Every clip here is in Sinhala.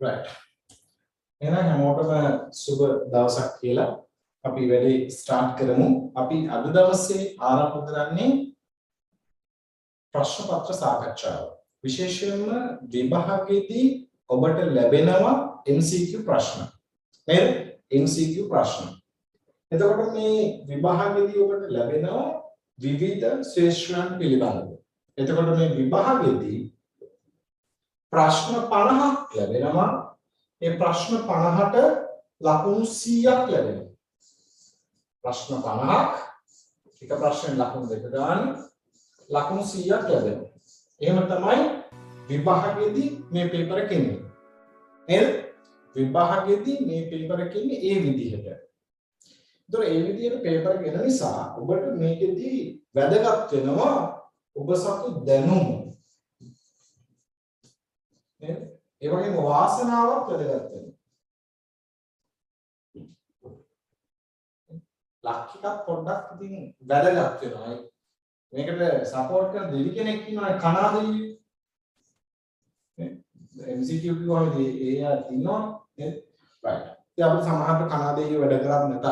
right. එහෙනම් හැමෝටම සුබ දවසක් කියලා අපි වැඩේ ස්ටාර්ට් කරමු. අපි අද දවසේ ආරම්භ කරන්නේ ප්‍රශ්න පත්‍ර සාකච්ඡාව. විශේෂයෙන්ම විභාගයේදී ඔබට ලැබෙනවා MCQ ප්‍රශ්න. නේද? MCQ ප්‍රශ්න. එතකොට මේ විභාගයේදී ඔබට ලැබෙනවා විවිධ ශ්‍රේෂ්ඨයන් පිළිබඳව. එතකොට මේ විභාගයේදී ප්‍රශ්න 50ක් ලැබෙනවා. ඒ ප්‍රශ්න 50ට ලකුණු 100ක් ලැබෙනවා. ප්‍රශ්න 50ක් එක ප්‍රශ්නෙන් ලකුණු දෙක ගන්න ලකුණු 100ක් ලැබෙනවා. එහෙම තමයි විභාගයේදී මේ පේපර් එක එන්නේ. නේද? විභාගයේදී මේ පේපර් එක එන්නේ ඒ විදිහට. ඒතර ඒ විදිහට පේපර් එක එන නිසා ඔබට මේකෙදී වැදගත් වෙනවා ඔබ සතු දැනුම. නේද? ඒ වගේම වාසනාවක් වැදගත් වෙනවා. ලක්කිකක් පොඩ්ඩක් ඉතින් වැදගත් වෙනවා. මේකට සපෝට් කරන දෙවි කෙනෙක් ඉන්නවා කනාදෙවියෝ. MCQ කිව්වම ඒ ඉන්නවා නේද? right. ඉතින් අපිට සමහරට කනාදෙවියෝ වැඩ කරත් නැත.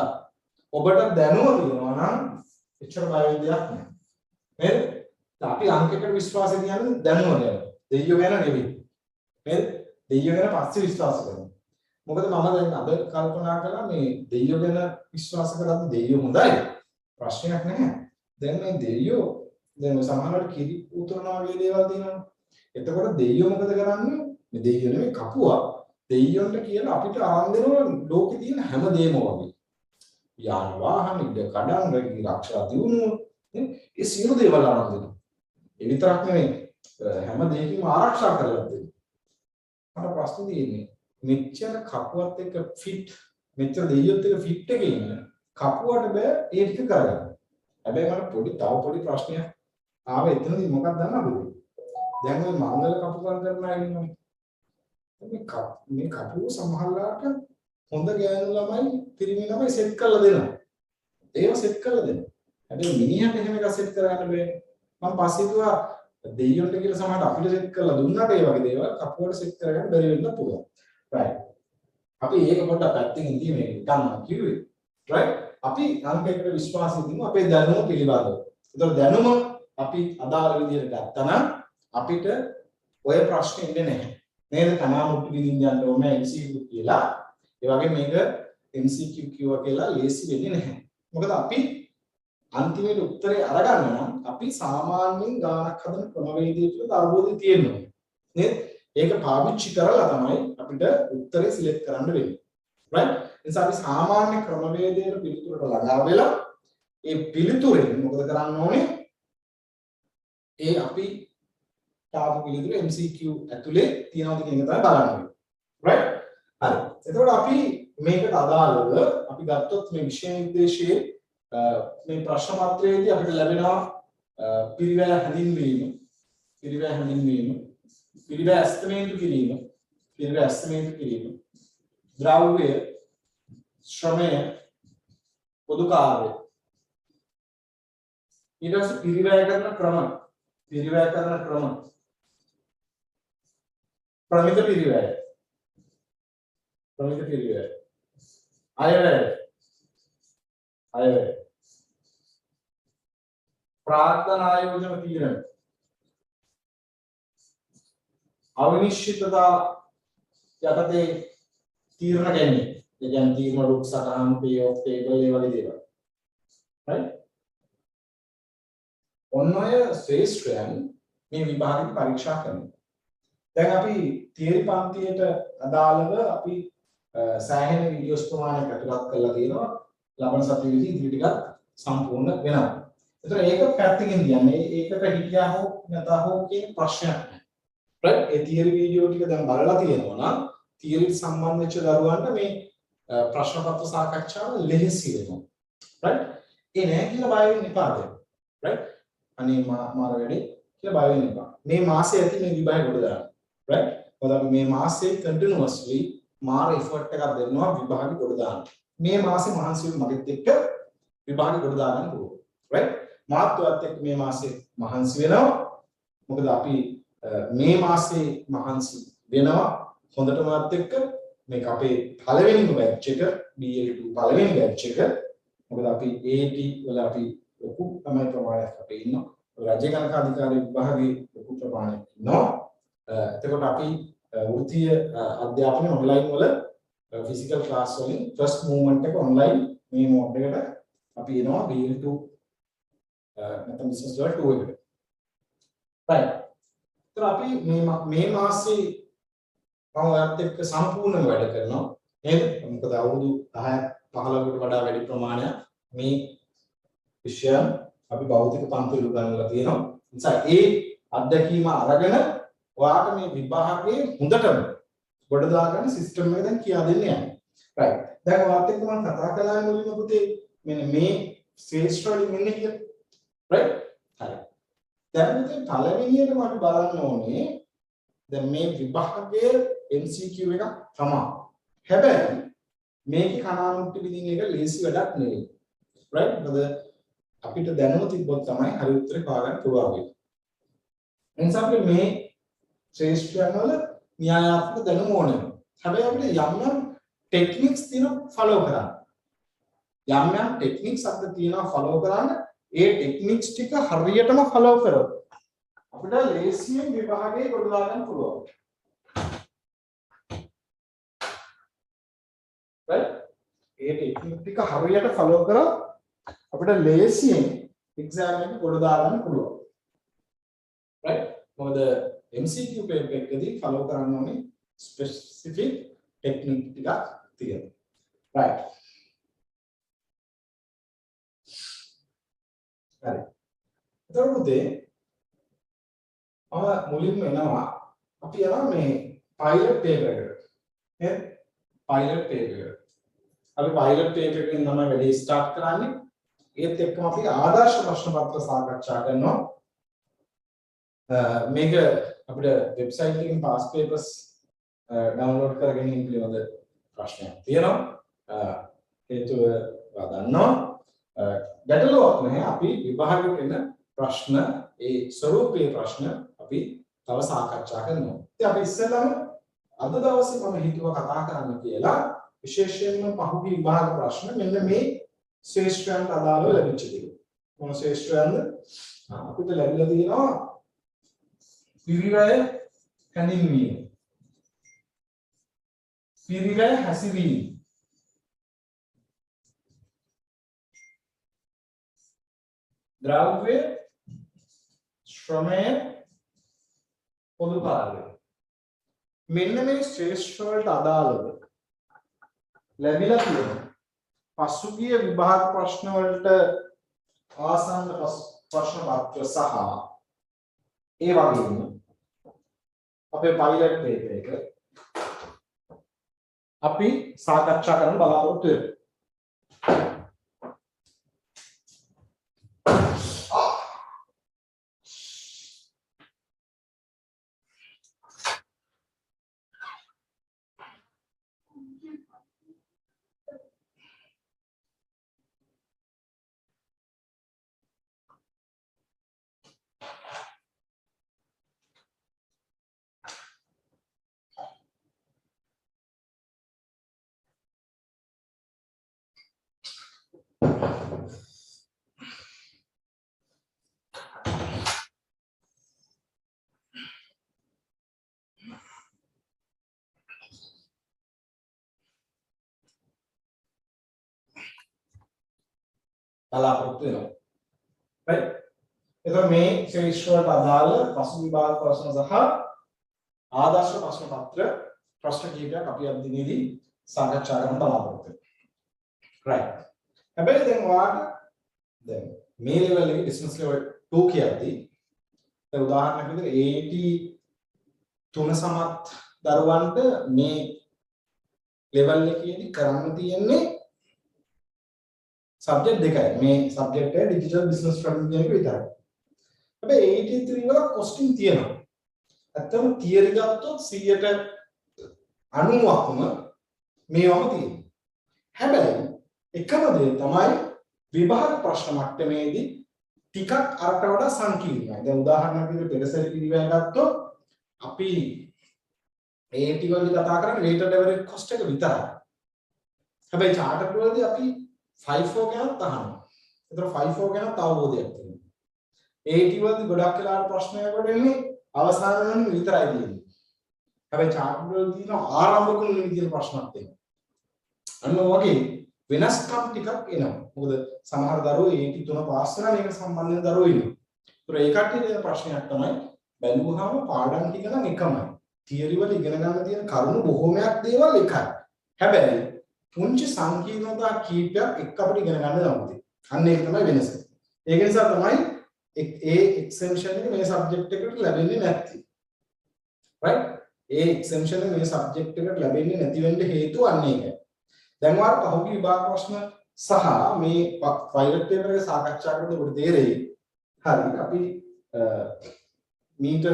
ඔබට දැනුම තියෙනවා නම් එච්චර බය වෙන්න දෙයක් නැහැ. නේද? අපි අංකයකට විශ්වාසය කියන්නේ දැනුම ගැන. දෙයියෝ ගැන නෙවෙයි. නේද? දෙයියෝ ගැන පස්සේ විශ්වාස කරනවා. මොකද මම දැන් අද කල්පනා කළා මේ දෙයියෝ ගැන විශ්වාස කරද්දී දෙයියෝ හොඳයි. ප්‍රශ්නයක් නැහැ. දැන් මේ දෙයියෝ දැන් සමහරවිට කිරි උතුරනවා වගේ දේවල් තියෙනවා. එතකොට දෙයියෝ මොකද කරන්නේ? මේ දෙයියෝ නෙමෙයි කපුවා. දෙයියොන්ට කියලා අපිට ආන් දෙනවා ලෝකේ තියෙන හැම දෙයක්ම වගේ. යාන වාහන ඉද කඩන් රක්ෂා දියුණුව ඒ සියලු දේවල් ආන් දෙනවා. ඒ විතරක් නෙමෙයි හැම දෙයකින්ම ආරක්ෂා කරලා දෙනවා. මට ප්‍රශ්න තියෙන්නේ මෙච්චර කපුවත් එක්ක ෆිට මෙච්චර දෙයියොත් එක්ක ෆිට එකේ ඉන්න කපුවට බෑ ඒ ටික කරගන්න. හැබැයි මට පොඩි ප්‍රශ්නයක් ආව එතනදී මොකක්ද දන්නවද? දැන් ওই මංගල කපුකම් කරන අය ඉන්නවනේ. මේ කපුව සමහරලාට හොඳ ගෑනු ළමයි පිරිමි ළමයි සෙට් කරලා දෙනවා. ඒව සෙට් කරලා දෙනවා. හැබැයි මිනිහට එහෙම එකක් සෙට් කරගන්න බෑ. මම පස්සේ කිව්වා දෙයියොන්ට කියලා සමහරට අපිට සෙට් කරලා දුන්නාට ඒ වගේ දේවල් කපුවට සෙට් කරගන්න බැරි වෙන්න පුළුවන්. right. අපි ඒක පොඩ්ඩක් පැත්තකින් ඉඳී මේක ගන්නවා කිව්වේ. right. අපි අංකයකට විශ්වාසය දෙමු අපේ දැනුම පිළිබඳව. ඒතර දැනුම අපි අදාළ විදිහට ගත්තා නම් අපිට ඔය ප්‍රශ්න ඉන්නේ නැහැ. නේද? තමා මුට්ටු විදිහින් යන්න ඕනේ MCQ කියලා. ඒ වගේ මේක MCQ කිව්වා කියලා ලේසි වෙන්නේ නැහැ. මොකද අපි අන්තිමේට උත්තරේ අරගන්න නම් අපි සාමාන්‍යයෙන් ගානක් හදන ක්‍රමවේදය තුළ අවබෝධය තියෙන්න ඕනේ. නේද? ඒක පාවිච්චි කරලා තමයි අපිට උත්තරේ සිලෙක්ට් කරන්න වෙන්නේ. right? නිසා අපි සාමාන්‍ය ක්‍රමවේදයේ පිළිතුරට ළඟා වෙලා ඒ පිළිතුරෙන් මොකද කරන්න ඕනේ? ඒ අපි තාපු පිළිතුර MCQ ඇතුලේ තියනවද කියන එක තමයි බලන්න ඕනේ. right? හරි. එතකොට අපි මේකට අදාළව අපි ගත්තොත් මේ විෂය නිර්දේශයේ මේ ප්‍රශ්න පත්‍රයේදී අපිට ලැබෙනවා පිරිවැය හැඳින්වීම, පිරිවැය ඇස්තමේන්තු කිරීම, ද්‍රව්‍ය, ශ්‍රමය, පොදු කාර්ය. ඊට පස්සේ පිරිවැය කරන ක්‍රම, ප්‍රමිත පිරිවැය, අයවැය, ප්‍රාර්ථනා ආයෝජන තීරණ, අවිනිශ්චිතතා යටතේ තීරණ ගැනීම. ඒ කියන්නේ තීරණ රුක් සටහන් පේ ඔෆ් ටේබල් ඒ වගේ දේවල්. right? ඔන්න ඔය ශ්‍රේෂ්ඨයන් මේ විභාගෙට පරීක්ෂා කරනවා. දැන් අපි තියරි පන්තියට අදාළව අපි සෑහෙන වීඩියෝස් ප්‍රමාණයක් අතුලත් කරලා තියෙනවා. ලබන සතියේදී ඉදිරි ටිකක් සම්පූර්ණ වෙනවා. ඒතර ඒක පැත්තකින් කියන්නේ ඒකට හිතියා හෝ නැතා හෝ කියන ප්‍රශ්නයක් නෑ. right? ඒ තියරි වීඩියෝ ටික දැන් බලලා තියෙනවා නම් තියරිට සම්බන්ධ වෙච්ච දරුවන්ට මේ ප්‍රශ්න පත්‍ර සාකච්ඡාව ලෙහෙසි වෙනවා. right? ඒ නෑ කියලා බය වෙන්න එපා. right? අනේ මාර වැඩේ කියලා බය වෙන්න එපා. මේ මාසේ ඇති මේ විභාගය කොට දාන්න. right? මොකද අපි මේ මාසේ continuously මාර effort එකක් දෙනවා විභාගය කොට දාන්න. මේ මාසේ මහන්සි වෙන්න මගෙත් එක්ක විභාගය කොට දාගන්න පුළුවන්. right? මාත්වත් එක්ක මේ මාසේ මහන්සි වෙනවා. මොකද අපි මේ මාසේ මහන්සි වෙනවා හොඳට මාත් එක්ක මේක අපේ පළවෙනිම බැච් එක BL2 පළවෙනි බැච් එක. මොකද අපි AT වල අපි ලොකු තමයි ප්‍රමාණයක් අපේ ඉන්නවා. රාජ්‍ය ගණක අධිකාරී විභාගයේ ලොකු ප්‍රමාණයක් ඉන්නවා. එතකොට අපි වෘත්තීය අධ්‍යාපනය ඔන්ලයින් වල ෆිසිකල් ක්ලාස් වලින් ෆස්ට් මූවමන්ට් එක ඔන්ලයින් මේ මොඩ් එකට අපි එනවා BL2 නැත්නම් බිස්නස් ලෙවල් 2 එකට. right. ඒතර අපි මේ මාසේ මම ඔයත් එක්ක සම්පූර්ණව වැඩ කරනවා. නේද? මොකද අවුරුදු 10 15කට වඩා වැඩි ප්‍රමාණයක් මේ විෂයන් අපි භෞතික පන්තිවල උගන්වලා තියෙනවා. නිසා ඒ අත්දැකීම අරගෙන ඔයාට මේ විභාගයේ හොඳටම ගොඩ දාගන්න සිස්ටම් එක දැන් කියා දෙන්න යන්නේ. right. දැන් ඔයාත් එක්ක මම කතා කළා මුලින්ම පුතේ මෙන්න මේ ශ්‍රේෂ්ඨ වලින් මෙන්න කියලා. right. හරි. දැන් පුතේ පළවෙනියටම අපි බලන්න ඕනේ දැන් මේ විභාගයේ MCQ එක තමයි. හැබැයි මේකේ කණානුට්ටි විදින එක ලේසි වැඩක් නෙවෙයි. right. මොකද අපිට දැනුම තිබ්බොත් තමයි හරි උත්තරේ පාගන්න පුළුවන් වෙන්නේ. එනිසා අපි මේ ශ්‍රේෂ්ඨයන් වල න්‍යායාත්මක දැනුම ඕනේ. හැබැයි අපිට යම් ටෙක්නික්ස් තියෙනවා ෆලෝ කරන්න. යම් ටෙක්නික්ස් අපිට තියෙනවා ෆලෝ කරන්න. ඒ ටෙක්නික්ස් ටික හරියටම ෆලෝ කරොත් අපිට ලේසියෙන් විභාගයේ කොට දාගන්න පුළුවන්. right? ඒ ටෙක්නික් ටික හරියට ෆලෝ කරොත් අපිට ලේසියෙන් එක්සෑම් එක කොට දාගන්න පුළුවන්. right? මොකද MCQ පේපර් එකකදී ෆලෝ කරන්න ඕනේ ස්පෙસિෆික් ටෙක්නික් ටිකක් තියෙනවා. right? හරි. එතකොට මුලින්ම එනවා අපි යනවා මේ පයිලට් පේපර් එකට. නේද? පයිලට් පේපර් එක. අපි පයිලට් පේපර් එකෙන් තමයි වැඩේ ස්ටාර්ට් කරන්නේ. ඒත් එක්කම අපි ආදර්ශ ප්‍රශ්න පත්‍ර සාකච්ඡා කරනවා. මේක අපිට වෙබ්සයිට් එකකින් පාස් පේපර්ස් ඩවුන්ලෝඩ් කර ගැනීම පිළිබඳ ප්‍රශ්නයක් තියෙනවා. හේතුව දන්නවා. ගැටලුවක් නැහැ. අපි විභාගයට එන ප්‍රශ්න ඒ ස්වරූපයේ ප්‍රශ්න අපි තව සාකච්ඡා කරනවා. ඉතින් අපි ඉස්සෙල්ලාම අද දවසේ මම හිතුවා කතා කරන්න කියලා විශේෂයෙන්ම පහුගිය විභාග ප්‍රශ්න මෙන්න මේ ශ්‍රේෂ්ඨයන්ට අදාළව ලැබිච්ච දේ. මොන ශ්‍රේෂ්ඨයන්ද? අපිට ලැබිලා තියෙනවා පිරිවැය හැඳින්වීම. පිරිවැය හැසිරීම. ද්‍රව්‍ය ශ්‍රමය පොදු කාර්ය. මෙන්න මේ ශ්‍රේෂ්ඨ වලට අදාළව ලැබිලා තියෙන පසුගිය විභාග ප්‍රශ්න වලට ආසන්න ප්‍රශ්න පත්‍ර සහ ඒ වගේම අපේ පයිලට් පේපර් එක අපි සාකච්ඡා කරන්න බලාපොරොත්තු වෙනවා. බලාපොරොත්තු වෙනවා. right? එතකොට මේ ශ්‍රේෂ්ඨ වලට අදාළ පසු විභාග ප්‍රශ්න සහ ආදර්ශ ප්‍රශ්න පත්‍ර ප්‍රශ්න කීපයක් අපි අද දිනේදී සාකච්ඡා කරන්න බලාපොරොත්තු වෙනවා. right. හැබැයි දැන් ඔයාලට දැන් මේ ලෙවල් එකේ බිස්නස් ලෙවල් 2 කියද්දී දැන් උදාහරණයක් විදිහට AT 3 සමත් දරුවන්ට මේ ලෙවල් එකේදී කරන්න තියෙන්නේ සබ්ජෙක්ට් දෙකයි. මේ සබ්ජෙක්ට් එක ඩිජිටල් බිස්නස් ස්ට්‍රැටජි එක විතරයි. හැබැයි 83 වල කොස්ටින් තියෙනවා. ඇත්තම තියරි ගත්තොත් 90%ක්ම මේවම තියෙනවා. හැබැයි එකම දේ තමයි විභාග ප්‍රශ්න මට්ටමේදී ටිකක් අරට වඩා සංකීර්ණයි. දැන් උදාහරණයක් විදිහට පෙරසරි පිළිවෙල ගත්තොත් අපි AT වලදී කතා කරන්නේ weighted average cost එක විතරයි. හැබැයි charter වලදී අපි 5-4 ගැනත් අහනවා. ඒතර 5-4 ගැනත් අවබෝධයක් තියෙනවා. AT වලදී ගොඩක් වෙලාවට ප්‍රශ්නයකට එන්නේ අවසාන වෙනින් විතරයි තියෙන්නේ. හැබැයි charter වලදී තියෙන ආරම්භක විදිහේ ප්‍රශ්නක් තියෙනවා. අන්න වගේ වෙනස්කම් ටිකක් එනවා. මොකද සමහර දරුවෝ AT 3 පාස් කරලා මේක සම්බන්ධයෙන් දරුවෝ ඉන්නවා. ඒතර ඒ කට්ටියගේ ප්‍රශ්නයක් තමයි බැලුවහම පාඩම් ටික නම් එකමයි. තියරි වල ඉගෙන ගන්න තියෙන කරුණු බොහෝමයක් දේවල් එකයි. හැබැයි පුංචි සංකීර්ණතා කීපයක් එක්ක අපිට ඉගෙන ගන්න ලබුදී. අන්න ඒක තමයි වෙනස. ඒක නිසා තමයි ඒ එක්සෙම්ෂන් එක මේ සබ්ජෙක්ට් එකට ලැබෙන්නේ නැති. right? ඒ එක්සෙම්ෂන් එක මේ සබ්ජෙක්ට් එකට ලැබෙන්නේ නැති වෙන්න හේතුව අන්න ඒකයි. දැන් වාර පහුගිය විභාග ප්‍රශ්න සහ මේ පයිලට් පේපර් එක සාකච්ඡා කරනකොට ඔබට තේරෙයි. හරි අපි මීට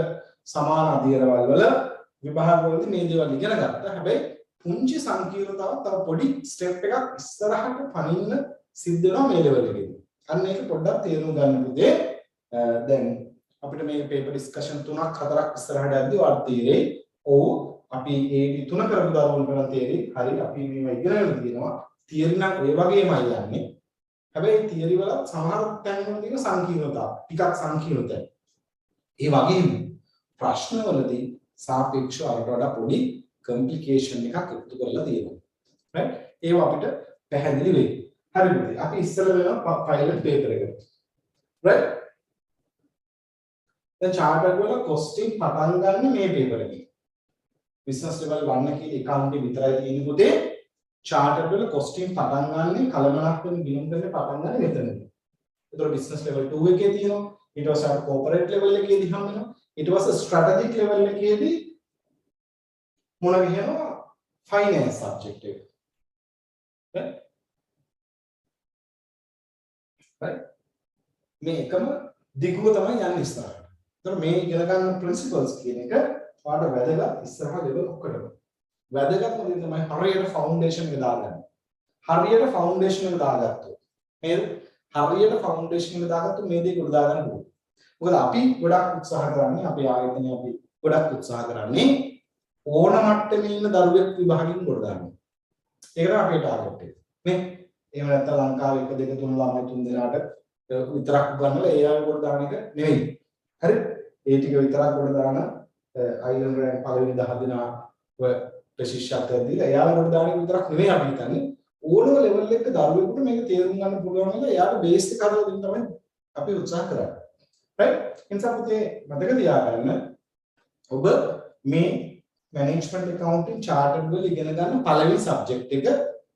සමාන අධ්‍යයනවල වල විභාග වලදී මේ දේවල් ඉගෙන ගත්තා. හැබැයි පුංචි සංකීර්ණතාවක් තව පොඩි ස්ටෙප් එකක් ඉස්සරහට පනින්න සිද්ධ වෙනවා මේ ලෙවල් එකේදී. අන්න ඒක පොඩ්ඩක් තේරුම් ගන්න පුතේ. දැන් අපිට මේ පේපර් ඩිස්කෂන් 3-4ක් ඉස්සරහට යද්දී වාට තේරෙයි. ඔව් අපි ඒ 3 කරපු දරුවෝ කරන් තේරෙයි. හරි අපි මේවා ඉගෙනගෙන තියෙනවා. තියරි නම් ඒ වගේමයි යන්නේ. හැබැයි තියරි වල සමහර තැන් වල තියෙන සංකීර්ණතාව ටිකක් සංකීර්ණයි. ඒ වගේම ප්‍රශ්න වලදී සාපේක්ෂව අරට වඩා පොඩි කම්ප්ලිකේෂන් එකක් එකතු කරලා තියෙනවා. right? ඒව අපිට පැහැදිලි වෙයි. හරි පුතේ. අපි ඉස්සෙල්ලා වෙනවා පයිලට් පේපර් එකට. right? දැන් charter වල costing පටන් ගන්න මේ පේපර් එකේ. business level 1 කියලා accounting විතරයි තියෙන්නේ පුතේ. charter වල costing පටන් ගන්න කලමනාක් වෙන ගිණුම් කරන්නේ පටන් ගන්න මෙතනදී. ඒතර business level 2 එකේ තියෙනවා. ඊට පස්සේ අර corporate level එකේදී හම් වෙනවා. ඊට පස්සේ strategic level එකේදී මොන විදිහම finance subject එක. right? මේ එකම දිගුව තමයි යන්නේ ඉස්සරහට. ඒතර මේ ඉගෙන ගන්න principles කියන එක පාඩ වැදගත් ඉස්සරහ level ඔක්කොටම. වැදගත් මොකද තමයි හරියට foundation එක දාගන්න. හරියට foundation එක දාගත්තොත්. නේද? හරියට foundation එක දාගත්තොත් මේ දේ ගොඩ දාගන්න පුළුවන්. මොකද අපි ගොඩක් උත්සාහ කරන්නේ අපේ ආයතනයේ අපි ගොඩක් උත්සාහ කරන්නේ ඕන මට්ටමේ ඉන්න දරුවෙක් විභාගයෙන් ගොඩ දාන්න. ඒක තමයි අපේ ටාගට් එක. නේ? එහෙම නැත්නම් ලංකාවේ 1 2 3 ළමයි 3 දෙනාට විතරක් ගන්නලා ඒ අය ගොඩ දාන එක නෙවෙයි. හරි? ඒ ටික විතරක් ගොඩ දාන අයිලන්ඩ් රෑන්ක් පළවෙනි 10 දෙනා ප්‍රශිෂ්‍යත්වය දීලා එයාලා ගොඩ දාන එක විතරක් නෙවෙයි අපි හිතන්නේ. ඕනම ලෙවල් එකක දරුවෙකුට මේක තේරුම් ගන්න පුළුවන් නම් එයාට බේස් එක හදලා දෙන්න තමයි අපි උත්සාහ කරන්නේ. right? එනිසා පුතේ මතක තියාගන්න ඔබ මේ management accounting chartered වල ඉගෙන ගන්න පළවෙනි subject එක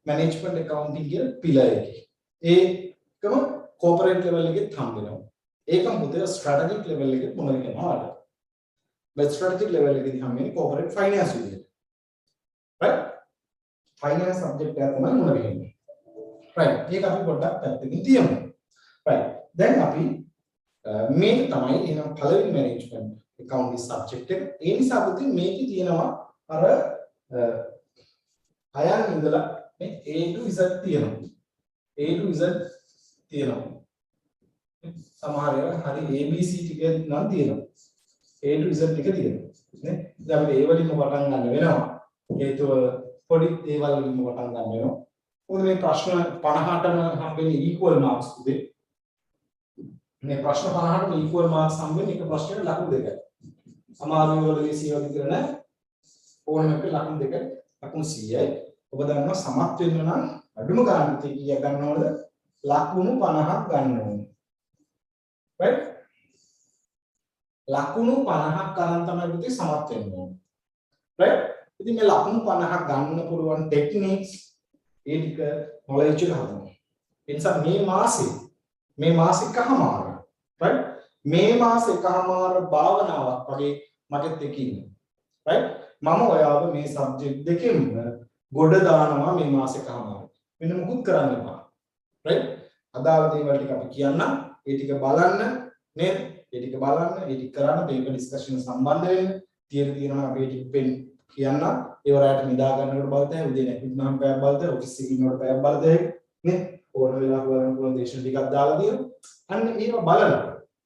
management accounting කියන පිළර එකේ. ඒකම corporate level එකෙත් හම්බ වෙනවා. ඒකම පුතේ strategic level එකෙත් මොනවද කියනවාද? but strategic level එකේදී හම්බ වෙන්නේ corporate finance විදියට. right? finance subject එක තමයි මොන වෙන්නේ. right? ඒක අපි පොඩ්ඩක් පැත්තකින් තියමු. right? දැන් අපි මේක තමයි එනම් පළවෙනි management accounting subject එක. ඒ නිසා පුතේ මේකේ තියෙනවා අර අයන් ඉඳලා මේ A to Z තියෙනවා. A to Z තියෙනවා. සමහර ඒවා හරි ABC ටික නම් තියෙනවා. A to Z ටික තියෙනවා. නේ? දැන් අපිට ඒ වලින්ම පටන් ගන්න වෙනවා. හේතුව පොඩි දේවල් වලින්ම පටන් ගන්න වෙනවා. මොකද මේ ප්‍රශ්න 50ටම හම්බෙන්නේ equal marks පුතේ. මේ ප්‍රශ්න 50ටම equal marks හම්බෙන්නේ එක ප්‍රශ්නයකට ලකුණු දෙකයි. සමාධිය වලදී 100 විතර නැහැ. ඕනම එක ලකුණු දෙක ලකුණු 100යි. ඔබ දන්නවා සමත් වෙන්න නම් අඩුම ගානේ කීයක් ගන්නවද? ලකුණු 50ක් ගන්න ඕනේ. right? ලකුණු 50ක් ගන්න තමයි පුතේ සමත් වෙන්න ඕනේ. right? ඉතින් මේ ලකුණු 50ක් ගන්න පුළුවන් ටෙක්නික්ස් ඒ ටික නොලෙජ් එක හදනවා. ඒ නිසා මේ මාසෙ කහමාර right? මේ මාසෙ කහමාර භාවනාවක් වගේ මගෙත් එකින් right? මම ඔයාව මේ සබ්ජෙක්ට් දෙකෙන්ම ගොඩ දානවා මේ මාසෙ කහමාර. වෙන මොකුත් කරන්න එපා. right? අදාළ දේවල් ටික අපි කියන්නම්. ඒ ටික බලන්න නේද? ඒ ටික බලන්න, ඒ ටික කරන්න, පේපර් ඩිස්කෂන් සම්බන්ධ වෙන්න, තියෙනවා අපි ටික පෙන් කියන්න, ඒ වරාට නිදා ගන්නකොට බලතේ, උදේ නැගිටිනාම පැයක් බලතේ, ඔෆිස් එකේ ඉන්නකොට පැයක් බලතේ නේ. ඕන වෙලාවක බලන්න පුළුවන් දේශන ටිකක් දාලා තියෙනවා. අන්න මේව බලන්න.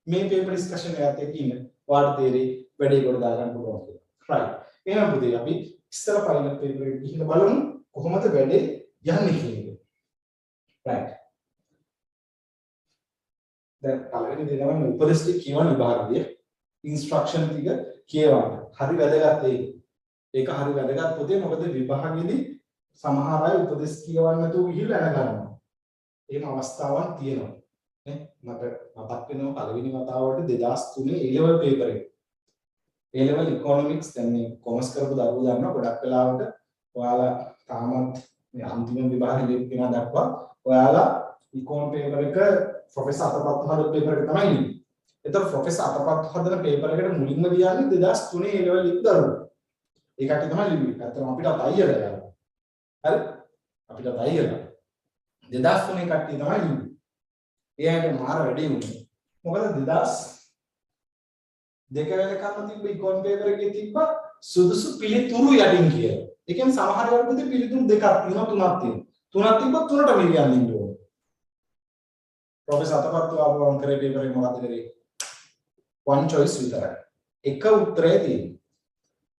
මේ පේපර් ඩිස්කෂන් එකත් එක්ක ඉන්න. ඔයාලට තේරෙයි වැඩේ කොට දාගන්න පුළුවන් කියලා. right. එහෙනම් පුතේ අපි ඉස්සර ෆයිනල් පේපර් එකට ගිහින් බලමු කොහොමද වැඩේ යන්නේ කියන එක. right. දැන් පළවෙනි දේ තමයි උපදේශ ටික කියවන විභාගයේ ඉන්ස්ට්‍රක්ෂන් ටික කියවන්න. හරි වැදගත් ඒක. ඒක හරි වැදගත් පුතේ මොකද විභාගෙදී සමහර අය උපදේශ කියවන්න නැතුව ගිහිල්ලා යන ගන්නවා. එහෙම අවස්ථාවක් තියෙනවා. නේ මට මතක් වෙනවා පළවෙනි වතාවට 2003 A level paper එක. A level economics දැන් මේ කොමර්ස් කරපු දරුවෝ දන්නවා ගොඩක් වෙලාවට ඔයාලා තාමත් මේ අන්තිම විභාගෙදී වෙනා දක්වා ඔයාලා ඉකෝන් පේපර් එක ප්‍රොෆෙසර් අතපත් හදන පේපර් එක තමයි ලියන්නේ. ඒතර ප්‍රොෆෙසර් අතපත් හදන පේපර් එකට මුලින්ම ලියන්නේ 2003 A level එක දරුවෝ. ඒ කට්ටිය තමයි ලියන්නේ. ඇත්තටම අපිට අයියලා යනවා. හරි? අපිට අයියලා 2003 කට්ටිය තමයි ලියන්නේ. එයාට මාර වැඩි වුණේ. මොකද 2002 වෙනකම් තිබ්බ ඉකෝන් පේපර් එකේ තිබ්බ සුදුසු පිළිතුරු යටින් කියලා. ඒ කියන්නේ සමහර වර්ගවලදී පිළිතුරු දෙකක් තියෙනවා තුනක් තියෙනවා. තුනක් තිබ්බොත් තුනට මේ කියන්නේ ඉන්න ඕනේ. ප්‍රොෆෙසර් අතපත් ආවම කරේ පේපර් එක මොකක්ද කරේ? one choice විතරයි. එක උත්තරේ තියෙනවා.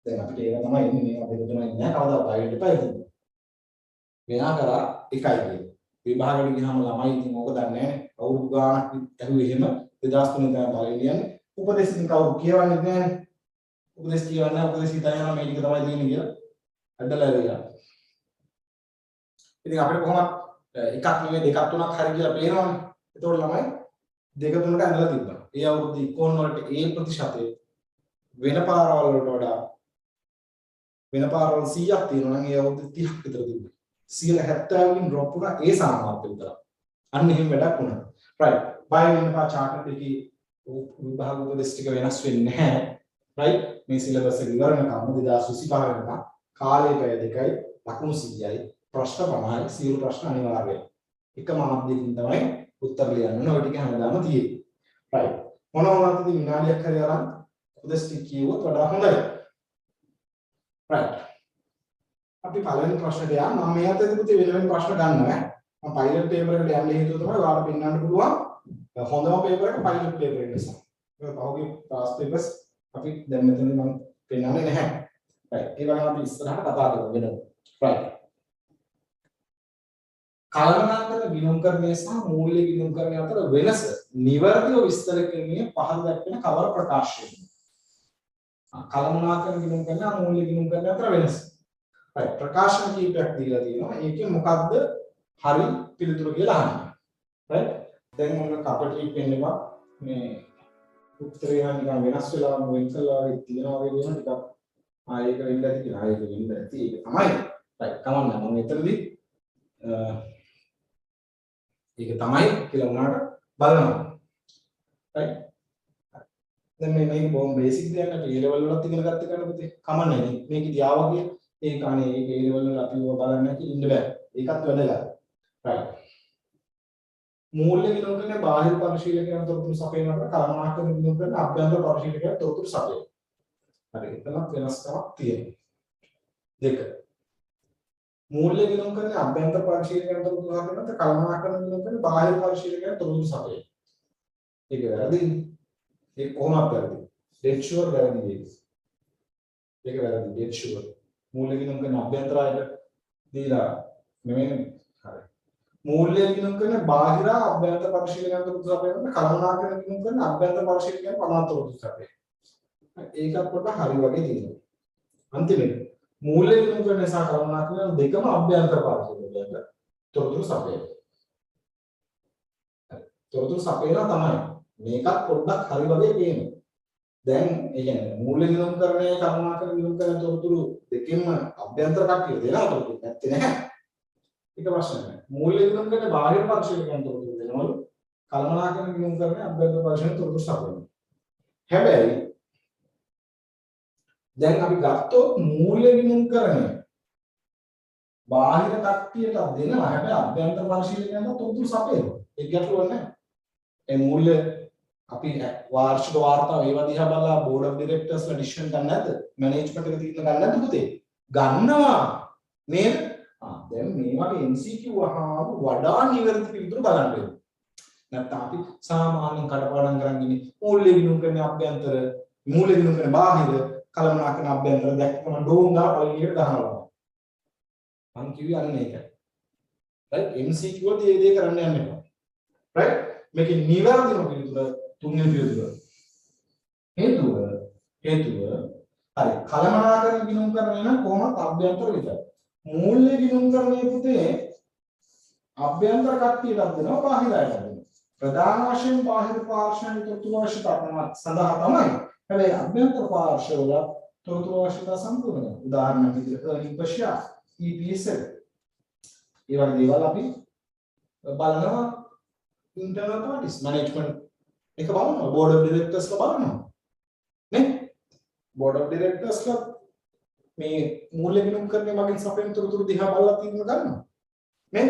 දැන් අපිට ඒක තමයි ඉන්නේ මේවා දෙක තුනයි නෑ කවදා බයිට එපා ඉතින්. වෙනා කරා එකයි කියන්නේ. විභාගෙට ගියාම ළමයි ඉතින් ඕක දන්නේ නැහැ. අවුරුදු ගාණක් ඇහුවේ එහෙම 2003 තමයි බලන්නේ යන්නේ. උපදේශ ඉතින් කවුරු කියවන්නේ නැහැ. උපදේශ කියවන්නේ උපදේශ හිතනවා මේ ටික තමයි තියෙන්නේ කියලා. අඩලා ඉරියා. ඉතින් අපිට කොහොමද එකක් නෙවෙයි දෙකක් තුනක් හරි කියලා පේනවනේ. ඒතකොට ළමයි දෙක තුනකට ඇඳලා තිබ්බා. ඒ අවුරුද්ද ඉකෝන් වලට A ප්‍රතිශතය වෙන පාරවල් වලට වඩා වෙන පාරවල් 100ක් තියෙනවා නම් ඒ අවුරුද්ද 30ක් විතර තිබ්බා. 70 වලින් drop වුණා ඒ සාමාර්ථය විතර. අන්න එහෙම වැඩක් වුණා. right. බය වෙන්න පා චාර්ට් එකේ විභාග උපදේශ ටික වෙනස් වෙන්නේ නැහැ. right. මේ සිලබස් එක ඉවර වෙනකම් 2025 වෙනකම් කාලය පැය දෙකයි ලකුණු 100යි ප්‍රශ්න 50යි සියලු ප්‍රශ්න අනිවාර්යයි. එක මාධ්‍යකින් තමයි උත්තර ලියන්න ඕන. ඔය ටික හැමදාම තියෙන්නේ. right. මොන වුණත් ඉතින් විනාඩියක් හරි අරන් උපදේශ ටික කියවුවොත් වඩා හොඳයි. right. අපි පළවෙනි ප්‍රශ්නට යන්න. මම මේ අතේදී පුතේ වෙන වෙන ප්‍රශ්න ගන්නවා. මම පයිලට් පේපර් එකට යන්න හේතුව තමයි ඔයාලට පෙන්වන්න පුළුවන් හොඳම පේපර් එක පයිලට් පේපර් එක නිසා. ඒක පහුගිය පාස් පේපර්ස් අපි දැන් මෙතන මම පෙන්වන්නේ නැහැ. right. ඒ වගේම අපි ඉස්සරහට කතා කරමු වෙනවා. right. කලමනාකර ගිණුම්කරණය සහ මූල්‍ය ගිණුම්කරණය අතර වෙනස නිවැරදිව විස්තර කිරීමේ පහළ දක්වන කවර ප්‍රකාශයද? කලමනාකර ගිණුම්කරණය මූල්‍ය ගිණුම්කරණය අතර වෙනස. right. ප්‍රකාශන කීපයක් දීලා තියෙනවා. ඒකේ මොකක්ද හරි පිළිතුරු කියලා අහන්න. right. දැන් මොන කපටි පෙන්නවා මේ උත්තරේ නම් නිකන් වෙනස් වෙලා වෙන් කළා වගේ තියෙනවා වගේ දෙන ටිකක් ආයෙක වෙන්න ඇති කියලා. ආයෙක වෙන්න ඇති. ඒක තමයි. right. කමන්න මම මෙතනදී ඒක තමයි කියලා උනාට බලනවා. right. දැන් මේක බොහොම බේසික් දෙයක් අපි A level වලත් ඉගෙන ගත්ත කරන පුතේ. කමන්නේ නේ. මේක ඉතින් ආවා කිය. ඒක අනේ ඒක A level වල අපි ඕවා බලන්නේ නැති ඉන්න බෑ. ඒකත් වැදගත්. right. මූල්‍ය ගිණුම්කරණය බාහිර පරිශීලකයන් තොරතුරු සපයනකොට කලමනාකර ගිණුම්කරණය අභ්‍යන්තර පරිශීලකයන් තොරතුරු සපයන. හරි. එතනත් වෙනස්කමක් තියෙනවා. දෙක. මූල්‍ය ගිණුම්කරණය අභ්‍යන්තර පරිශීලකයන් තොරතුරු සපයනකොට කලමනාකර ගිණුම්කරණය බාහිර පරිශීලකයන් තොරතුරු සපයන. ඒක වැරදි. ඒක කොහොමද වැරදි? dead sure වැරදි ඒක. ඒක වැරදි dead sure. මූල්‍ය ගිණුම්කරණය අභ්‍යන්තරයට දීලා නෙමෙයි. හරි. මූල්‍ය ගිණුම්කරණය බාහිර අභ්‍යන්තර පරිශීලකයන් තොරතුරු සපයනකොට කලමනාකර ගිණුම්කරණය අභ්‍යන්තර පරිශීලකයන් පනත තොරතුරු සපයන. ඒකත් කොට හරි වගේ තියෙනවා. අන්තිමට මූල්‍ය ගිණුම්කරණය සහ කලමනාකරණය දෙකම අභ්‍යන්තර පරිශීලකයන් තොරතුරු සපයන. තොරතුරු සපයනවා තමයි. මේකත් පොඩ්ඩක් හරි වගේ පේනවා. දැන් ඒ කියන්නේ මූල්‍ය ගිණුම්කරණය කලමනාකරණය ගිණුම්කරණය තොරතුරු දෙකෙන්ම අභ්‍යන්තර කට්ටිය දෙනවා තොරතුරු නැත්තේ නැහැ. ඒක ප්‍රශ්න නැහැ. මූල්‍ය ගිණුම්කරණය බාහිර පරිශීලකයන් තොරතුරු දෙනවලු. කලමනාකරණය ගිණුම්කරණය අභ්‍යන්තර පරිශීලකයන් තොරතුරු සපයනවා. හැබැයි දැන් අපි ගත්තොත් මූල්‍ය ගිණුම්කරණය බාහිර කට්ටියට දෙනවා. හැබැයි අභ්‍යන්තර පරිශීලකයන්ට තොරතුරු සපයනවා. ඒක ගැටලුවක් නැහැ. ඒ මූල්‍ය අපි වාර්ෂික වාර්තාව ඒවා දිහා බලලා බෝඩ් ඔෆ් ඩිරෙක්ටර්ස්ලා ඩිසිෂන් ගන්න නැද්ද? මැනේජ්මන්ට් එක තීරණ ගන්න නැද්ද පුතේ? ගන්නවා. නේද? දැන් මේ වගේ MCQ අහම වඩා නිවැරදි පිළිතුරු බලන්න වෙනවා. නැත්නම් අපි සාමාන්‍යයෙන් කඩපාඩම් කරන් ඉන්නේ මූල්‍ය ගිණුම් කරන අභ්‍යන්තර, මූල්‍ය ගිණුම් කරන බාහිර, කළමනාකරන අභ්‍යන්තර දැක්කම ඩෝංගා පොලියට ගහනවා. මං කිව්වේ අන්න ඒක. right MCQ වලදී මේ දේ කරන්න යන්න එපා. right මේකේ නිවැරදිම පිළිතුර තුන්වෙනි පිළිතුර. හේතුව හරි කළමනාකරන ගිණුම් කරන්නේ නම් කොහොමද අභ්‍යන්තර විතරයි. මූල්‍ය ගිණුම් කරන්නේ පුතේ අභ්‍යන්තර කට්ටියටත් දෙනවා බාහිරයට දෙනවා. ප්‍රධාන වශයෙන් බාහිර පාර්ශ්වයන් තොරතුරු අවශ්‍යතාව සඳහා තමයි. හැබැයි අභ්‍යන්තර පාර්ශ්වවල තොරතුරු අවශ්‍යතාව සම්පූර්ණ වෙනවා. උදාහරණයක් විදිහට earning per share EPS එක. ඒ වගේ දේවල් අපි බලනවා internal parties management එක බලනවා board of directors ලා බලනවා. නේ? board of directors ලා මේ මූල්‍ය ගිණුම් කරන්නේ මගෙන් සපයන තොරතුරු දිහා බලලා තීරණ ගන්නවා. නේ?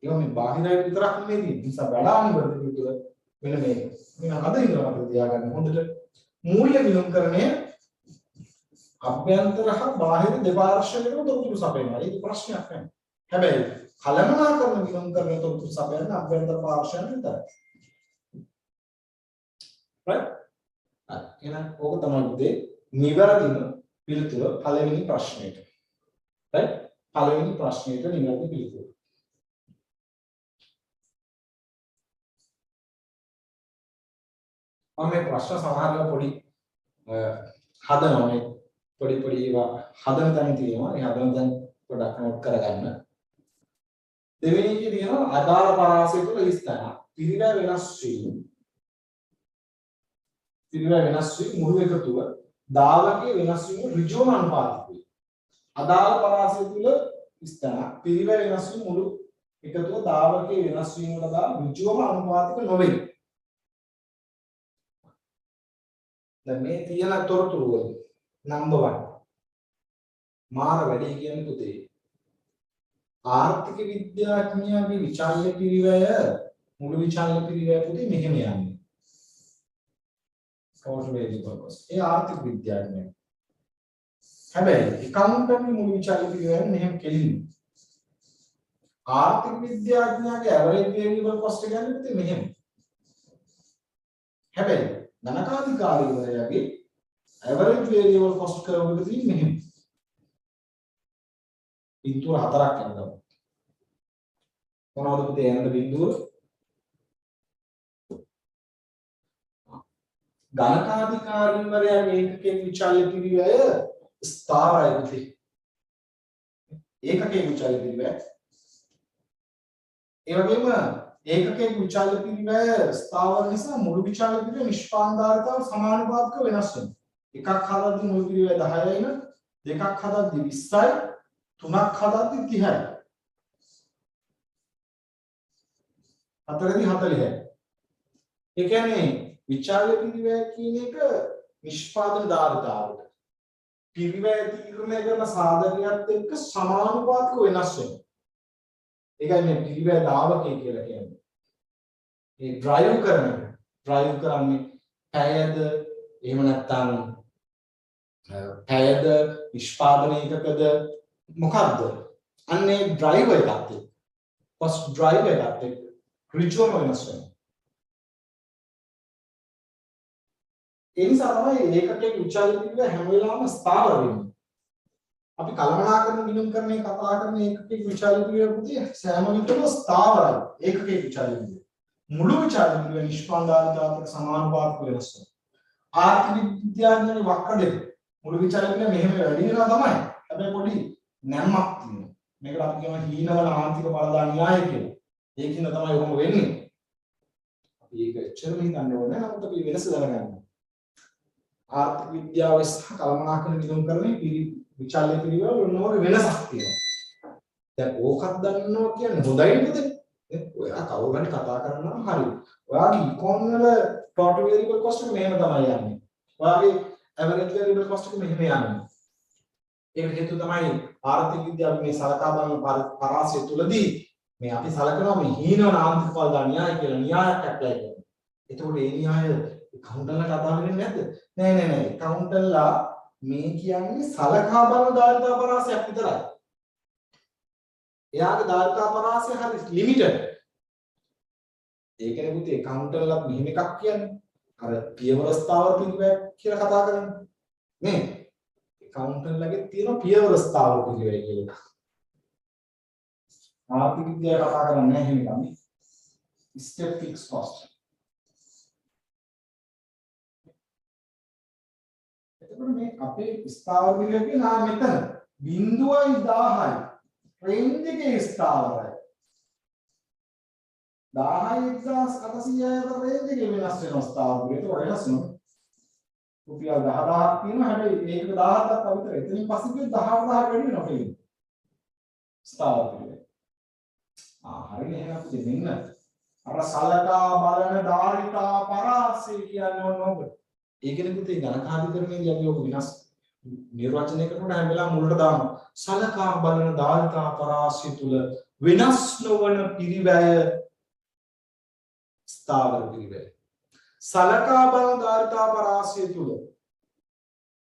ඒක මේ බාහිරයි විතරක් නෙමෙයි තියෙන්නේ. නිසා වැඩාම වලදී විතර මෙන්න මේක. මම අද ඉඳලා අපිට තියාගන්න හොඳට මූල්‍ය ගිණුම් කරන්නේ අභ්‍යන්තර හා බාහිර දෙපාර්ශ්වයකටම තොරතුරු සපයනවා. ඒක ප්‍රශ්නයක් නෑ. හැබැයි කළමනාකරන ගිණුම් කරන තොරතුරු සපයන්නේ අභ්‍යන්තර පාර්ශ්වයන් විතරයි. right? එහෙනම් ඕක තමයි උදේ නිවැරදිම පිළිතුර පළවෙනි ප්‍රශ්නෙට. right? පළවෙනි ප්‍රශ්නෙට නිවැරදි පිළිතුර. මම මේ ප්‍රශ්න සමහරව පොඩි හදනවා මේ පොඩි ඒවා හදන තැන තියෙනවා. ඒ හදන තැන පොඩ්ඩක් නෝට් කරගන්න. දෙවෙනි එකේ තියෙනවා අදාළ පරාසය තුළ විස්තර. පිරිවැය වෙනස් වීම මුළු එකතුව දාවකයේ වෙනස් වීම ඍජුවම අනුපාතිකයි. අදාළ පරාසය තුළ විස්තර පිරිවැය වෙනස් වීම මුළු එකතුව දාවකයේ වෙනස් වීම වලට ඍජුවම අනුපාතික නොවේ. දැන් මේ තියෙන තොරතුරු වල නම්බර් 1 මාර වැඩි කියන්නේ පුතේ ආර්ථික විද්‍යාඥයාගේ විචාල්‍ය පිරිවැය මුළු විචාල්‍ය පිරිවැය පුතේ මෙහෙම යන්නේ. total variable cost. ඒ ආර්ථික විද්‍යාඥයා. හැබැයි accountant මුළු විචාල්‍ය පිරිවැය මෙහෙම කෙලින්නේ. ආර්ථික විද්‍යාඥයාගේ average variable cost කියන්නේ පුතේ මෙහෙම. හැබැයි ධනකාධිකාරීවරයාගේ average variable cost curve එක තියෙන්නේ මෙහෙම. බිඳුව 4ක් යනවා. මොනවද පුතේ යන බිඳුව? ධනකාධිකාරීවරයාගේ ඒකකයේ විචාල්‍ය පිරිවැය ස්ථාවරයි පුතේ. ඒකකයේ විචාල්‍ය පිරිවැය. ඒ වගේම ඒකකයේ විචාල්‍ය පිරිවැය ස්ථාවර නිසා මුළු විචාල්‍ය පිරිවැය නිෂ්පාදනකාරීතාව සමානුපාතිකව වෙනස් වෙනවා. එකක් හදද්දී මුළු පිරිවැය 10යි න දෙකක් හදද්දී 20යි තුනක් හදද්දී 30යි. හතරදී 40යි. ඒ කියන්නේ විචාල්‍ය පිරිවැය කියන එක නිෂ්පාදන ධාරිතාවට පිරිවැය තීරණය කරන සාධකයක් එක්ක සමානුපාතිකව වෙනස් වෙනවා. ඒකයි මේ පිරිවැය දාවකය කියලා කියන්නේ. ඒ ඩ්‍රයිව් කරන්නේ පැයද එහෙම නැත්නම් පැයද නිෂ්පාදන එකකද මොකද්ද? අන්නේ ඩ්‍රයිවර් එකත් එක්ක ෆස්ට් ඩ්‍රයිවර් එකත් එක්ක ඍජුවම වෙනස් වෙනවා. ඒ නිසා තමයි ඒකකයේ විචාල්‍ය පිරිවැය හැම වෙලාවෙම ස්ථාවර වෙන්නේ. අපි කළමනාකරන ගිණුම් කරන්නේ කතා කරන ඒකකයේ විචාල්‍ය පිරිවැය පුතේ සෑම විටම ස්ථාවරයි. ඒකකයේ විචාල්‍ය පිරිවැය මුළු විචාල්‍ය පිරිවැය නිෂ්පාදනකාරීතාවට සමානුපාතිකව වෙනස් වෙනවා. ආර්ථික විද්‍යාඥයන්ගේ වක්කඩේ මුළු විචාල්‍ය පිරිවැය මෙහෙම වැඩි වෙනවා තමයි. හැබැයි පොඩි නැම්මක් තියෙනවා. මේකට අපි කියනවා හීනවල ආන්තික බලදා න්‍යාය කියලා. ඒකින්ද තමයි ඔහොම වෙන්නේ. අපි ඒක එච්චරම හිතන්න ඕනේ නැහැ. නමුත් අපි වෙනස දැනගන්න. ආර්ථික විද්‍යාව සහ කළමනාකරන ගිණුම් කරන්නේ විචාල්‍ය පිරිවැය වල වෙනසක් තියෙනවා. දැන් ඕකත් දන්නවා කියන්නේ හොඳයි නේද? ඔයා කවුරු හරි කතා කරනවා හරි. ඔයාගේ ඉකොන් වල total variable cost එක මෙහෙම තමයි යන්නේ. ඔයාගේ average variable cost එක මෙහෙම යන්නේ. ඒක හේතුව තමයි ආර්ථික විද්‍යාව මේ සලකා බලන පරාසය තුලදී අපි සලකනවා මේ හීනවන ආන්තික ඵල න්‍යාය කියලා න්‍යායක් ඇප්ලයි කරනවා. එතකොට ඒ න්‍යාය accountantලා කතා කරන්නේ නැද්ද? නෑ accountantලා මේ කියන්නේ සලකා බලන ධාරිතා පරාසයක් විතරයි. එයාගේ ධාරිතා පරාසය හරි ලිමිටඩ්. ඒකනේ පුතේ accountantලා මෙහෙම එකක් කියන්නේ. අර පියවර ස්ථාවර පිළිවෙල කියලා කතා කරන්නේ. නේ? accountantලාගේ තියෙන පියවර ස්ථාවර පිළිවෙල කියලා එකක්. ආර්ථික විද්‍යාව කතා කරන්නේ නැහැ එහෙම ගන්නේ. step fixed cost. එතකොට මේ අපේ ස්ථාවර පිළිවෙලේ නා මෙතන 0.10යි. රේන්ජ් එකේ ස්ථාවරයි. 10යි 1800යි අතර රේන්ජ් එකේ වෙනස් වෙන ස්ථාවර පිළිවෙලට වෙනස් වෙනවා. රුපියල් 10000ක් තියෙනවා හැබැයි ඒක 10000ක් අතර එතනින් පස්සේ 18000 වැඩි වෙනවා කියන්නේ. ස්ථාවර පිළිවෙල. හරිනේ එහෙනම් පුතේ මෙන්න අර සලකා බලන ධාරිතා පරාසය කියන්නේ ඕනෝක. ඒකනේ පුතේ ගණකාධිකරණයේදී අපි ඔක විනාශ නිර්වචනය කරනකොට හැම වෙලාවෙම මුලට දානවා. සලකා බලන ධාරිතා පරාසය තුල වෙනස් නොවන පිරිවැය ස්ථාවර පිරිවැය. සලකා බලන ධාරිතා පරාසය තුල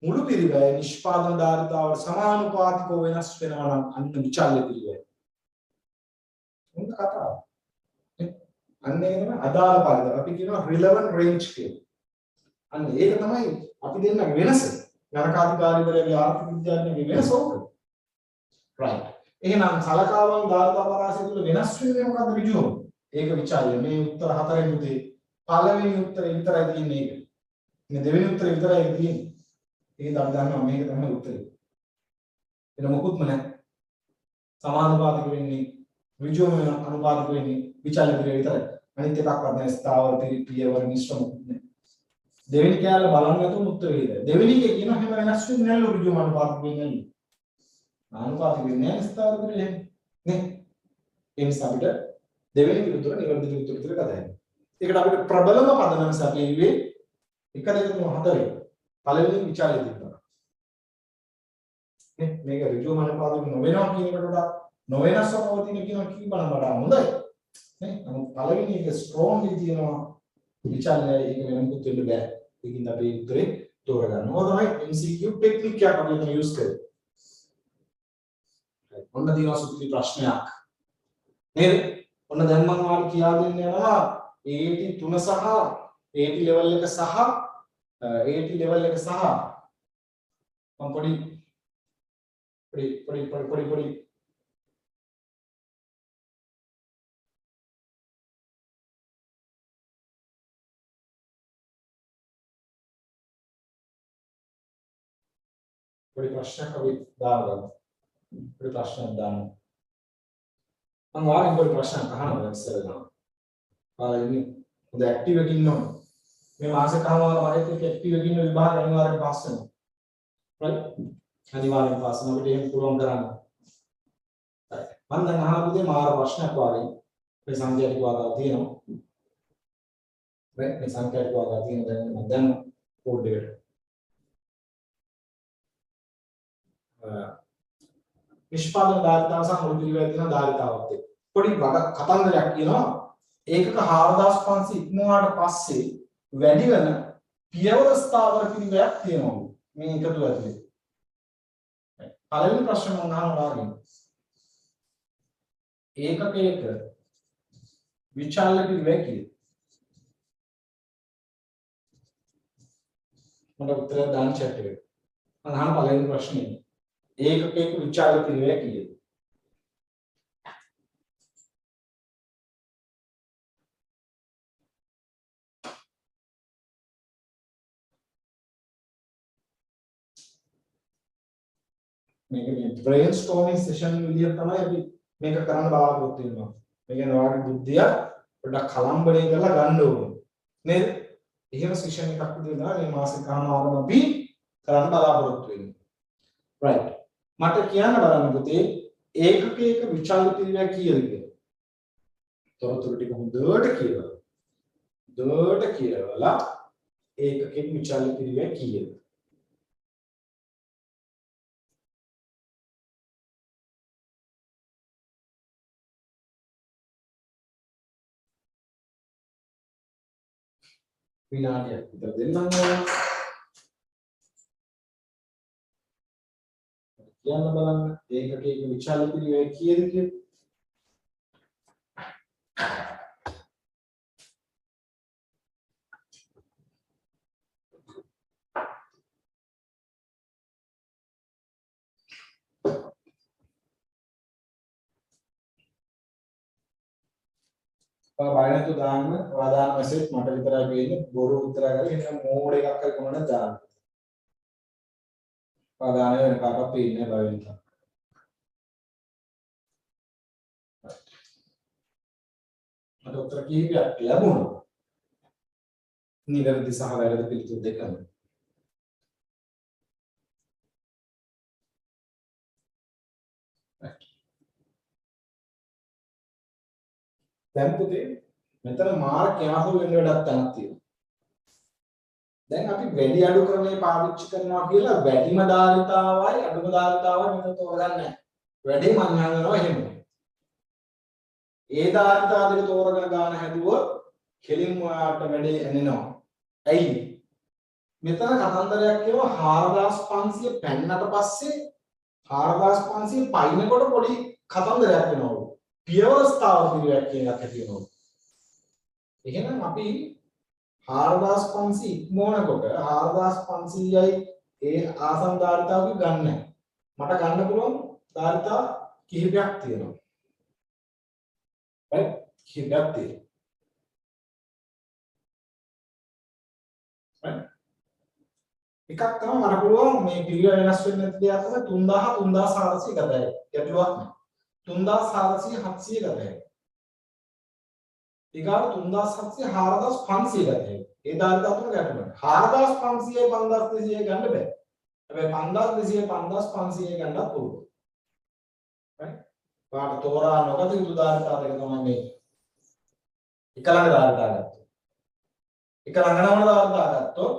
මුළු පිරිවැය නිෂ්පාදන ධාරිතාවට සමානුපාතිකව වෙනස් වෙනවා නම් අන්න විචල්්‍ය පිරිවැය. මොකද කතාව? අන්න ඒක තමයි අදාළ පරිදි. අපි කියනවා relevant range කියලා. අන්න ඒක තමයි අපි දෙන්නගේ වෙනස. ගණකාධිකාරීවරයාගේ ආර්ථික විද්‍යාඥයගේ වෙනස ඕක. right. එහෙනම් සලකාවන් ධාරිතා පරාසය තුල වෙනස් වෙන්නේ මොකද්ද ඍජුවම? ඒක විචාරය. මේ උත්තර හතරෙන් උදේ පළවෙනි උත්තරේ විතරයි තියෙන්නේ ඒක. මේ දෙවෙනි උත්තරේ විතරයි තියෙන්නේ. ඒක අපි දන්නවා මේක තමයි උත්තරේ. එන මොකුත්ම නැහැ. සමානුපාතික වෙන්නේ ඍජුවම වෙන අනුපාතික වෙන්නේ විචාරය විතරයි. අනිත් එකක්වත් නැහැ ස්ථාවර පියවර මිශ්‍ර මොකුත් නැහැ. දෙවෙනි කැලේ බලන්න නැතුව උත්තර වේද. දෙවෙනි එකේ කියන හැම වෙනස් වෙන්නේ නැහැ ඍජුවම අනුපාතික වෙන්නේ නැහැ. අනුපාතික වෙන්නේ නැහැ ස්ථාවර පිළිවෙල නේ. ඒ නිසා අපිට දෙවෙනි පිළිතුර නිවැරදි පිළිතුර විතර කතා කරනවා. ඒකට අපිට ප්‍රබලම පදනම සැපෙන්නේ 1 2 3 4 පළවෙනි විචාරය තිබුණා. නේ මේක ඍජුවම අනුපාතික නොවෙනවා කියන එකට වඩා නොවෙනස්ව පවතින කියන කී බලන්න වඩා හොඳයි. නේ නමුත් පළවෙනි එක ස්ට්‍රෝන්ලි තියෙනවා විචාරය ඒක වෙනමුත් වෙන්න බෑ. ඒකින්ද අපි උත්තරේ තෝරගන්න ඕන තමයි MCQ ටෙක්නික් එකක් අපි මෙතන යූස් කරේ. ඔන්න දිනවා සුපිරි ප්‍රශ්නයක්. නේද? ඔන්න දැන් මම ඔයාලට කියා දෙන්න යනවා AT 3 සහ AT level එක සහ AT level එක සහ මම පොඩි ප්‍රශ්නයක් අපි දාගමු. පොඩි ප්‍රශ්නයක් දාමු. මම ඔයාලගෙන් පොඩි ප්‍රශ්නයක් අහනවා ඉස්සෙල්ලා. ඔයාලා ඉන්නේ හොඳ ඇක්ටිව් එකකින් ඉන්නවා. මේ මාසෙක අහනවා වරෙත් ඇක්ටිව් එකකින් ඉන්න විභාග අනිවාර්යෙන් පාස් වෙනවා. right? අනිවාර්යෙන් පාස් වෙනවා. අපිට එහෙම පුළුවන් කරන්න. right. මම දැන් අහන පුතේ මාර ප්‍රශ්නයක් වාගේ මේ සංඛ්‍යාතික වාදාව තියෙනවා. right? මේ සංඛ්‍යාතික වාදාව තියෙන දැන් කෝඩ් එකට නිෂ්පාදන ධාරිතාව සහ මුළු පිළිවෙල තියෙන ධාරිතාවත් එක්ක පොඩි කතන්දරයක් කියනවා ඒකක 4500 ඉක්මවාට පස්සේ වැඩි වෙන පියවර ස්ථාවර පිළිවෙලක් තියෙනවා මේ එකතු ඇතුලේ. පළවෙනි ප්‍රශ්න මම අහනවා වගේ ඒකකයක විචාල්‍ය පිළිවෙල කීයද? මට උත්තරය දාන්න chat එකට. මම අහන පළවෙනි ප්‍රශ්නේ ඒකකයක විචාල්‍ය පිළිවෙල කීයද? මේක brainstorming session විදියට තමයි අපි මේක කරන්න බලාපොරොත්තු වෙනවා. මේ කියන්නේ ඔයාලගේ බුද්ධිය පොඩ්ඩක් කලම්බණය කරලා ගන්න ඕනේ. නේද? එහෙම session එකක් විදියට තමයි මේ මාසික කාමාවම අපි කරන්න බලාපොරොත්තු වෙන්නේ. right. මට කියන්න බලන්න පුතේ ඒකකයක විචාල්‍ය පිළිවෙල කීයද කියලා. තොරතුරු ටික හොඳට කියවලා. හොඳට කියවලා ඒකකයක විචාල්‍ය පිළිවෙල කීයද? විනාඩියක් විතර දෙන්නම් ඕන. කියන්න බලන්න ඒකකයක විචාල පිළිවෙල කීයද කියලා. බයනතු දාන්න වාදාන මෙසේජ් මට විතරයි වෙන්නේ බොරු විතරයි කරේ ඉතින් මෝඩ් එකක් කර කොහොමද දාන්න වාදාන වෙන කාටවත් පේන්නේ බය වෙනවා මට උත්තර කීපයක් ලැබුණා නිවැරදි සහ වැරදි පිළිතුරු දෙකම දැන් පුතේ මෙතන මාර්ක් යාසු වෙන වැඩක් තනක් තියෙනවා. දැන් අපි වැඩි අඩු ක්‍රමයේ පාවිච්චි කරනවා කියලා වැඩිම ධාරිතාවයි අඩුම ධාරිතාවයි මෙතන තෝරගන්නේ නැහැ. වැඩි මං හංගනවා එහෙම. ඒ ධාරිතාව දෙක තෝරගෙන ගන්න හැදුවොත් කෙලින්ම ඔයාලට වැඩි එනවා. ඇයි? මෙතන කතන්දරයක් කියනවා 4500 පෙන්නට පස්සේ 4500 පයින්නකොට පොඩි කතන්දරයක් වෙනවා. පියවස්ථාව පිළිවෙලක් කියන එකක් ඇති වෙනවා. එහෙනම් අපි 4500 ඉක්මවනකොට 4500යි ඒ ආසන්න ධාරිතාවක ගන්න. මට ගන්න පුළුවන් ධාරිතා කිහිපයක් තියෙනවා. right? කිහිපයක් තියෙනවා. right? එකක් තමයි මට පුළුවන් මේ පිළිවෙල වෙනස් වෙන්න නැති දෙයක් තමයි 3000 3400 ගතයි. ගැටලුවක් නෑ. 3400 700 ගතයි. ඊගාට 3700 4500 ගතයි. ඒ ධාරිතා තුන ගැටුණා. 4500 5200 ගන්න බෑ. හැබැයි 5200 5500 ගන්නත් පුළුවන්. right? වාට තෝරා නොගත යුතු ධාරිතා දෙක තමයි මේ. එක ළඟ ධාරිතා ගත්තොත්. එක ළඟනම ධාරිතා ගත්තොත්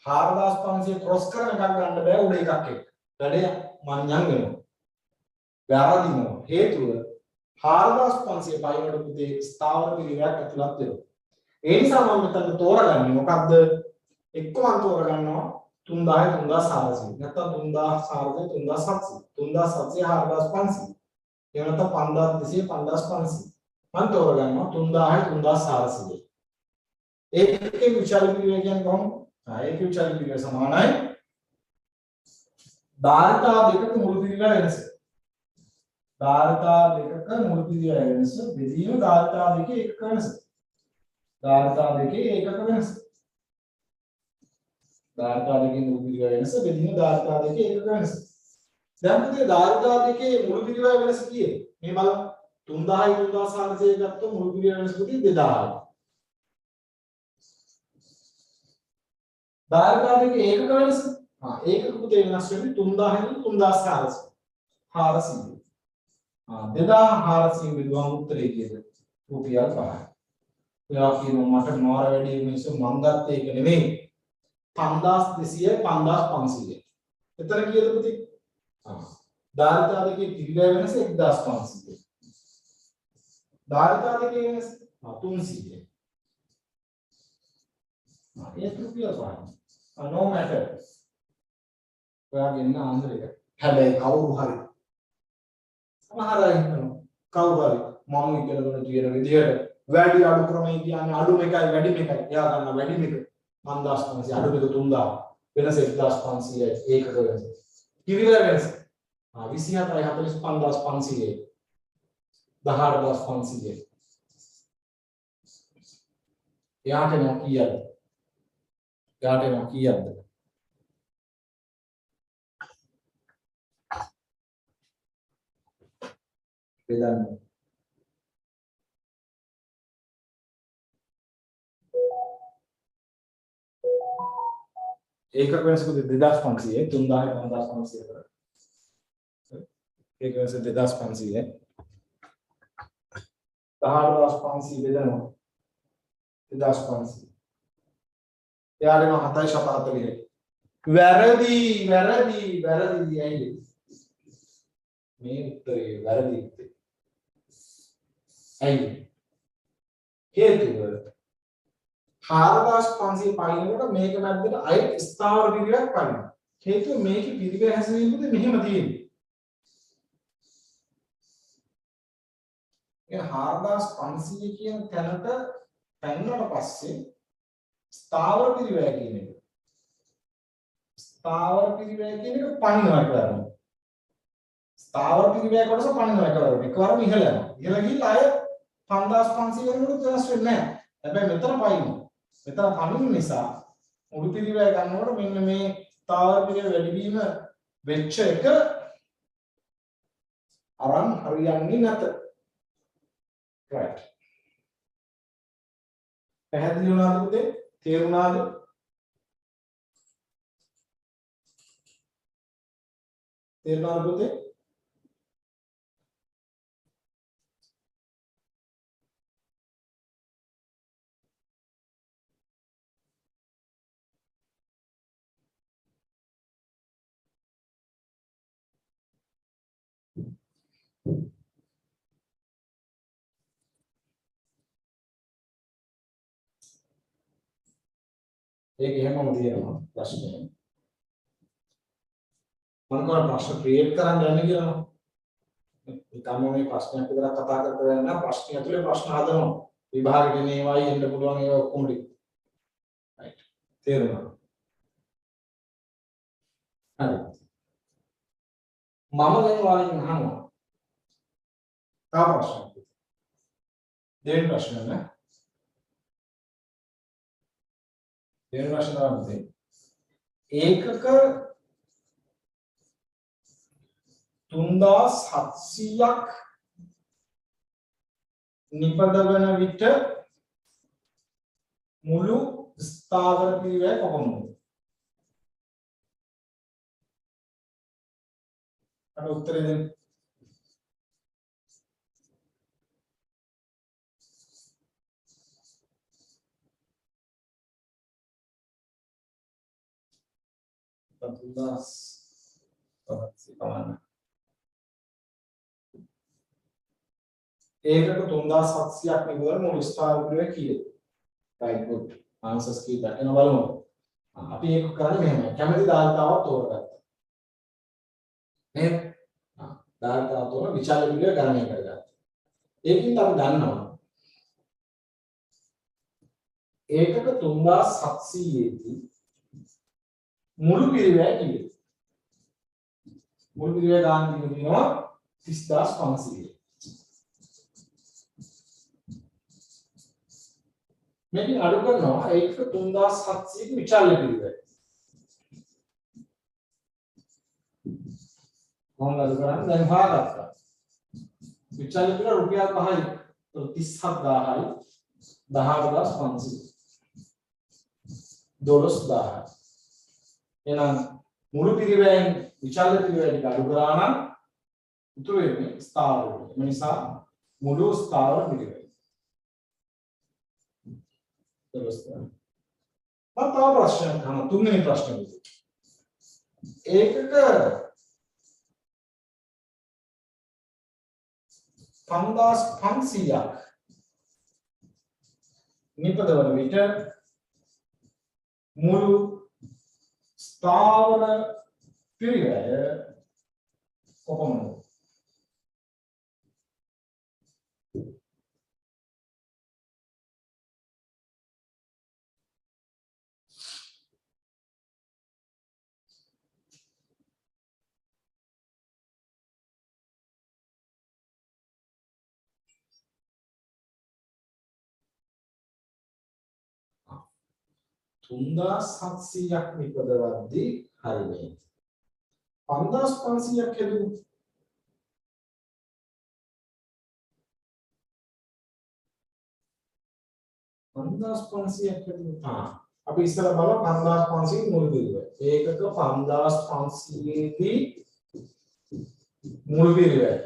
4500 ක්‍රොස් කරන එකක් ගන්න බෑ උඩ එකක් එක්ක. වැඩේ මඤ්ඤම් වෙනවා. වැරදිනවා. හේතුව 4500 පයින්ට පුතේ ස්ථාවර පිළිවෙලක් ඇතුළත් වෙනවා. ඒ නිසා මම මෙතන තෝරගන්නේ මොකද්ද? එක්ක මම තෝරගන්නවා 3000 3400. නැත්නම් 3400 3700. 3700 4500. එහෙම නැත්නම් 5200 5500. මම තෝරගන්නවා 3000 3400. ඒකේ විචාර පිළිවෙල කියන්නේ කොහොමද? ඒකේ විචාර පිළිවෙල සමානයි ධාරිතා දෙකක මුළු පිළිවෙල වෙනස. ධාරිතා දෙකක මුළු පිළිවෙල වෙනස බෙදීම ධාරිතා දෙකේ එකක වෙනස. ධාරිතා දෙකේ ඒකක වෙනස. ධාරිතා දෙකේ මුළු පිළිවෙල වෙනස බෙදීම ධාරිතා දෙකේ ඒකක වෙනස. දැන් පුතේ ධාරිතා දෙකේ මුළු පිළිවෙල වෙනස කීයද? මේ බලමු 3000 3400 ගත්තොත් මුළු පිළිවෙල වෙනස පුතේ 2000. ධාරිතා දෙකේ ඒකක වෙනස ඒකක පුතේ වෙනස් වෙන්නේ 3000 3400. 400. 2400 විදුවම් උත්තරේ කියද රුපියල් 5යි. ඔයා කියනවා මට මාර වැඩි මිනිස්සු මං ගත්තේ ඒක නෙමෙයි 5200 5500. එතන කීයද පුතේ? ධාරිතා දෙකේ පිළිවෙල වෙනස 1500. ධාරිතා දෙකේ වෙනස 300. ඒක රුපියල් 5යි. no matter. ඔයාගේ ඉන්න ආන්සර් එක. හැබැයි කවුරු හරි සමහර අය හිතනවා කවුරු හරි මම ඉගෙන ගන්න තියෙන විදියට වැඩි අඩු ක්‍රමයේ කියන්නේ අඩු එකයි වැඩි එකයි. එයා ගන්න වැඩි එක 5500 අඩු එක 3000 වෙනස 1500යි ඒකක වෙනස. පිළිවෙල වෙනස 27යි 45500යි 18500යි. එයාට නෝ කීයද? එයාට නෝ කීයද? බෙදන්න. ඒකක වෙනස පුතේ 2500 3000 5500 කර. ඒක වෙනස 2500 18500 බෙදනවා 2500. එයාලම 7.40. වැරදි ඇයි? මේ උත්තරේ වැරදි. ඇයි? හේතුව 4500 පයින්නකොට මේක මැද්දට අය ස්ථාවර පිරිවැයක් පයින්නවා. හේතුව මේකේ පිරිවැය හැසිරීමද මෙහෙම තියෙන්නේ. ඒ 4500 කියන තැනට පැනනට පස්සේ ස්ථාවර පිරිවැය කියන එක. ස්ථාවර පිරිවැය කියන එක පනිනවා කරන්නේ. ස්ථාවර පිරිවැය කොටස පනිනවා කරන්නේ. එකවරම ඉහළ යනවා. ඉහළ ගිහිල්ලා අය 5500 වෙනකොට වෙනස් වෙන්නේ නැහැ. හැබැයි මෙතන පයින්නවා. මෙතන පනින නිසා මුළු පිරිවැය ගන්නකොට මෙන්න මේ ස්ථාවර පිරිවැය වැඩි වීම වෙච්ච එක අරන් හරියන්නේ නැත. right. පැහැදිලි වුණාද පුතේ? තේරුණාද? තේරුණාද පුතේ? ඒක එහෙමම තියෙනවා ප්‍රශ්නේ. මම කොහොමද ප්‍රශ්න ක්‍රියේට් කරන්න යන්නේ කියලා මම. නිකම්ම මේ ප්‍රශ්නයක් විතරක් කතා කරලා යන්න ප්‍රශ්න ඇතුලේ ප්‍රශ්න හදනවා. විභාගෙට මේවයි එන්න පුළුවන් ඒවා ඔක්කොම ටික. right. තේරුණා? හරි. මම දැන් වලින් අහනවා. තා ප්‍රශ්න. දෙවෙනි ප්‍රශ්න නේ. දෙවෙනි ප්‍රශ්න තමයි ඒකක 3700ක් නිපදවන විට මුළු ස්ථාවර පිරිවැය කොපමණද? අර උත්තරේ දෙන්න. ඒකක 3700ක් නිපදවන මුළු ස්ථාවර පිරිවැය කීයද? right good answers කීයද එන බලමු. අපි ඒක කරන්නේ මෙහෙමයි. කැමැති ධාරිතාවක් තෝරගත්තා. නේද? ධාරිතාව තෝර විචාර පිරිවැය ගණනය කරගත්තා. ඒකින් අපි දන්නවා ඒකක 3700 දී මුළු පිරිවැය කීයද? මුළු පිරිවැය ගාන දිනවා 30500. මේකෙන් අඩු කරනවා ඒක 3700 ක විචාල්‍ය පිරිවැය. කොහොමද අඩු කරන්නේ? දැන් හොයාගත්තා. විචාල්‍ය පිරිවැය රුපියල් 5යි. 37000යි 18500. 12000. එහෙනම් මුළු පිරිවැයෙන් විචාල්‍ය පිරිවැය ටික අඩු කරා නම් උතුරු වෙන්නේ ස්ථාවර පිරිවැය. ඒ නිසා මුළු ස්ථාවර පිරිවැය. තව ප්‍රශ්නයක් අහන්න තුන්වෙනි ප්‍රශ්නේ. ඒකක 5500ක් නිපදවන විට මුළු ස්ථාවර පිරිවැය කොපමණද? තුන්දාස් 700ක් නිපදවද්දී හරිනේ 5500ක් හැදුවොත් අපි ඉස්සර බලමු 5500 මුළු පිරිවැය. ඒකක 5500 දී මුළු පිරිවැය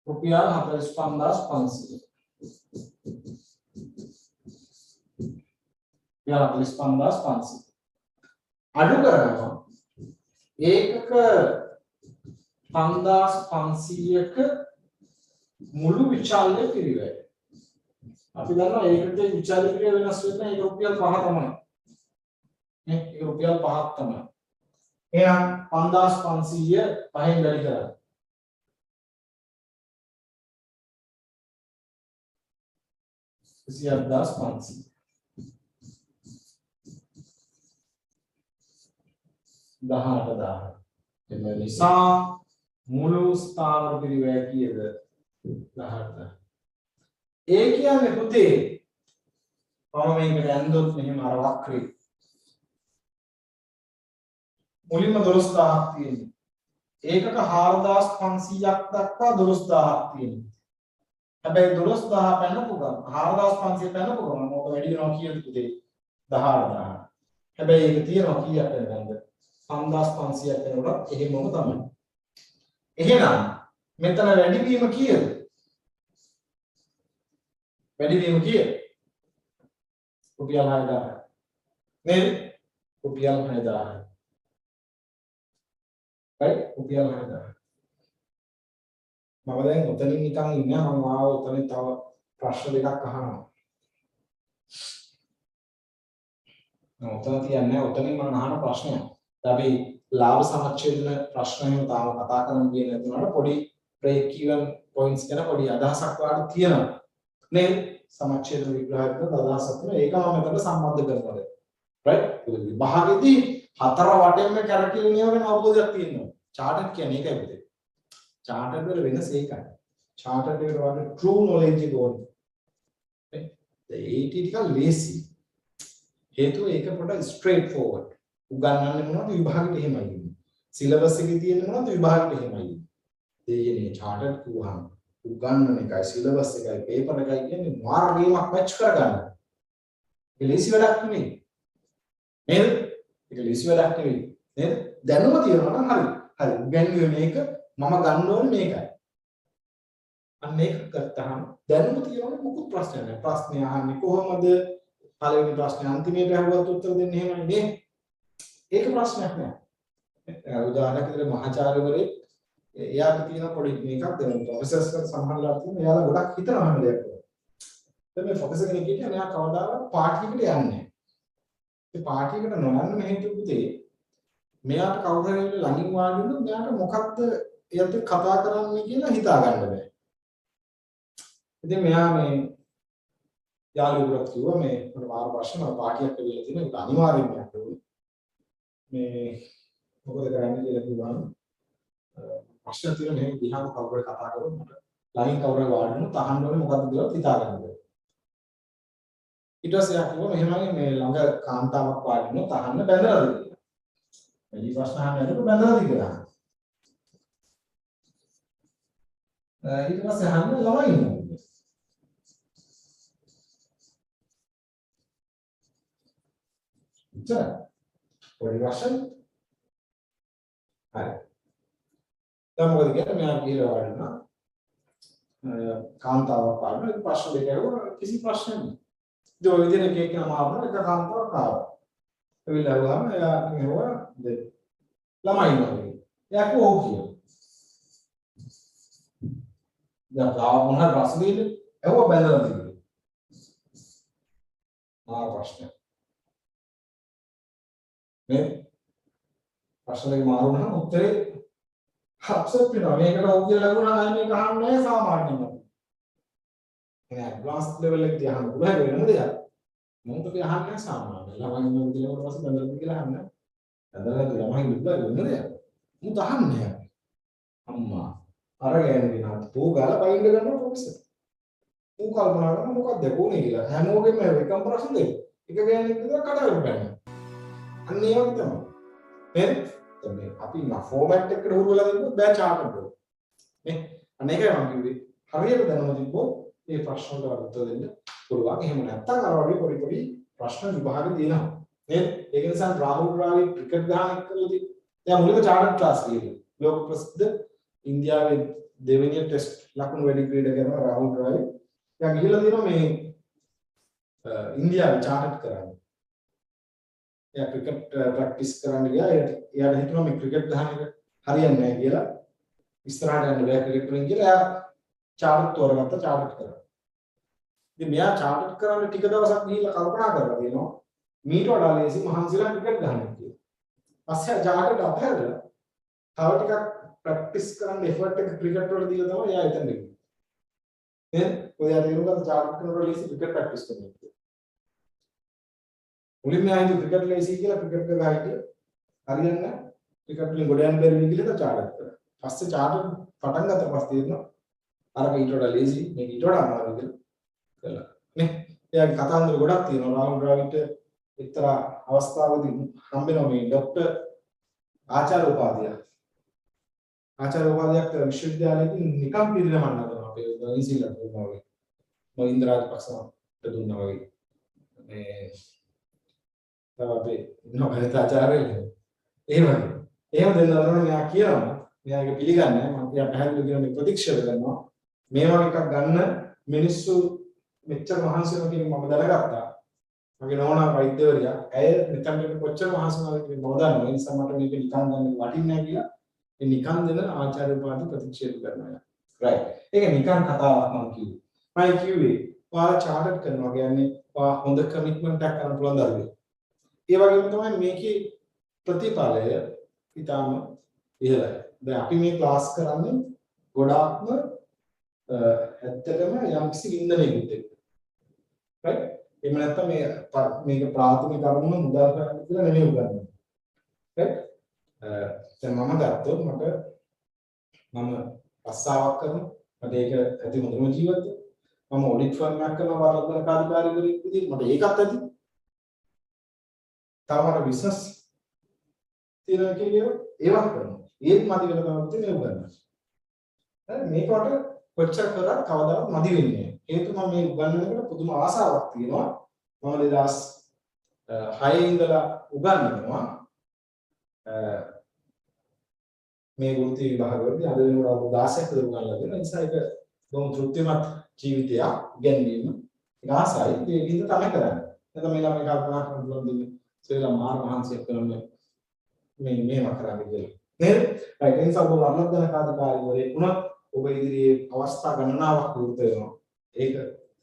රුපියල් 45500. 45500 අඩු කරනවා ඒකක 5500ක මුළු විචාල්‍ය පිරිවැය. අපි දන්නවා ඒකට විචාරිතය වෙනස් වෙන්න ඒක රුපියල් 5 තමයි. නේ? ඒක රුපියල් 5ක් තමයි. එහෙනම් 5500 පහෙන් වැඩි කරලා 28500 18000 එම නිසා මුළු ස්ථාවර පිරිවැය කීයද 18000 ඒ කියන්නේ පුතේ මම මේකට ඇන්දොත් මෙහෙම අර වක්‍රේ මුලින්ම 12000ක් තියෙනවා ඒකට 4500ක් දක්වා 12000ක් තියෙනවා හැබැයි 12000 පැනපු ගමන් 4500 පැනපු ගමන් මොකද වැඩි වෙනවා කියද පුතේ 18000 හැබැයි ඒක තියෙනවා කීයක් වෙනවද 5500ක් වෙනකොට එහෙමම තමයි එහෙනම් මෙතන වැඩිවීම කීයද වැඩිවීම කීයද රුපියල් 6000 නේද රුපියල් 6000 right රුපියල් 6000 මම දැන් උතනින් නිකන් ඉන්නේ මම ආව උතනින් තව ප්‍රශ්න දෙකක් අහනවා මම උතන තියන්නේ උතනින් මම අහන ප්‍රශ්නයක් අපි ලාභ සමච්ඡේදන ප්‍රශ්න එහෙම තාම කතා කරන්න ගියේ නැතුනට පොඩි බ්‍රේක් ඉවන් පොයින්ට්ස් ගැන පොඩි අදහසක් වාට තියෙනවා නේද සමච්ඡේදන විග්‍රහයකට අදහසක් තියෙනවා ඒක මම මෙතන සම්බන්ධ කරනවා right විභාගෙදී හතර වටේම කැරකිලි නියම ගැන අවබෝධයක් තියෙනවා චාර්ටර් කියන්නේ ඒකයි පුතේ චාර්ටර් වල වෙනස ඒකයි චාර්ටර් එකට වගේ true knowledge එක ඕනේ right ඒ ටික ලේසි හේතුව ඒක පොඩ්ඩක් straight forward උගන්වන්නේ මොනවද විභාගෙට එහෙමයි ඉන්නේ සිලබස් එකේ තියෙන මොනවද විභාගෙට එහෙමයි ඉන්නේ දෙයනේ චාර්ටර් කිව්වහම උගන්වන එකයි සිලබස් එකයි පේපර් එකයි කියන්නේ මාර්ගයමක් මැච් කරගන්න ඒක ලේසි වැඩක් නෙමෙයි නේද ඒක ලේසි වැඩක් නෙමෙයි නේද දැනුම තියෙනවා නම් හරි හරි උගන්වුවේ මේක මම ගන්න ඕනේ මේකයි අන්න ඒක ගත්තාම දැනුම තියෙනවා මොකුත් ප්‍රශ්නයක් නැහැ ප්‍රශ්නේ අහන්නේ කොහොමද පළවෙනි ප්‍රශ්නේ අන්තිමේට අහුවත් උත්තර දෙන්න එහෙමයි නේ ඒක ප්‍රශ්නයක් නෑ උදාහරණයක් විදිහට මහාචාර්යවරේ එයාට තියෙන පොඩි මේකක් දැන් ප්‍රොෆෙසර්ස්ලා සමහරවල් තියෙන එයාලා ගොඩක් හිතනවා හැම දෙයක් කරලා දැන් මේ ප්‍රොෆෙසර් කෙනෙක් කියන්නේ එයා කවදාවත් පාටියකට යන්නේ නැහැ ඒ පාටියකට නොයන්න හේතුව පුතේ මෙයාට කවුරු හරි ළඟින් වාඩි වුණොත් මෙයාට මොකක්ද එයාට කතා කරන්නේ කියලා හිතා ගන්න බෑ ඉතින් මෙයා මේ යාළුවෙකුට කිව්වා මේ මට මාර ප්‍රශ්න මම පාටියක් වෙලා තියෙනවා ඒක අනිවාර්යෙන්ම යන්න ඕනේ මේ මොකද කරන්නේ කියලා කිව්වම ප්‍රශ්න තියෙන මේ දිහාම කවුරුහරි කතා කරොත් මට ළඟින් කවුරුහරි වාඩි වුණොත් අහන්න ඕනේ මොකද්ද කියලා හිතා ගන්න බෑ ඊට පස්සේ යා කිව්වා මෙහෙමයි මේ ළඟ කාන්තාවක් වාඩි වුණොත් අහන්න බැඳලාද කියලා මේ ප්‍රශ්න අහන්න යනකොට බැඳලාද කියලා ඊට පස්සේ අහන්න ළමයි ඉන්නවා ඉතින් පොඩි වශයෙන් හරි දැන් මොකද කියන්නේ මෙයා ගිහලා වාඩි වුණා කාන්තාවක් වාඩි වුණා ප්‍රශ්න දෙක ඇහුවා කිසි ප්‍රශ්නයක් නෑ ඒ විදිහට එක එක නම ආවම එක කාන්තාවක් ආවා එවිලා ගාම එයා කිව්වා ළමයි ඉන්නවා එයා කොහොම කියනවා දැන් ගාව මොනවා ප්‍රශ්න දෙන්නේ ඇහුවා බැලලා තිබුණේ ප්‍රශ්න මේ ප්‍රශ්න දෙක මාරු වුණාම උත්තරේ අප්සෙට් වෙනවා මේකට ඔව් කියලා ලැබුණා නම් මේක අහන්නේ සාමාන්‍යම එනේ ඇඩ්වාන්ස් ලෙවල් එකේ අහන්න පුළුවන් වෙන දෙයක් මොකද අපි අහන්නේ සාමාන්‍ය ළමයි ඉන්න විදිහට පස්සේ බඳලා කියලා අහන්න බඳලා ළමයි ඉන්න වෙන දෙයක් මුත් අහන්නේ අම්මා අර ගෑනුගේ නාත් පෝ ගාලා පයින්ද ගන්නවා ප්‍රොෆෙසර් ඌ කල්පනා කරන මොකක්ද කොහොනේ කියලා හැමෝගෙම එකම ප්‍රශ්න දෙක එක ගෑනෙක් විතර කඩාවු ගන්නවා අන්න ඒ වගේ තමයි නේද දැන් අපි ෆෝමැට් එකකට හුරු වෙලා තිබ්බොත් බෑ චාට් එක නේ අන්න ඒකයි මම කිව්වේ හරියට දැනුම තිබ්බොත් මේ ප්‍රශ්න වලට උත්තර දෙන්න පුළුවන් එහෙම නැත්නම් අර වගේ පොඩි පොඩි ප්‍රශ්න විභාගෙ දෙනවා නේද ඒක නිසා රාහුල් ද්‍රාවිඩ් ක්‍රිකට් ගහන කරලා තියෙන්නේ දැන් මුලින්ම චාට් ක්ලාස් ගිහින් ලෝක ප්‍රසිද්ධ ඉන්දියාවේ දෙවෙනි ටෙස්ට් ලකුණු වැඩි ක්‍රීඩකයෙක් රාහුල් ද්‍රාවිඩ් එයා ගිහිල්ලා තියෙනවා මේ ඉන්දියාවේ චාට් කරන්නේ එයා ක්‍රිකට් ප්‍රැක්ටිස් කරන්න ගියා එයාට හිතුණා මේ ක්‍රිකට් ගහන එක හරියන්නේ නැහැ කියලා ඉස්සරහට යන්න බෑ ක්‍රිකට් වලින් කියලා එයා චාට් තෝරගත්ත චාට් කරා ඉතින් මෙයා චාට් කරන්න ටික දවසක් ගිහිල්ලා කල්පනා කරලා තියෙනවා මීට වඩා ලේසි මහන්සිලා ක්‍රිකට් ගහන්න කියලා. පස්සේ චාට් අතහැරලා තව ටිකක් ප්‍රැක්ටිස් කරන්න එෆර්ට් එක ක්‍රිකට් වල දීලා තමයි එයා එතන ගියේ. නේද? ඔයා තේරුම් ගන්න චාට් කරනකොට ලේසි ක්‍රිකට් ප්‍රැක්ටිස් කරන්න කියලා. මුලින්ම ආයෙත් ක්‍රිකට් ලේසි කියලා ක්‍රිකට් කරලා හිටියේ. හරියන්නේ නැහැ. ක්‍රිකට් වලින් ගොඩ යන්න බැරි වෙයි කියලා චාට් කරා. පස්සේ චාට් පටන් ගත්ත පස්සේ තේරෙනවා අර ඊට වඩා ලේසි මේක ඊට වඩා අමාරුයි කියලා. කළා. නේ? එයාගේ කතාන්දර ගොඩක් තියෙනවා. රාහුල් ද්‍රවිඩ්ට එක්තරා අවස්ථාවකදී හම්බෙනවා මේ ડોක්ටර් ආචාර්ය උපාධිය. ආචාර්ය උපාධියක් විශ්වවිද්‍යාලයකින් නිකම් පිළිගන්න ගන්නවා අපේ ඉංග්‍රීසියෙන් දුන්නා වගේ. මහින්ද රාජපක්ෂට දුන්නා වගේ. මේ තව අපේ නෝගලිත ආචාර්යලු. එහෙම දෙන්නා නම් මෙයා කියනවා මෙයාගේ පිළිගන්නේ මම කියා පැහැදිලි කරන ප්‍රතික්ෂේප කරනවා. මේ වගේ එකක් ගන්න මිනිස්සු මෙච්චර මහන්සි වෙනවා කියන මම දැනගත්තා. මගේ නෝනා වෛද්‍යවරියා ඇය නිකන් කොච්චර මහන්සි වෙනවද කියන මම දන්නවා. ඒ නිසා මට මේක නිකන් ගන්න වටින්නේ නැහැ කියලා ඒ නිකන් දෙන ආචාර්ය උපාධි ප්‍රතික්ෂේප කරනවා. රයිට්. ඒක නිකන් කතාවක් මම කිව්වේ. මම කිව්වේ ඔයා චාට් කරනවා කියන්නේ ඔයා හොඳ කමිට්මන්ට් එකක් කරන්න පුළුවන් දරුවෙක්. ඒ වගේම තමයි මේකේ ප්‍රතිඵලය ඊටාම ඉහළයි. දැන් අපි මේ ක්ලාස් කරන්නේ ගොඩාක්ම ඇත්තටම යම්කිසි ඉන්ධනයකට එක්ක. රයිට්? එහෙම නැත්නම් මේක ප්‍රාථමික අරමුණ මුදල් කරන්න කියලා නෙමෙයි උගන්වන්නේ. රයිට්? දැන් මම ගත්තොත් මම රස්සාවක් කරනවා. මට ඒක ඇති හොඳම ජීවිතය. මම ඔඩිට් ෆර්ම් එකක් කරනවා වර්ධන කාර්යකාරීවරයෙක් විදිහට මට ඒකත් ඇති. තව මට බිස්නස් තියෙනවා කියලා ඒවත් කරනවා. ඒත් මදි වෙන තමයි මේ උගන්වන්නේ. හරි මේකට කොච්චර කරත් කවදාවත් මදි වෙන්නේ නැහැ. හේතුව මම මේ උගන්වනකොට පුදුම ආසාවක් තියෙනවා. මම 2006 ඉඳලා උගන්වනවා. මේ වෘත්ති විභාගවලදී අද වෙනකොට අවුරුදු 16ක් විතර උගන්වලා තියෙනවා. ඒ නිසා ඒක බොහොම තෘප්තිමත් ජීවිතයක් ගැනීම. ඒක ආසයි. ඒක ඉඳ තමයි කරන්නේ. නැත්නම් මේ ළමයි කල්පනා කරන දුන්නේ සේලා මාර මහන්සියක් කරන මේවා කරන්නේ කියලා. නේද? right ඒ නිසා ඔබ වර්ණදන කාර්යකාරීවරයෙක් වුණත් ඔබ ඉදිරියේ අවස්ථා ගණනාවක් වෘත වෙනවා. ඒක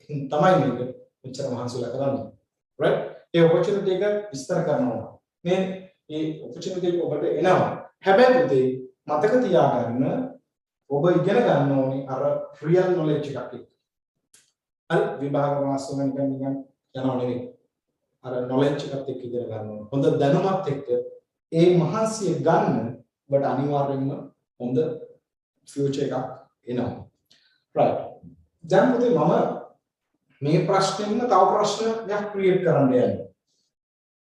තමයි මේක මෙච්චර මහන්සිලා කරන්නේ. right? ඒ opportunity එක විස්තර කරනවා. නේද? ඒ opportunity එක ඔබට එනවා. හැබැයි පුතේ මතක තියාගන්න ඔබ ඉගෙන ගන්න ඕනේ අර real knowledge එකක් එක්ක. හරි විභාග මාසෙම නිකන් යනවා නෙවෙයි. අර knowledge එකත් එක්ක ඉගෙන ගන්න ඕනේ. හොඳ දැනුමත් එක්ක ඒ මහන්සිය ගන්න ඔබට අනිවාර්යයෙන්ම හොඳ future එකක් එනවා. right. දැන් පුතේ මම මේ ප්‍රශ්නෙන්න තව ප්‍රශ්නයක් ක්‍රියේට් කරන්න යනවා.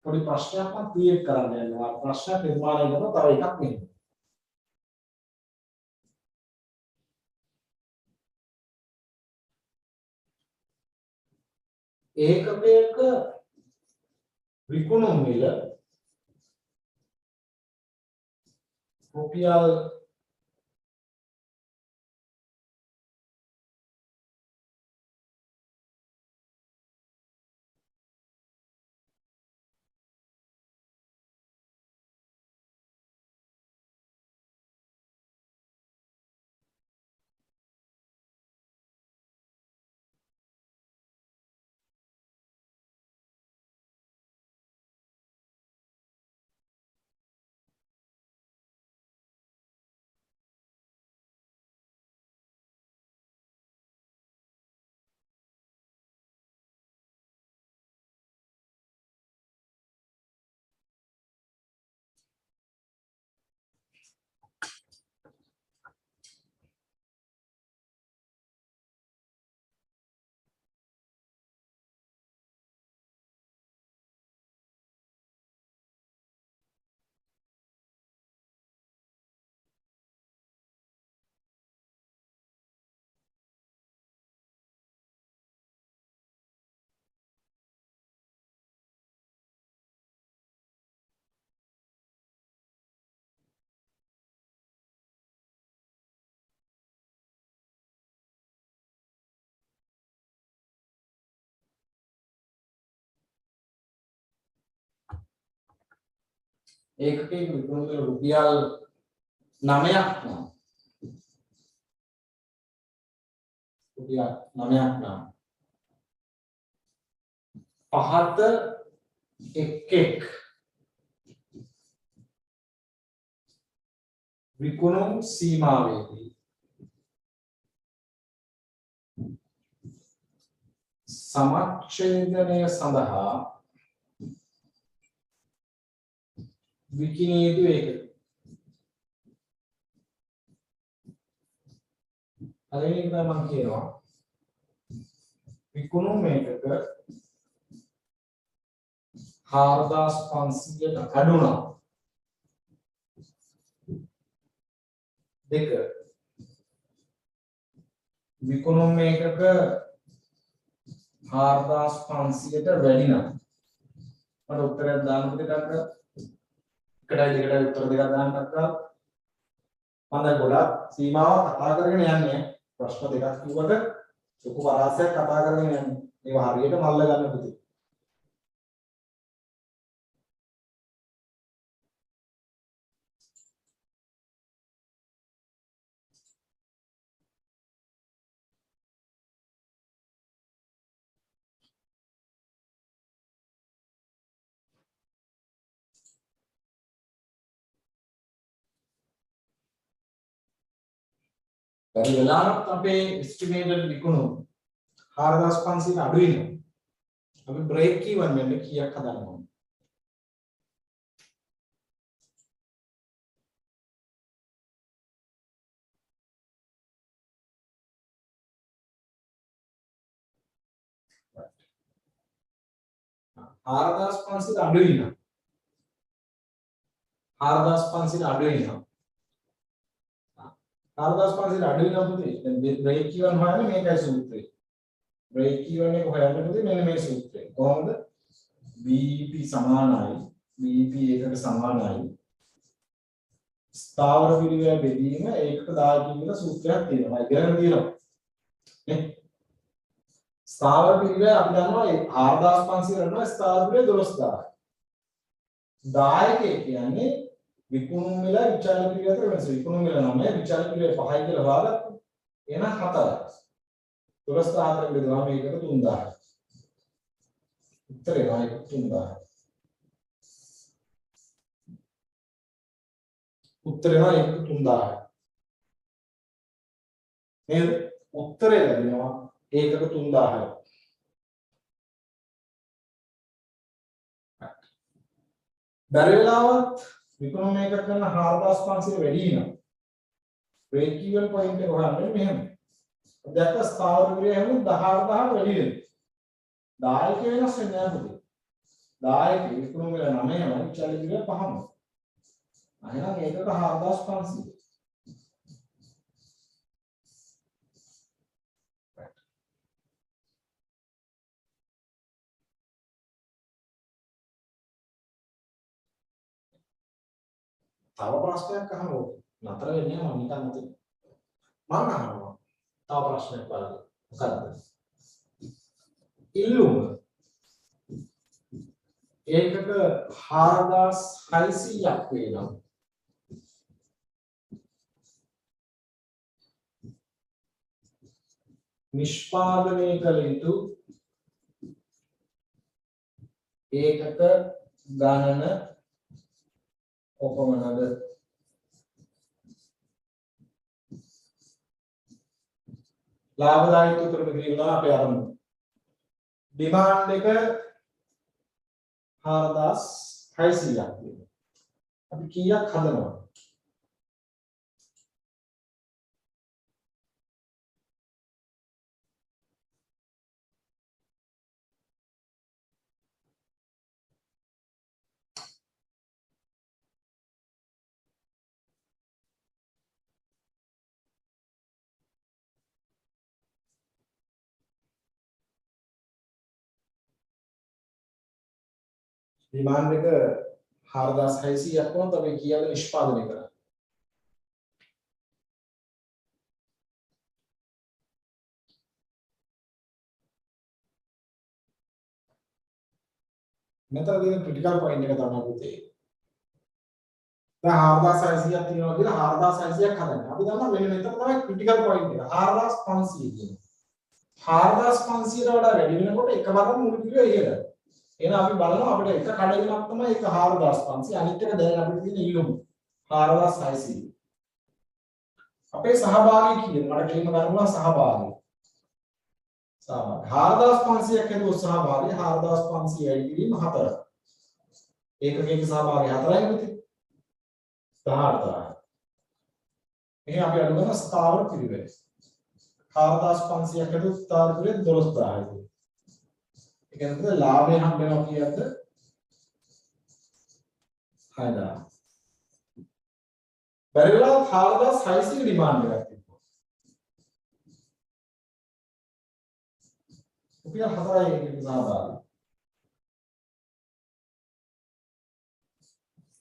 පොඩි ප්‍රශ්නයක් මම ක්‍රියේට් කරන්න යනවා. ප්‍රශ්න නිර්මාණය කරන තව එකක් මෙන්න. ඒකකයක විකුණුම් මිල රුපියල් ඒකකේ විකුණුම මිල රුපියල් 9ක් නම් රුපියල් 9ක් නම් පහත එක් විකුණුම් සීමාවේදී සමච්ඡේදනය සඳහා විකිණිය යුතු ඒකක. හරියට මම කියනවා විකුණුම් ඒකක 4500ට අඩු නම් දෙක විකුණුම් ඒකක 4500ට වැඩි නම් මට උත්තරයක් දාන්න දෙකක් එකටයි දෙකටයි උත්තර දෙකක් දාන්නත් ගාව මම දැන් ගොඩක් සීමාව කතා කරගෙන යන්නේ ප්‍රශ්න දෙකක් කිව්වට සුකු පරාසයක් කතා කරගෙන යන්නේ ඒවා හරියට මල්ල ගන්න පුතේ බැරි වෙලාවක් අපේ එස්ටිමේටඩ් විකුණුම් 4500ට අඩු වෙනවා. අපි බ්‍රේක් ඉවන් වෙන්න කීයක් හදන්න ඕනේ? ආරදාස් 500ට අඩු වෙනවා. 4500ට අඩු වෙනවා. 4500ට අඩු වෙනවා පුතේ. දැන් බ්‍රේක් ඉවන් හොයන්නේ මේකයි සූත්‍රය. බ්‍රේක් ඉවන් එක හොයන්න පුතේ මෙන්න මේ සූත්‍රය. කොහොමද? BP සමානයි BP එකකට සමානයි ස්ථාවර පිළිවෙල බෙදීම ඒකට 10 කියලා සූත්‍රයක් තියෙනවා. ඉගෙන තියෙනවා. නේ? ස්ථාවර පිළිවෙල අපි දන්නවා 4500 ගන්නවා ස්ථාවර පිළිවෙල 12000. 10 කියන්නේ විකුණුම් මිල විචාල පිළිවෙල අතර වෙනස. විකුණුම් මිල 9 විචාල පිළිවෙල 5යි කියලා හොයාගත්තා. එහෙනම් 4යි. 12000 බෙදුවාම මේකට 3000යි. උත්තරේ නයි 3000යි. උත්තරේ නයි 3000යි. නේද? උත්තරේ ලැබෙනවා ඒකක 3000යි. බැරි වෙලාවත් විකුණුම් එකක් කරන 4500 වැඩි වෙනවා. බ්‍රේක් ඉවන් පොයින්ට් එක හොයන්නේ මෙහෙම. දැක්ක ස්ථාවර විදිහේ හැම 18000 වැඩි වෙනවා. 10 ක වෙනස් වෙන්නේ නැහැ පුතේ. 10 ක විකුණුම් වල 9යි විචාල විදිහේ 5ම. එහෙනම් ඒකට 4500. තව ප්‍රශ්නයක් අහමු. නතර වෙන්නේ නැහැ මම නිකන් නැති. මම අහනවා. තව ප්‍රශ්නයක් බලන්න. මොකද්ද? ඉල්ලුම ඒකක 4600ක් වෙනවා. නිෂ්පාදනය කළ යුතු ඒකක ගණන කොපමණද? ලාභදායක උත්තර දෙන්නා අපේ ආරම්භ. ඩිමාන්ඩ් එක 4600ක් වෙනවා. අපි කීයක් හදනවා? ඩිමාන්ඩ් එක 4600ක් වුණොත් අපි කීයද නිෂ්පාදනය කරන්නේ? මෙතන තියෙන ක්‍රිටිකල් පොයින්ට් එක තමයි පුතේ. දැන් 4600ක් තියෙනවා කියලා 4600ක් හදන්න. අපි දන්නවා මෙන්න මෙතන තමයි ක්‍රිටිකල් පොයින්ට් එක. 4500 කියනවා. 4500ට වඩා වැඩි වෙනකොට එකවරම මුළු පිළිවෙල ඉහළට. එහෙනම් අපි බලනවා අපිට එක කඩයිමක් තමයි ඒක 4500 අනිත් එක දැන් අපිට තියෙන ඉල්ලුම 4600. අපේ සහභාගී කීයද? මට කෙලින්ම ගන්න පුළුවන් සහභාගී. සහභාගී 4500ක් හදුවොත් සහභාගී 4500 වැඩි කිරීම 4. ඒකකයක සහභාගී 4යි පුතේ. 18. මෙහි අපි අඩු කරන ස්ථාවර පිළිවෙල. 4500ක් හදුවොත් ස්ථාවර පිළිවෙල 12000යි. ඒ කියන්නේ ලාභය හම්බ වෙනවා කියද්ද 6000. බැරි වෙලාවත් 4600 ඩිමාන්ඩ් එකක් තිබ්බා. රුපියල් 4යි එකකින් සහභාගී.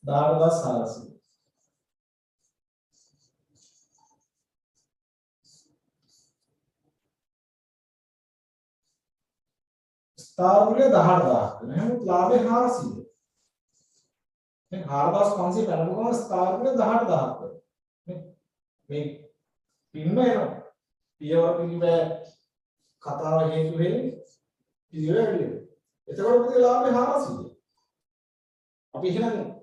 18400. ස්ථාවරය 18000ක් වෙන හැම ලාභය 400. දැන් 4500 පැනපුවම ස්ථාවරය 18000ක් වෙනවා. මේ පින්ම එනවා. පියවර පිළිවෙල කතාව හේතු වෙන්නේ පියවර වැඩි වෙනවා. එතකොට පුතේ ලාභය 400. අපි එහෙනම්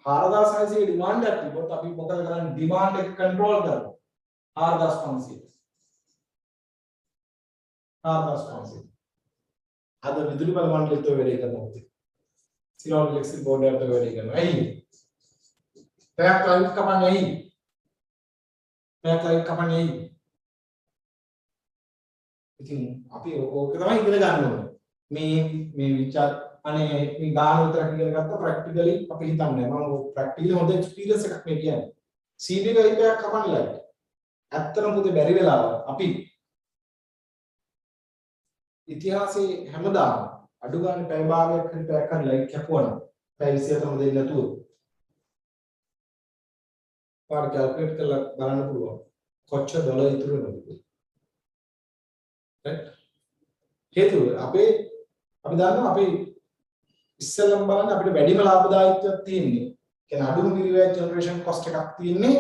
4600 ඩිමාන්ඩ් එකක් තිබ්බොත් අපි මොකද කරන්නේ? ඩිමාන්ඩ් එක කන්ට්‍රෝල් කරනවා. 4500. 4500. අද විදුලි බල මණ්ඩලෙත් ඔය වැඩේ කරනවා පුතේ. සිරෝන් ඉලෙක්ට්‍රික් බෝඩ් එකත් ඔය වැඩේ කරනවා. ඇයි? පැයක් ලයිට් කපන්නේ ඇයි? පැයක් ලයිට් කපන්නේ ඇයි? ඉතින් අපි ඕක තමයි ඉගෙන ගන්න ඕනේ. මේ විචාර අනේ මේ ගාන විතර ඉගෙන ගත්තා ප්‍රැක්ටිකලි අපි හිතන්නේ මම ප්‍රැක්ටිකලි හොඳ එක්ස්පීරියන්ස් එකක් මේ කියන්නේ. CD එක පැයක් කපන්නේ ලයිට්. ඇත්තටම පුතේ බැරි වෙලාව අපි ඉතිහාසයේ හැමදාම අඩු ගන්න පැය භාගයක් හරි පැයක් හරි ලයිට් කැපුවා පැය 27ම දෙන්න නැතුව පාර කැල්කියුලේට් කරලා බලන්න පුළුවන් කොච්චර ඩොලර් ඉතුරු වෙනවද right හේතුව අපි දන්නවා අපි ඉස්සෙල්ලම බලන්න අපිට වැඩිම ලාභදායීත්වයක් තියෙන්නේ කියන්නේ අඩුම කිරිවැය ජෙනරේෂන් කොස්ට් එකක් තියෙන්නේ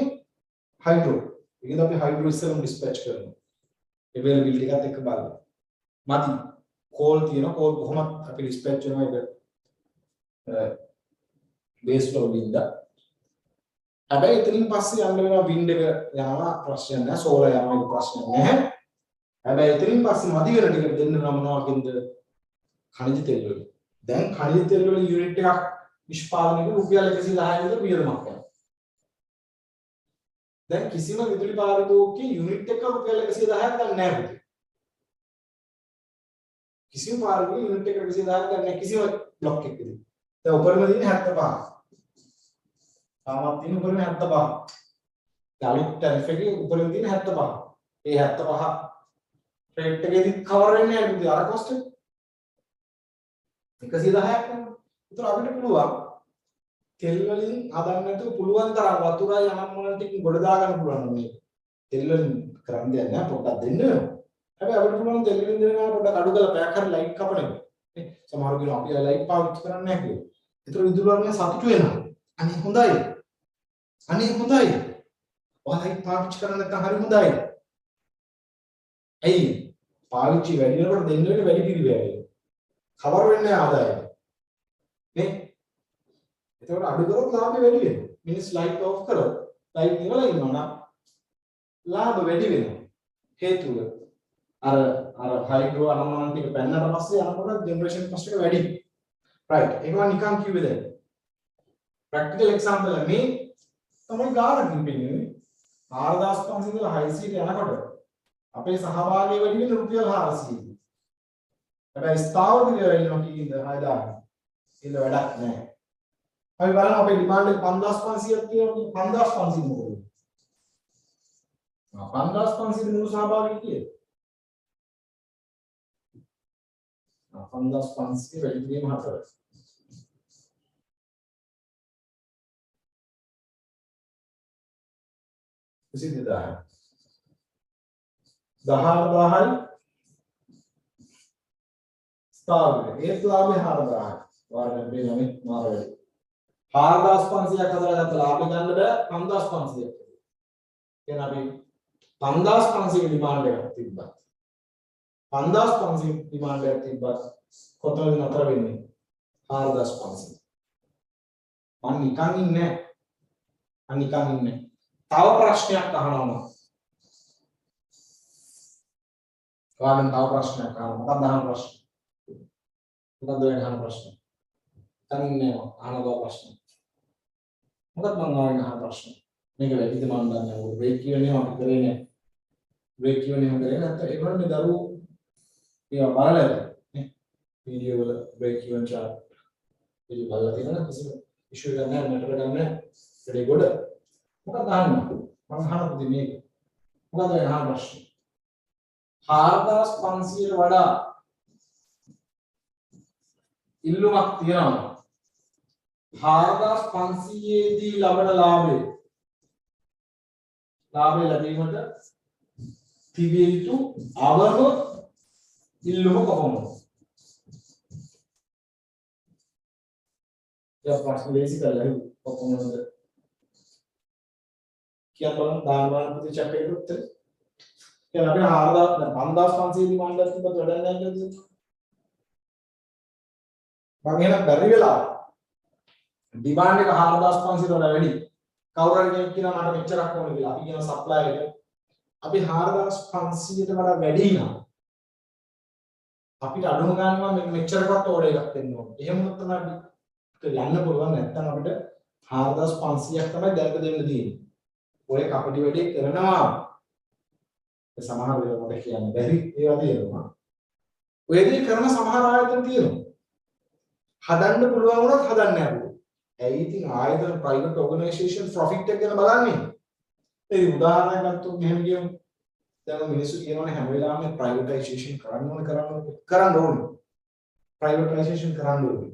හයිඩ්‍රෝ ඒකද අපි හයිඩ්‍රෝ ඉස්සෙල්ලම ඩිස්පැච් කරනවා availability එකත් එක්ක බලන්න මදි කෝල් තියෙනවා කෝල් කොහොමද අපි ඩිස්පැච් කරනවා ඒක බේස් ලෝඩ් ඉඳ හැබැයි එතනින් පස්සේ යන්න වෙනවා වින්ඩ් එක යනවා ප්‍රශ්න නැහැ සෝලර් යනවා ඒක ප්‍රශ්න නැහැ හැබැයි එතනින් පස්සේ මදි වෙන ටික දෙන්න නම් මොනවකින්ද खनिज तेल වලින් දැන් खनिज तेल වලින් යුනිට් එකක් නිෂ්පාදනය කරලා රුපියල් 110 විතර වියදමක් යනවා දැන් කිසිම විදුලි පාරිභෝගිකයේ යුනිට් එක රුපියල් 110ක් ගන්න නැහැ කිසිම පාරිභෝගික යුනිට් එක 110ක් ගන්න නැහැ කිසිම බ්ලොක් එකකදී දැන් උපරිම දින 75 තාමත් දින උපරිම 75 අලුත් ටැරිෆ් එකේ උපරිම දින 75 ඒ 75 රේට් එකේදී කවර් වෙන්නේ නැහැ පුතේ අර කොස්ට් එක 110ක් වෙනවා. ඒතර අපිට පුළුවන් තෙල් වලින් හදන්න නැතුව පුළුවන් තරම් වතුරයි අනම්මන ටික ගොඩ දා ගන්න පුළුවන් මේ. තෙල් වලින් කරන්න දෙයක් නෑ පොඩ්ඩක් දෙන්න වෙනවා. හැබැයි අපිට පුළුවන් තෙල් වලින් දෙනවා පොඩ්ඩක් අඩු කරලා පැයක් හරි ලයිට් කපන එක. නේ සමහරව කියනවා අපි ලයිට් පාවිච්චි කරන්නේ නැහැ කියලා. ඒතර විදුලි වලින් සතුටු වෙනවා. අනේ හොඳයි. අනේ හොඳයි. ඔයා ලයිට් පාවිච්චි කරන්නේ නැත්නම් හරි හොඳයි. ඇයි? පාවිච්චි වැඩි වෙනකොට දෙන්න වෙන වැඩි පිළිවෙලයි. කවර් වෙන්නේ ආදායම නේ එතකොට අඩු කරොත් ලාභය වැඩි වෙනවා මිනිස් ලයිට් ඔෆ් කරොත් ලයිට් නිවලා ඉන්නවා නම් ලාභ වැඩි වෙනවා හේතුව අර හයිඩ්‍රෝ අනමන ටික පැන්නට පස්සේ අනකොට ජෙනරේෂන් කොස්ට් එක වැඩි රයිට් ඒක මම නිකන් කිව්වේ දැන් ප්‍රැක්ටිකල් එක්සැම්පල් මේ තමයි ගානකින් පෙන්නන්නේ 4500 ඉඳලා 600ට යනකොට අපේ සහභාගී වැඩි වෙන රුපියල් 400 හැබැයි ස්ථාවර විදියට ඉන්නවා කීයද 6000 ඉන්න වැඩක් නැහැ. අපි බලමු අපේ ඩිමාන්ඩ් එක 5500ක් තියෙනවා 5500 මොකද? 5500 මුළු සහභාගී කීයද? 5500 වැඩි කිරීම 4. 20000. 18000යි ස්ථාවරය ඒත් ලාභය 4000යි වාරයෙන් බේනනේ මාර වෙයි 4500ක් හදලාගත්ත ලාභය ගන්න බෑ 5500ක් එහෙනම් අපි 5500 ඩිමාන්ඩ් එකක් තිබ්බා 5500 ඩිමාන්ඩ් එකක් තිබ්බා කොතනද නතර වෙන්නේ 4500 මම නිකන් ඉන්නේ අනිකන් ඉන්නේ තව ප්‍රශ්නයක් අහනවා මම ඔයාලෙන් තව ප්‍රශ්නයක් අහනවා මොකක්ද අහන ප්‍රශ්න මොකක්ද වෙන අහන ප්‍රශ්න දැන් ඉන්නේ අහන ප්‍රශ්න මොකක්ද මම අහන ප්‍රශ්න මේක වැඩිද මම දන්නේ නැහැ බ්‍රේක් කියවනේ අපි කරේ නැහැ බ්‍රේක් කියවනේ කරේ නැත්නම් ඒ වගේ දරුවෝ ඒවා බලලා නේ වීඩියෝ වල බ්‍රේක් කියවන chart වීඩියෝ බලලා තියෙනවා කිසිම ඉෂුව එකක් නැහැ මට ගන්න වැඩි ගොඩ මොකක්ද අහන්නේ මම අහන පුතේ මේක මොකක්ද වෙන අහන ප්‍රශ්න 4500ට වඩා ඉල්ලුමක් තියෙනවා 4500 දී ලබන ලාභය ලැබීමට තිබිය යුතු අවම ඉල්ලුම කොහොමද? යා ප්‍රශ්න ලේසි කරලා කොහොමද? කියන්න බලන්න දානවාන ප්‍රතිචාර එකකට උත්තර. දැන් අපි 4500 දී මණ්ඩලයක් තිබ්බත් වැඩක් නැහැ කියලා කිව්වා. මම එහෙනම් බැරි වෙලා ඩිමාන්ඩ් එක 4500 වඩා වැඩි. කවුරු හරි කෙනෙක් කියනවා මට මෙච්චරක් ඕනේ කියලා. අපි කියන සප්ලයි එක අපි 4500ට වඩා වැඩි නම් අපිට අඩුම ගන්නවා මෙච්චරකට ඕඩර් එකක් දෙන්න ඕනේ. එහෙම වුණොත් තමයි අපිට යන්න පුළුවන් නැත්නම් අපිට 4500ක් තමයි දැල්ක දෙන්න තියෙන්නේ. ඔය කපටි වැඩේ කරනවා. ඒ සමහර වෙලාවට මට කියන්න බැරි ඒවා තියෙනවා. ඔය දේ කරන සමහර ආයතන තියෙනවා. හදන්න පුළුවන් වුණත් හදන්නේ නැහැ. ඇයි ඉතින් ආයතන ප්‍රයිවට් ඕගනයිසේෂන් ප්‍රොෆිට් එක ගැන බලන්නේ. ඒ උදාහරණයක් ගත්තොත් මෙහෙම කියමු. දැන් මිනිස්සු කියනවානේ හැම වෙලාවෙම ප්‍රයිවටයිසේෂන් කරන්න ඕනේ. ප්‍රයිවටයිසේෂන් කරන්න ඕනේ.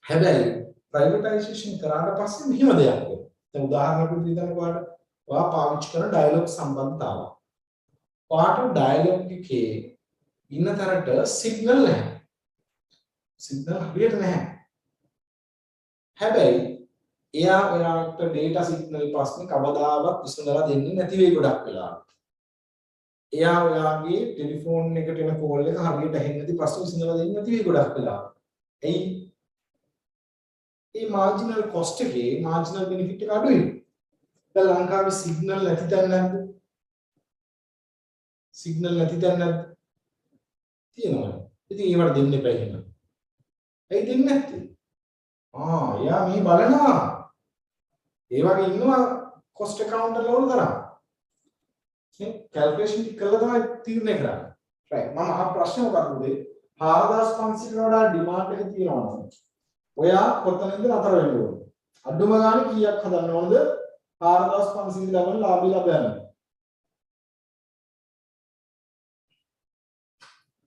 හැබැයි ප්‍රයිවටයිසේෂන් කරාට පස්සේ මෙහෙම දෙයක් වෙනවා. දැන් උදාහරණයක් විදිහට ඔයාලට ඔයා පාවිච්චි කරන ඩයලොග් සම්බන්ධතාව. ඔයාට ඩයලොග් එකේ ඉන්න තරට සිග්නල් නැහැ. සිග්නල් හරියට නැහැ. හැබැයි එයා ඔයාලට data signal ප්‍රශ්නේ කවදාවත් විසඳලා දෙන්නේ නැති වෙයි ගොඩක් වෙලාවට. එයා ඔයාගේ ටෙලිෆෝන් එකට එන කෝල් එක හරියට ඇහෙන්නේ නැති ප්‍රශ්න විසඳලා දෙන්නේ නැති වෙයි ගොඩක් වෙලාවට. එයි මේ මාර්ජිනල් කොස්ට් එකේ මාර්ජිනල් බෙනිෆිට් එක අඩුයි. දැන් ලංකාවේ සිග්නල් නැති තැන නැද්ද? සිග්නල් නැති තැන නැද්ද? තියෙනවා. ඉතින් ඒවට දෙන්න එපා එහෙම. ඇයි දෙන්නේ නැත්තේ? එයා මේ බලනවා. ඒ වගේ ඉන්නවා cost accountant වල කරා. මේ calculation ටික කරලා තමයි තීරණය කරන්නේ. right. මම අහ ප්‍රශ්න මොකක්ද? 4500කට වඩා demand එක තියෙනවා. ඔයා කොතනද නතර වෙන්න ඕනේ? අඩුම ගානේ කීයක් හදන්න ඕනද? 4500 ලබන ලාභය ලබන්න.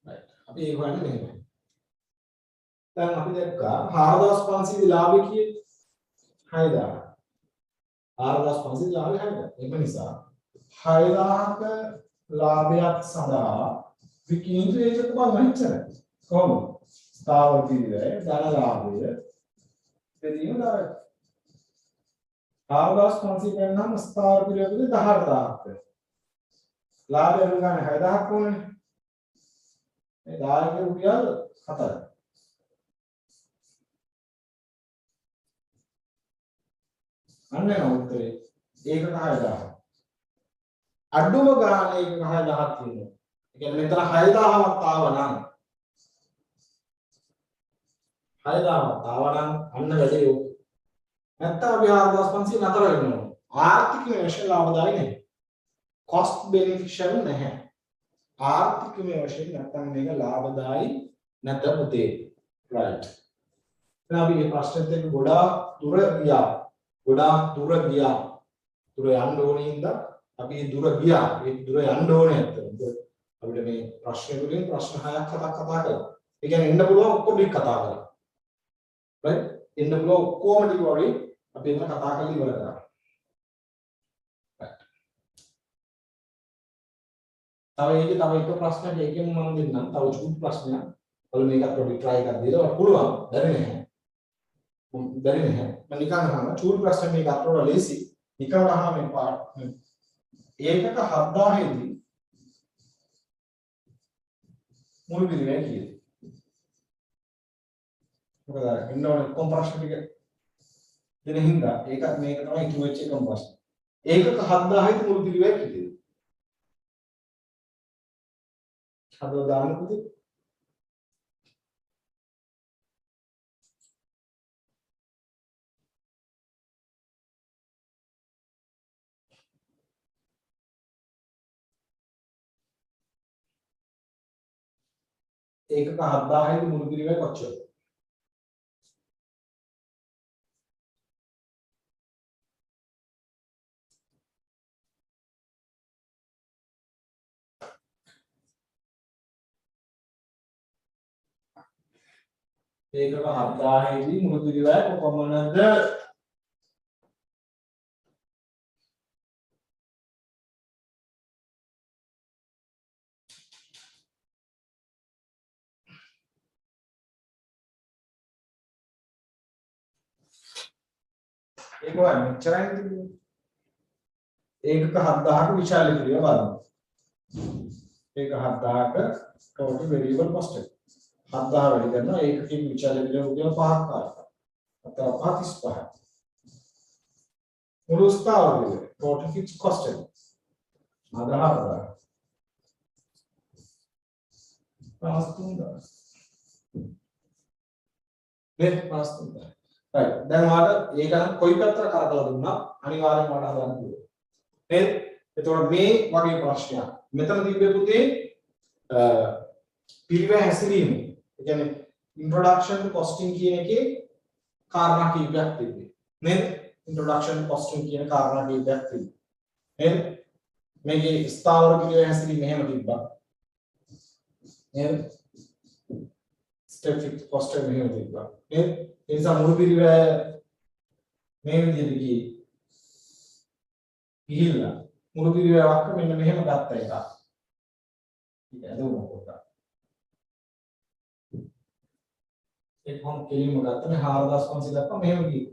right. අපි ඒක වන්නේ මෙහෙමයි. දැන් අපි දැක්කා 4500 ලාභය කියේ 6000. 4500 ලාභය 6000. ඒක නිසා 6000ක ලාභයක් සඳහා විකින්තු ඒක තමයි මෙච්චරයි. කොහොමද? ස්ථාවර පිළිවෙල ධන ලාභය දෙදීම දායක. 4500 ගන්නම් ස්ථාවර පිළිවෙල 18000ක්. ලාභය ගන්න 6000ක් ඕනේ. මේ දායක රුපියල් 7යි. අන්න නෝ උත්තරේ ඒකට 6000. අඩුම ගානේ ඒකට 6000ක් තියෙනවා. ඒ කියන්නේ මෙතන 6000ක් ආවනම් 6000ක් ආවනම් අන්න වැඩේ යෝ. නැත්තම් අපි 4500 නතර වෙනවා. ආර්ථික වශයෙන් ලාභදායී නැහැ. cost beneficial නැහැ. ආර්ථික වශයෙන් නැත්තම් මේක ලාභදායී නැත පුතේ. right. දැන් අපි මේ ප්‍රශ්නෙත් එක්ක ගොඩාක් දුර ගියා. දුර යන්න ඕනේ ඉඳලා අපි දුර ගියා. ඒ දුර යන්න ඕනේ නැත්තම් අපිට මේ ප්‍රශ්න වලින් ප්‍රශ්න 6ක් 7ක් කතා කරලා. ඒ කියන්නේ එන්න පුළුවන් ඔක්කොම ටික කතා කරලා. right? එන්න පුළුවන් ඔක්කොම ටික වගේ අපි එන්න කතා කරලා ඉවර කරා. right. තව එක ප්‍රශ්නයක් ඒකෙන් මම දෙන්නම්. තව චූටි ප්‍රශ්නයක්. ඔයාලා මේකත් පොඩි try එකක් දීලා පුළුවන්. බැරි නැහැ. මම නිකන් අහනවා චූටි ප්‍රශ්න මේක අතට ලේසි. නිකන් අහනවා මේ පාඩ. ඒකක 7000 දී මුල් පිළිවෙල කීයද? මොකද අර ඉන්න ඕනේ ඔක්කොම ප්‍රශ්න ටික දෙන හින්දා ඒක මේක තමයි ඉතුරු වෙච්ච එකම ප්‍රශ්න. ඒකක 7000යි මුළු පිළිවෙල කිව්වේ. හදලා දාන්න පුතේ. ඒකක 7000යි මුළු පිළිවෙල කොච්චර? ඒකක 7000යි මුළු පිළිවෙල කොපමණද? ඒක වයි මෙච්චරයි තිබුණේ. ඒකක 7000ක විශාල පිළිවෙල බලන්න. ඒක 7000ක total variable cost එක. 7000 වැඩි කරනවා ඒකකින් විශාල පිළිවෙල උදේ 5ක් ආවා. අතව 35. මුළු ස්ථාවරයේ total fixed cost එක. ආදාහරදා. 53. නේ 53. right දැන් ඔයාලට ඒක නම් කොයි පැත්තට කරකලා දුන්නා අනිවාර්යෙන්ම ඔයාලට හදන්න පුළුවන්. නේද? එතකොට මේ වගේ ප්‍රශ්නයක්. මෙතන තිබ්බේ පුතේ පිළිවෙල හැසිරීම. ඒ කියන්නේ introduction to costing කියන එකේ කාරණා කීපයක් තිබ්බේ. නේද? introduction to costing කියන කාරණා කීපයක් තිබ්බේ. නේද? මේකේ ස්ථාවර පිළිවෙල හැසිරීම මෙහෙම තිබ්බා. නේද? step fixed cost එක මෙහෙම තිබ්බා. නේද? ඒ නිසා මුළු පිළිවෙල මේ විදිහට ගිහිල්ලා මුළු පිළිවෙලක් මෙන්න මෙහෙම ගත්ත එක. ඊට ඇදුණා පොඩ්ඩක්. ඒක කොහොම කෙලින්ම ගත්තම 4500 දක්වා මෙහෙම ගිහින්.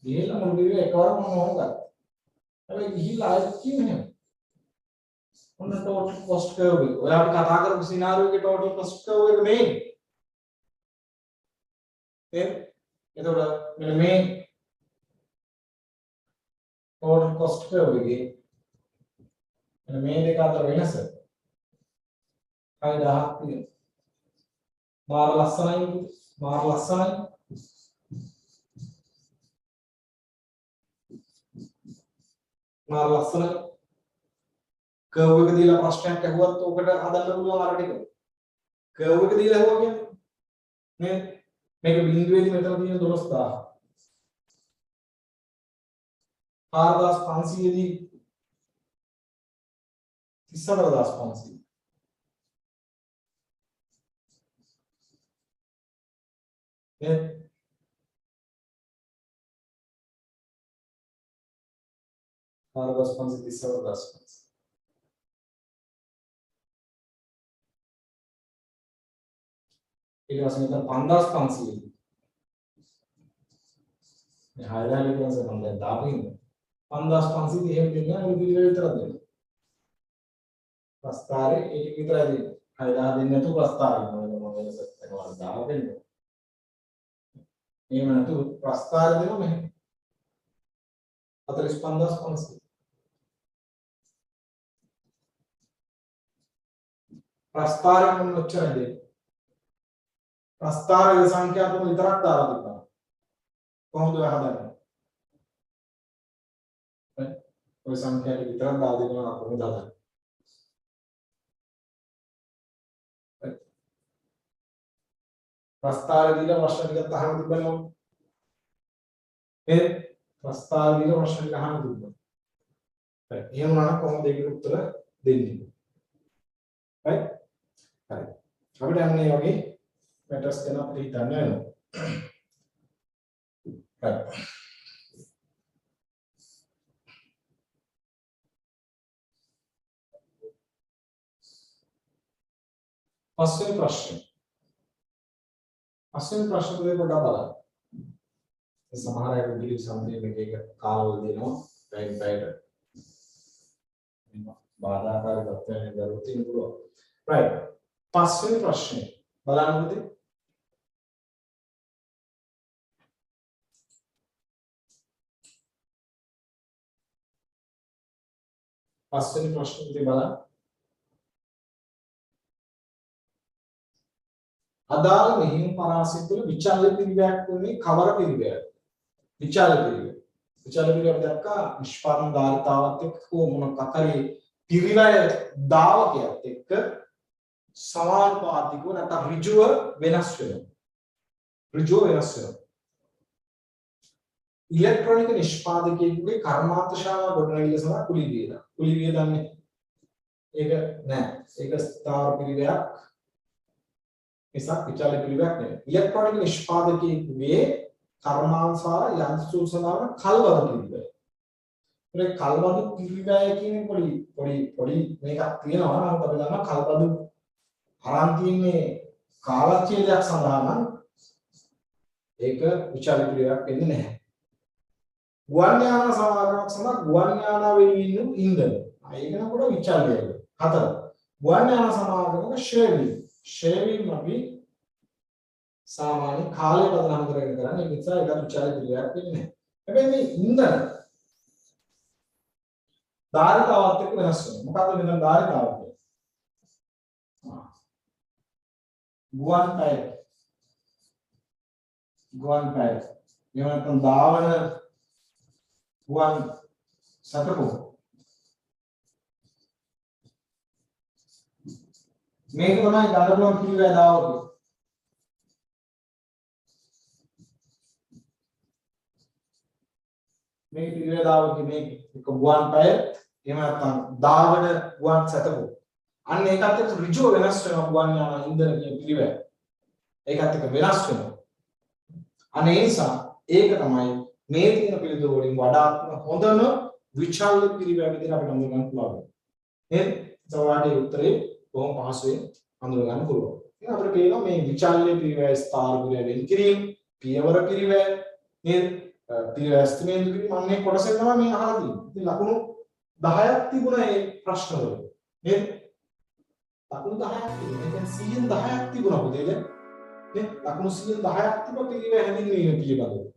ගිහිල්ලා මුළු පිළිවෙල එකවරම මොනවද ගත්තා. හැබැයි ගිහිල්ලා ආයෙත් කියන්නේ ඔන්න total cost curve එක. ඔයාලට කතා කරපු සිනාරියෝ එකේ total cost curve එක මේ. එතකොට මෙන්න මේ total cost curve එකේ මෙන්න මේ දෙක අතර වෙනස 6000ක් තියෙනවා. මාර ලස්සනයි මාර ලස්සනයි. මාර ලස්සනයි. curve එක දීලා ප්‍රශ්නයක් අහුවත් ඔකට හදන්න පුළුවන් අර ටික. curve එක දීලා අහුවා කියන්නේ නේද? මේක බිඳුවේදී මෙතන තියෙන 12000. 4500 දී 34500. නේද? Harvard sponsor this Harvard sponsor. ඊට පස්සේ මෙතන 5500. මේ හයිලයිට් එකෙන් මම දැන් දාපින්න 5500 එහෙම දෙන්න උඩ පිළිවෙල විතරක් දෙන්න. ප්‍රස්තාරේ ඒක විතරයි දෙන්නේ. 6000 දෙන්නේ නැතුව ප්‍රස්තාරේ මොනවද මම වෙනසක් කරනවා දාලා දෙන්න. එහෙම නැතුව ප්‍රස්තාරේ දෙනවා මෙහෙම. 45500. ප්‍රස්තාරේ මොන ඔච්චරයි දෙන්නේ. ප්‍රස්තාරයේ සංඛ්‍යාතුම විතරක් දාලා තිබ්බා. කොහොමද ඔය හදන්නේ? ඔය සංඛ්‍යාව විතරක් දාලා දෙනවා කොහොමද හදන්නේ? ප්‍රස්තාරය දීලා ප්‍රශ්න ටිකක් අහන්න තිබ්බනේ. ඒ ප්‍රස්තාරය දීලා ප්‍රශ්න ටික අහන්න තිබ්බා. හරි. එහෙම වුණා කොහොමද ඒකට උත්තර දෙන්නේ? හරි. හරි. අපිට අන්නේ වගේ matters ගැන අපිට හිතන්න වෙනවා. හරි. පස්වෙනි ප්‍රශ්නේ. පස්වෙනි ප්‍රශ්න දෙක පොඩ්ඩක් බලන්න. සමහර අය විදිහට සම්පූර්ණ එක කාලවල දෙනවා. පැයට. බාධාකාරී තත්ත්වයන් දරුවෝ තියෙන පුළුවන්. right. පස්වෙනි ප්‍රශ්නේ බලන්න පුතේ. පස්වෙනි ප්‍රශ්නේ ඉතින් බලන්න. අදාළ මෙහිම පරාසය තුළ විචල්්‍ය පිළිවෙලක් වුණේ කවර පිළිවෙලද? විචල්්‍ය පිළිවෙල. විචල්්‍ය පිළිවෙල දැක්කා නිෂ්පාදන ධාරිතාවත් එක්ක මොනක් අතරේ පිළිවෙල දාවකයක් එක්ක සමානුපාතිකව නැත්නම් ඍජුව වෙනස් වෙනවා. ඍජුව වෙනස් වෙනවා. ඉලෙක්ට්‍රොනික නිෂ්පාදකයෙකුගේ කර්මාන්ත ශාලා ගොඩනැගිල්ල සඳහා කුලී වියදම්. කුලී වියදම් ඒක නෑ. ඒක ස්ථාවර පිළිවෙලක්. මිසක් විචල්්‍ය පිළිවෙලක් නෙවෙයි. ඉලෙක්ට්‍රොනික නිෂ්පාදකයෙකුගේ කර්මාන්තශාලා යන්ත්‍ර සූත්‍ර සඳහා කල්වද පිළිවෙල. ඒ කල්වද පිළිවෙල කියන්නේ පොඩි මේකක් තියෙනවා. නමුත් අපි දන්නවා කල්වද අරන් තියන්නේ කාලච්ඡේදයක් සඳහා නම් ඒක විචල්්‍ය පිළිවෙලක් වෙන්නේ නැහැ. ගුවන් යාන සමාගමක් සඳහා ගුවන් යාන වෙනුවෙන් ඉන්ධන. ඒක නකොට විචල්්‍යයක. 4. ගුවන් යාන සමාගමක ෂෙයරින් අපි සාමාන්‍ය කාලය පදනම් කරගෙන කරන්නේ. ඒ නිසා ඒක විචල්්‍ය පිළිවෙලක් වෙන්නේ නැහැ. හැබැයි මේ ඉන්ධන ධාරිතාවත් එක්ක වෙනස් වෙනවා. මොකක්ද මෙතන ධාරිතාව කියන්නේ? ගුවන් පැය. එහෙම නැත්නම් ධාවන ගුවන් සතපෝ. මේක තමයි ගන්න පුළුවන් පිළිවෙල දාවක. මේක පිළිවෙල දාවක මේක එක ගුවන් පැය එහෙම නැත්නම් ධාවන ගුවන් සතපෝ. අන්න ඒකත් එක්ක ඍජුව වෙනස් වෙනවා ගුවන් යාන ඉන්ධන කියන පිළිවෙල. ඒකත් එක්ක වෙනස් වෙනවා. අනේ නිසා ඒක තමයි මේ තියෙන පිළිතුරු වලින් වඩාත්ම හොඳම විචල්්‍ය පිළිවෙල විදිහට අපිට හඳුනා ගන්න පුළුවන්. නේද? සවාඩේ උත්තරේ බොහොම පහසුවෙන් හඳුනා ගන්න පුළුවන්. ඉතින් අපිට කියනවා මේ විචල්්‍ය පිළිවෙල ස්ථාර පිළිවෙල වෙන් කිරීම, පියවර පිළිවෙල නේද? පිළිවෙල ඇස්තිමේන්තු කිරීම අන්නේ කොටසෙන් තමයි මේ අහලා තියෙන්නේ. ඉතින් ලකුණු 10ක් තිබුණා මේ ප්‍රශ්නවල. නේද? ලකුණු 10ක් තිබුණා. ඒ කියන්නේ 10ක් තිබුණා පුතේ දැන්. නේ? ලකුණු 10ක් තිබුණා පිළිවෙල හැඳින්වීම පිළිබඳව.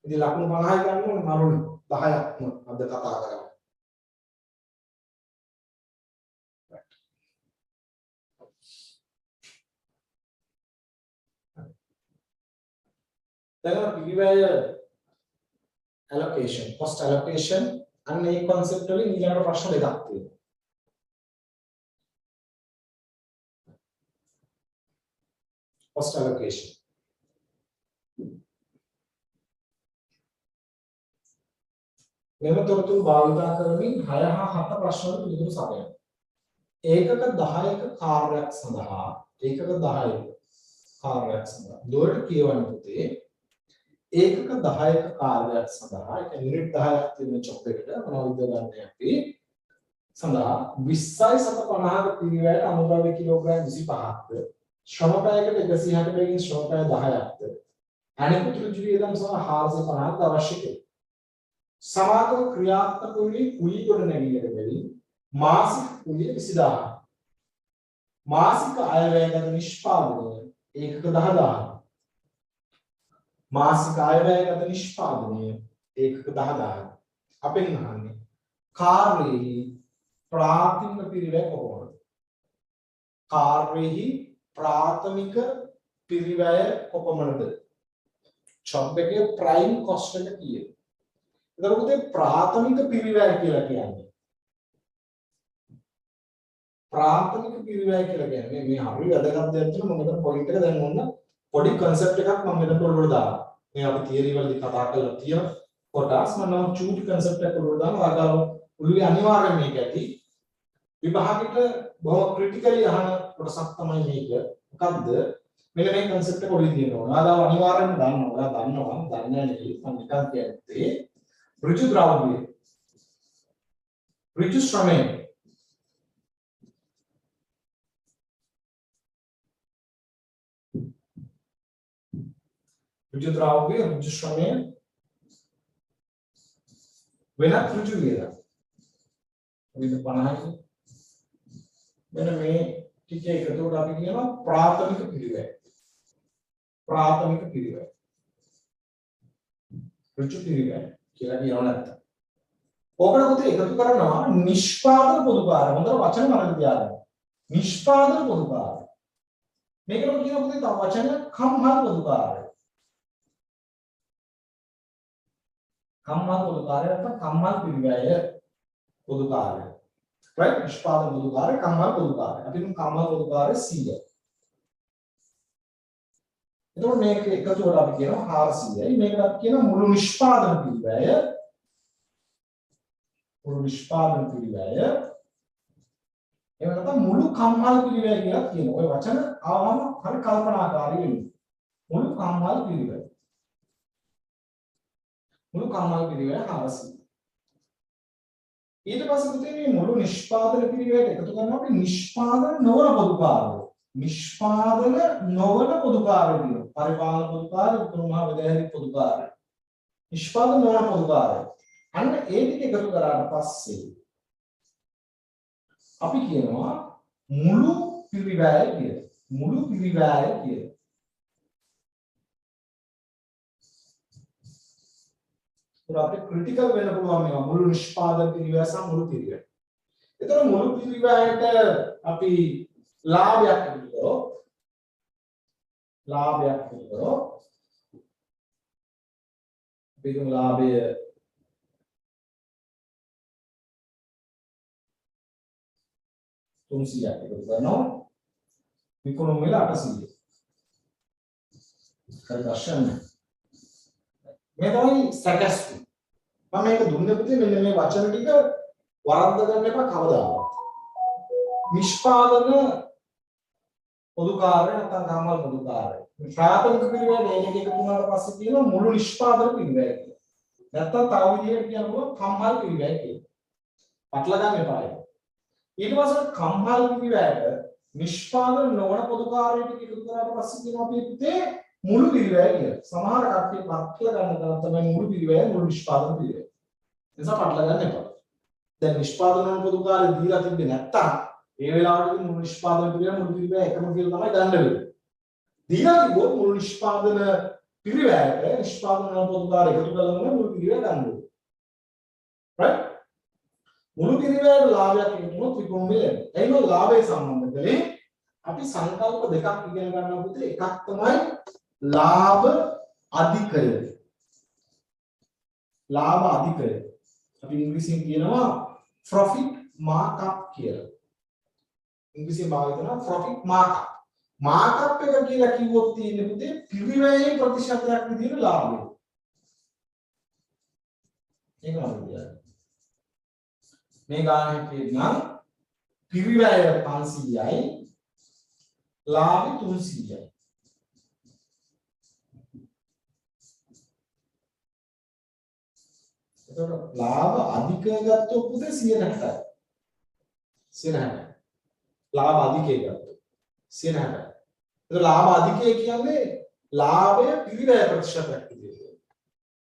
ඉතින් ලකුණු 50යි ගන්න ඕනේ මරුණු 10ක්ම අද කතා කරා. දැන් පිළිවෙල allocation, cost allocation අන්න ඒ concept වලින් ඊළඟට ප්‍රශ්න දෙකක් තියෙනවා. cost allocation මෙම තොරතුරු භාවිතා කරමින් 6 හා 7 ප්‍රශ්න වලට පිළිතුරු සපයන්න. ඒකක 10ක කාර්යයක් සඳහා දුරට කියවන්න පුතේ ඒකක 10ක කාර්යයක් සඳහා ඒ යුනිට් 10ක් තියෙන චොප් එකට මොනවද ගන්න අපි සඳහා 20.50ක පිළිවෙලට අනුභවය කිලෝග්‍රෑම් 25ක්ද ශ්‍රම පැයකට 160 පැයකින් ශ්‍රම පැය 10ක්ද අනිකුත් ඍජු වියදම් සහ 450ක් අවශ්‍යයි. සමාගම ක්‍රියාත්මක වූ කුලී ගොඩනැගිල්ලට බැවින් මාසික කුලිය 20000ක්. මාසික අයවැයගත නිෂ්පාදනය ඒකක 10000ක්. මාසික අයවැයගත නිෂ්පාදනය ඒකක 10000ක්. අපෙන් අහන්නේ කාර්යයේ ප්‍රාථමික පිරිවැය කොහොමද? කාර්යයේ ප්‍රාථමික පිරිවැය කොපමණද? ජොබ් එකේ ප්‍රයිම් කොස්ට් එක කීයද? එතකොට ප්‍රාථමික පිරිවැය කියලා කියන්නේ ප්‍රාථමික පිරිවැය කියලා කියන්නේ මේ හරි වැදගත් දෙයක් තියෙනවා. මම මෙතන පොයින්ට් එක දැන් ඔන්න පොඩි concept එකක් මම මෙතන උඩට දානවා. මේ අපි තියරි වලදී කතා කරලා තියෙන කොටස් මම නම් චූටි concept එකක් උඩට දානවා. ආගාව උළුවේ අනිවාර්යයෙන් මේක ඇති. විභාගෙට බොහොම ක්‍රිටිකලි අහන කොටසක් තමයි මේක. මොකද්ද? මෙන්න මේ concept එක උඩින් දිනනවා. ආගාව අනිවාර්යයෙන්ම දන්නවා. ඔයා දන්නවා. දන්නේ නැහැ නෙවෙයි. මම නිකන් කියන්නේ ඍජු ද්‍රව්‍ය ඍජු ශ්‍රමය ඍජු ද්‍රව්‍ය ඍජු ශ්‍රමය වෙනත් ඍජු වියදම් 50යි මෙන්න මේ ටික එකතුවට අපි කියනවා ප්‍රාථමික පිරිවැය ඍජු පිරිවැය කියලා කියනවා නැත්තම් ඕකට පුතේ එකතු කරනවා නිෂ්පාදන පොදුකාරය. හොඳට වචන මතක තියාගන්න. නිෂ්පාදන පොදුකාරය. මේකට කියන පුතේ තව වචන කම්හල් පොදුකාරය. කම්මල් පොදුකාරය නැත්නම් කම්මල් පිරිවැය පොදුකාරය. right? නිෂ්පාදන පොදුකාරය කම්මල් පොදුකාරය. අපි කියමු කම්මල් පොදුකාරය 100. එතකොට මේක එකතුවට අපි කියනවා 400යි. මේකට අපි කියනවා මුළු නිෂ්පාදන පිරිවැය. මුළු නිෂ්පාදන පිරිවැය. එහෙම නැත්නම් මුළු කම්මල් පිරිවැය කියලා කියනවා. ඔය වචන ආවම හරි කල්පනාකාරී වෙනවා. මුළු කම්මල් පිරිවැය. මුළු කම්මල් පිරිවැය 400. ඊට පස්සේ පුතේ මේ මුළු නිෂ්පාදන පිරිවැයට එකතු කරනවා අපි නිෂ්පාදන නොවන පොදුකාරය. නිෂ්පාදන නොවන පොදුකාරය කියනවා. පරිපාලන පොදුකාරය, උතුරුමහා විද්‍යාලය පොදුකාරය. නිෂ්පාදන නොවන පොදුකාරය. අන්න ඒ ටික එකතු කරාට පස්සේ අපි කියනවා මුළු පිරිවැය කියලා. මුළු පිරිවැය කියලා. අපිට ක්‍රිටිකල් වෙන්න පුළුවන් මේවා මුළු නිෂ්පාදන පිරිවැය සහ මුළු පිරිවැය. එතකොට මුළු පිරිවැයට අපි ලාභයක් එකතු කරොත් අපි කියමු ලාභය 300ක් එකතු කරනවා විකුණුම් මිල 800. හරි දර්ශන මේ තමයි සැකස්තු. මම මේක දුන්නේ පුතේ මෙන්න මේ වචන ටික වරද්ද ගන්න එපා කවදාවත්. නිෂ්පාදන පොදුකාරය නැත්නම් කම්මල් පොදුකාරය. ප්‍රාථමික පිරිවැය මේක එකතු වුණාට පස්සේ තියෙනවා මුළු නිෂ්පාදන පිරිවැය කියලා. නැත්නම් තව විදිහකට කියනකොට කම්මල් පිරිවැය කියලා. පටල ගන්න එපා ඒක. ඊට පස්සේ කම්මල් පිරිවැයට නිෂ්පාදන නොවන පොදුකාරයට එකතු කරාට පස්සේ කියනවා අපි පුතේ මුළු පිරිවැය කියලා. සමහර කට්ටිය පටල ගන්න තරම් තමයි මුළු පිරිවැය මුළු නිෂ්පාදන පිරිවැය. නිසා පටල ගන්න එපා. දැන් නිෂ්පාදන නොවන පොදුකාරය දීලා තිබ්බේ නැත්තම් ඒ වෙලාවට මුළු නිෂ්පාදන පිරිවැය මුළු පිරිවැය එකම කියලා තමයි ගන්න වෙන්නේ. දීලා තිබ්බොත් මුළු නිෂ්පාදන පිරිවැයට නිෂ්පාදන නොවන පොදුකාරය එකතු කළාම මුළු පිරිවැය ගන්න ඕනේ. right? මුළු පිරිවැයට ලාභයක් එකතු වුණොත් විකුණුම මිල එනවා. එහෙනම් ලාභය සම්බන්ධ කරේ අපි සංකල්ප දෙකක් ඉගෙන ගන්නවා පුතේ. එකක් තමයි ලාභ අධිකය. ලාභ අධිකය. අපි ඉංග්‍රීසියෙන් කියනවා profit markup කියලා. ඉංග්‍රීසියෙන් භාවිත කරනවා profit markup. markup එක කියලා කිව්වොත් තියෙන්නේ පුතේ පිරිවැයේ ප්‍රතිශතයක් විදිහට ලාභය. ඒක මම කියනවා. මේ ගානක් කියනවා පිරිවැය 500යි ලාභ 300යි. එතකොට ලාභ අධිකය ගත්තොත් පුතේ 160යි. 160. ලාභ අධිකය ගත්තොත් 160. එතකොට ලාභ අධිකය කියන්නේ ලාභය පිරිවැය ප්‍රතිශතයක් විදිහට.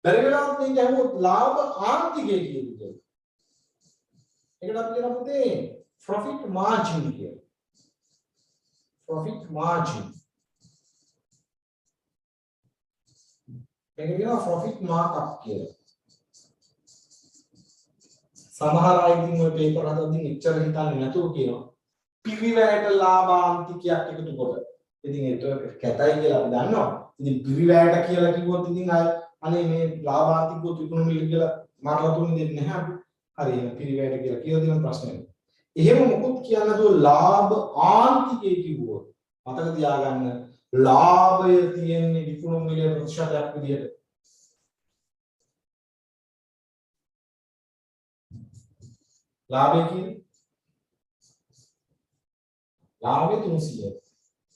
බැරි වෙලාවත් මේක ඇහුවොත් ලාභ ආන්තිකය කියන්නේ. ඒකට අපි කියනවා පුතේ profit margin කියලා. profit margin. මේක කියනවා profit markup කියලා. සමහර අය ඉතින් ඔය පේපර් හදද්දී එච්චර හිතන්නේ නැතුව කියනවා පිරිවැයට ලාභාන්තිකයක් එකතු කොට. ඉතින් ඒක කැතයි කියලා අපි දන්නවා. ඉතින් පිරිවැයට කියලා කිව්වොත් ඉතින් අනේ මේ ලාභාන්තිකව විකුණුම මිල කියලා මාර්ලා තුනේ දෙන්නේ නැහැ අපි. හරි එහෙනම් පිරිවැයට කියලා කියලා දෙන ප්‍රශ්නේ. එහෙම මොකොත් කියන්න දෝ ලාභ ආන්තිකය කිව්වොත් මතක තියාගන්න ලාභය තියෙන්නේ විකුණුම් මිලේ ප්‍රතිශතයක් විදිහට. ලාභය කියන්නේ ලාභය 300.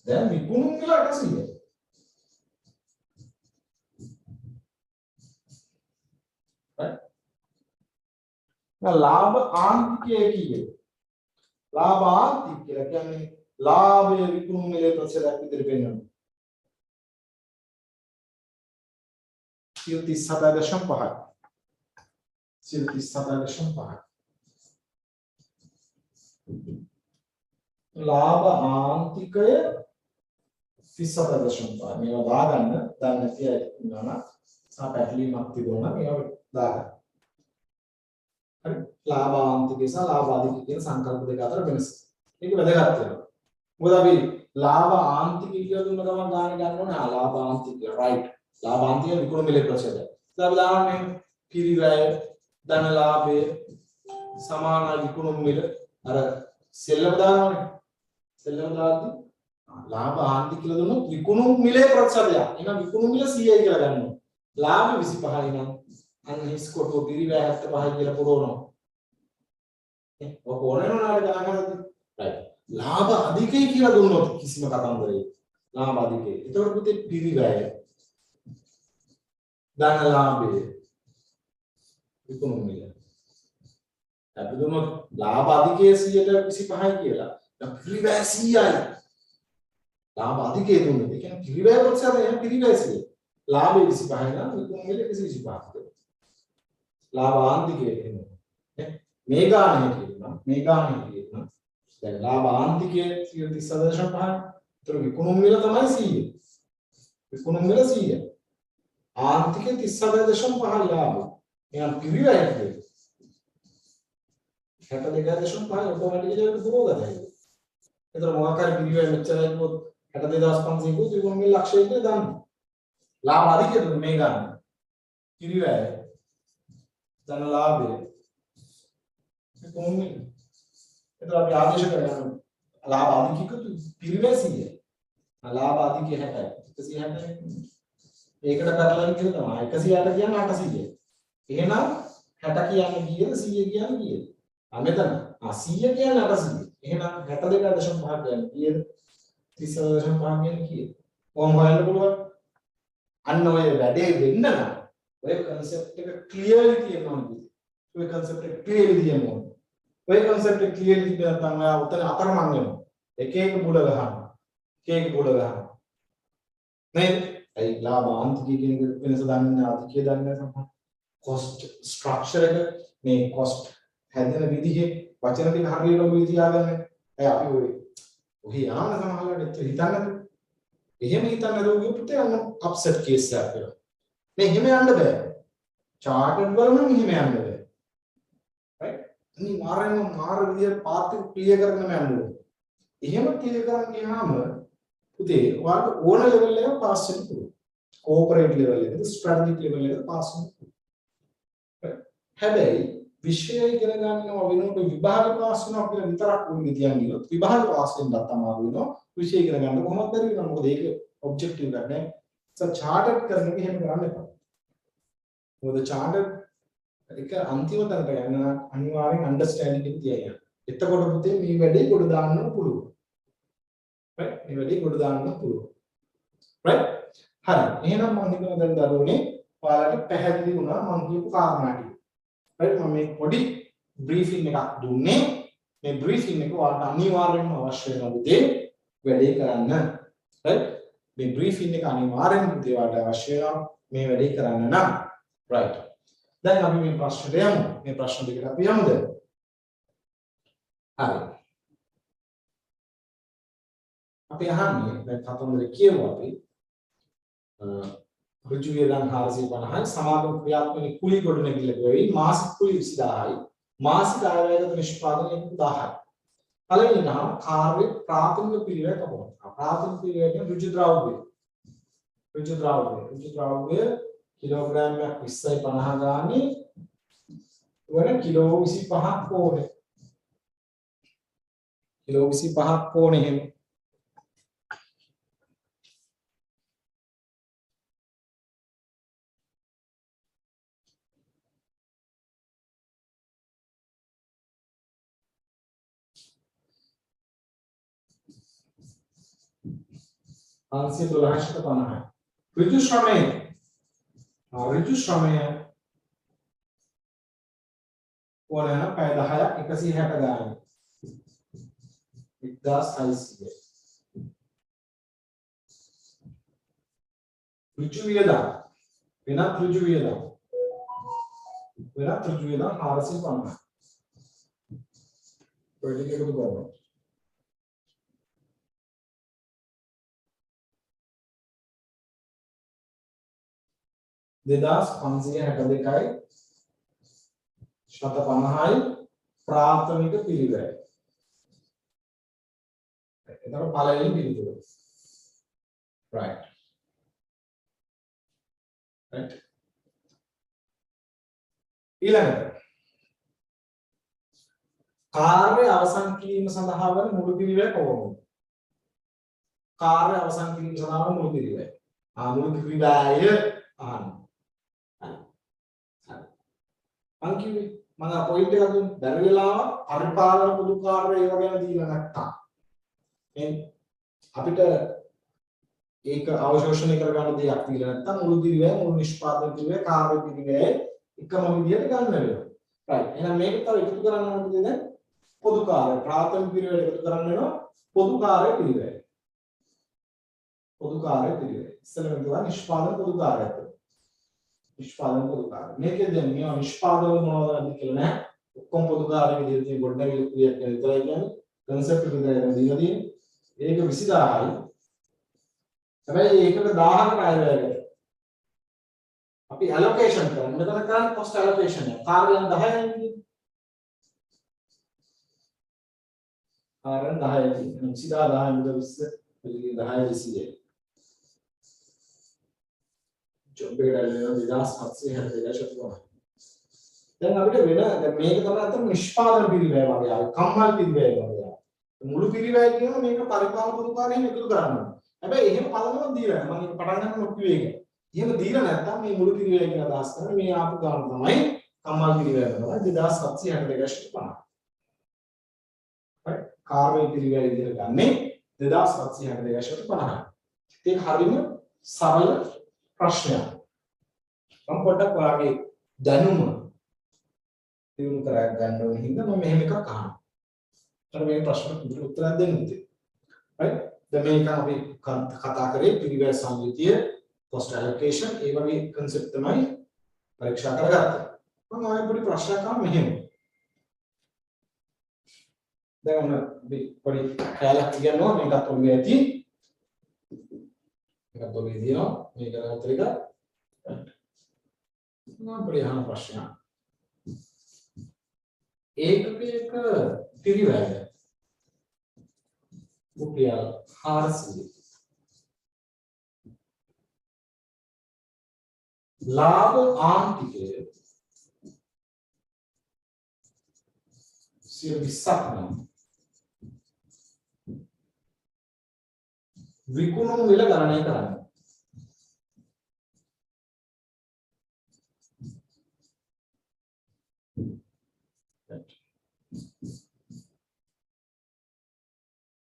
දැන් විකුණුම් මිල 800. ලාභ ආන්තිකය කියන්නේ ලාභ ආන්තික කියලා කියන්නේ ලාභය විකුණුම් මිලේ ප්‍රතිශතයක් විදිහට පෙන්වනවා. 37.5. 37.5. ලාභ ආන්තිකය 37.5. මේවා දාගන්න දැන් නැති අය ඉන්නවා නම් සහ පැටලීමක් තිබුණා නම් මේවා දාගන්න. හරි ලාභාන්තිකේ සහ ලාභාධිකේ කියන සංකල්ප දෙක අතර වෙනස. මේක වැදගත් වෙනවා. මොකද අපි ලාභාන්තිකේ කියලා දුන්න ගමන් ගන්න ඕනේ ලාභාන්තිකේ right. ලාභාන්තිකේ විකුණු මිලේ ප්‍රතිශතය. ඉතින් අපි දාන්නේ පිරිවැය ධන ලාභය සමාන විකුණු මිල අර සෙල්ලම දානවනේ. සෙල්ලම දාද්දි ලාභාන්තික කියලා දුන්නොත් විකුණු මිලේ ප්‍රතිශතය. එහෙනම් විකුණු මිල 100යි කියලා ගන්නවා. ලාභ 25යි නම් අන්න හිස් කොටුව පිරිවැය 75යි කියලා පුරවනවා. ඔක ඕනේ නෝනාට ගණන් කරද්දි right. ලාභ අධිකයි කියලා දුන්නොත් කිසිම කතන්දරේ ලාභ අධිකයි. ඒතකොට පුතේ පිරිවැය ධන ලාභය විකුණු මිල. අපි දුන්නොත් ලාභ අධිකයේ 125යි කියලා. දැන් පිරිවැය 100යි. ලාභ අධිකයේ දුන්නොත් ඒ කියන්නේ පිරිවැය ප්‍රතිශතය එහෙනම් පිරිවැය 100. ලාභය 25යි නම් විකුණු මිල 125යි. ලාභාන්තිකයේ එන්නේ. මේ ගාණේ කියනවා දැන් ලාභාන්තිකයේ 37.5. ඒතර විකුණු මිල තමයි 100. විකුණු මිල 100. ආන්තිකයේ 37.5 ලාභය. එහෙනම් පිරිවැය කියන්නේ 62.5 ඔටෝමැටිකලි පුරවගතයි. ඒතර මොකක් හරි පිරිවැය මෙච්චරයි කිව්වොත් 62500 කිව්වොත් විකුණු මිල ලක්ෂයක දාන්න. ලාභ අධිකද මේ ගන්න. පිරිවැය ධන ලාභය විකුණු මිල. ඒතර අපි ආදේශ කරනවා ලාභ අධිකකතු පිරිවැය 100. ලාභ අධිකය 60. 160. ඒකට පැටලෙන කියන තමයි 160 කියන්නේ 800. එහෙනම් 60 කියන්නේ කීයද 100 කියන්නේ කීයද? මෙතන 100 කියන්නේ 800. එහෙනම් 62.5 කියන්නේ කීයද? 37.5 කියන්නේ කීයද? කොහොම හොයන්න පුළුවන්? අන්න ඔය වැඩේ වෙන්න නම් ඔය concept එක clearly තියෙන්න ඕනේ. ඔය concept එක clearly තියෙන්න ඕනේ. ඔය concept එක clearly තියෙන තමයි උතන අතරමං වෙනවා. එක එක බුල ගහනවා. එක එක බුල ගහනවා. නේද? ඒ ලාභාන්තිකය කියන එක වෙනස දන්නේ අධිකය දන්නේ නැහැ. cost structure එක මේ cost හැදෙන විදිහේ වචන ටික හරියටම තියාගන්න. අපි ඔහි ආන සමහරවිට හිතන්නේ නැතුව එහෙම හිතන්නේ නැතුව ගියොත් අන්න අප්සෙට් කේස් එකක් වෙනවා. මේ එහෙම යන්න බෑ. චාර්ටඩ් වල නම් එහෙම යන්න බෑ. right? ඉතින් මාර විදියට පාත් එක ක්ලියර් කරගෙන යන්න ඕනේ. එහෙම ක්ලියර් කරන් ගියාම පුතේ ඔයාලට ඕන ලෙවල් එක පාස් වෙන්න පුළුවන්. කෝපරේට් ලෙවල් එකද ස්ට්‍රැටජික් ලෙවල් එකද පාස් වෙන්න පුළුවන්. හැබැයි විෂය ඉගෙන ගන්නවා වෙනකොට විභාග පාස් වෙනවා කියලා විතරක් උන්නේ තියන් ගියොත් විභාග පාස් වෙන්නත් අමාරු වෙනවා. විෂය ඉගෙන ගන්න කොහොමද බැරි වෙනවා. මොකද ඒක ඔබ්ජෙක්ටිව් එකක් නේ. චාර්ටඩ් කරන එක එහෙම කරන්න එපා. මොකද චාර්ටඩ් එක අන්තිම තැනට යන්න අනිවාර්යෙන් අන්ඩර්ස්ටෑන්ඩින් එක තියන්න. එතකොට පුතේ මේ වැඩේ ගොඩ දාන්න පුළුවන්. right? මේ වැඩේ ගොඩ දාන්න පුළුවන්. right? හරි. එහෙනම් මම හිතනවා දැන් දරුවනේ ඔයාලට පැහැදිලි වුණා මම කියපු කාරණා ටික. right? මම මේ පොඩි බ්‍රීෆින් එකක් දුන්නේ. මේ බ්‍රීෆින් එක ඔයාලට අනිවාර්යෙන්ම අවශ්‍ය වෙන දේ වැඩේ කරන්න. right? මේ බ්‍රීෆින් එක අනිවාර්යෙන්ම දේවට අවශ්‍ය වෙනවා මේ වැඩේ කරන්න නම්. right? දැන් අපි මේ ප්‍රශ්නට යමු. මේ ප්‍රශ්න දෙකට අපි යමුද? හරි. අපි අහන්නේ දැන් කතන්දර කියවුවා අපි ඍජු වියදම් 450යි සමාගම ක්‍රියාත්මක කුලී ගොඩනැගිල්ල වෙයි මාසික කුලී 20000යි මාසික ආයවැයගත නිෂ්පාදනය 1000යි. පළවෙනි නම් කාර්ය ප්‍රාථමික පිළිවෙල කොහොමද? ප්‍රාථමික පිළිවෙල කියන්නේ ඍජු ද්‍රව්‍ය. ඍජු ද්‍රව්‍ය කිලෝග්‍රෑමයක් 20.50 ගානේ වන කිලෝ 25ක් ඕනේ. කිලෝ 25ක් ඕනේ එහෙම. ආන්සිය 1250. ඍජු ශ්‍රමය ඕනෑම පැය 10ක් 160 ගානේ 1600. ඍජු වියදම් වෙනත් ඍජු වියදම් 450. ඔය ටික එකතු කරනවා. 2562යි ශත 50යි ප්‍රාථමික පිරිවැය. එතකොට පළවෙනි පිළිතුර. right. right. ඊළඟට කාර්ය අවසන් කිරීම සඳහා වන මුළු පිළිවෙල කොහොමද? කාර්ය අවසන් කිරීම සඳහා වන මුළු පිළිවෙල. මුළු පිළිවෙලය අහන්න. මම කිව්වේ මම පොයින්ට් එකක් දුන්න. බැරි වෙලාව පරිපාලන පොදු කාර්ය ඒව ගැන දීලා නැත්තම් අපිට ඒක අවශෝෂණය කරගන්න දෙයක් දීලා නැත්තම් මුළු පිළිවෙල මුළු නිෂ්පාදන පිළිවෙල කාර්ය පිළිවෙල එකම විදියට ගන්න වෙනවා. right. එහෙනම් මේක තව එකතු කරන්න ඕනද දැන්? පොදු කාර්ය ප්‍රාථමික පිළිවෙල එකතු කරන්න වෙනවා පොදු කාර්ය පිළිවෙල. පොදු කාර්ය පිළිවෙල. ඉස්සෙල්ලා මෙතුවා නිෂ්පාදන පොදු කාර්යයක්. නිෂ්පාදන පොදු කාර්ය. මේකේ දැන් මේවා නිෂ්පාදන මොනවද කියලා නෑ. ඔක්කොම පොදු කාර්ය විදිහට තියෙන ගොඩනැගිලි ක්‍රියාවක් ගැන විතරයි කියන්නේ. concept එක විතරයි දීලා තියෙන්නේ. ඒක 20000යි. හැබැයි ඒකට 1000කට අය වැයකට. අපි allocation කරන්නේ. මෙතන කරන්නේ cost allocation එක. කාර්යයන් 10යි. කාර්යයන් 10යි. 20000 මුද 20 පිළිගින් 10 20යි. ජොබ් එකට ලැබෙන 2762 ශතකෝණ. දැන් අපිට වෙන දැන් මේක තමයි අතන නිෂ්පාදන පිළිවෙල වගේ ආවේ. කම්මල් පිළිවෙල වගේ ආවේ. මුළු පිළිවෙල කියන මේක පරිපාලන පොදු කාර්යයෙන් එකතු කරන්න. හැබැයි එහෙම පළමුව දීලා නැහැ. මම පටන් ගන්න ඔක්කො වේග. එහෙම දීලා නැත්තම් මේ මුළු පිළිවෙල කියන අදහස් කරන්නේ මේ ආපු ගාන තමයි කම්මල් පිළිවෙල තමයි 2762 ශතකෝණ. හරි. කාර්ය පිළිවෙල විදිහට ගන්නේ 2762 ශතකෝණ. ඒක හරියම සරල ප්‍රශ්නයක්. මම පොඩ්ඩක් ඔයාගේ දැනුම දිනු කර ගන්න ඕන හින්දා මම මෙහෙම එකක් අහනවා. ඊට මේ ප්‍රශ්නට උත්තර දෙන්න උදේ. right? දැන් මේක අපි කතා කරේ පිළිවෙල සංයුතිය, cost allocation ඒ වගේ concept තමයි පරීක්ෂා කරගත්තේ. මම ආයෙ පොඩි ප්‍රශ්නයක් අහන්න මෙහෙම. දැන් අපි පොඩි කැලක් ඉගෙනනවා මේකත් ඔළුවේ ඇති. මේකත් ඔළුවේ දිනවා මේක උත්තර එක. මම පොඩි අහන ප්‍රශ්නයක්. ඒකක පිරිවැය රුපියල් 400 ලාභ ආන්තිකය 20ක් නම් විකුණුම් මිල ගණනය කරන්න.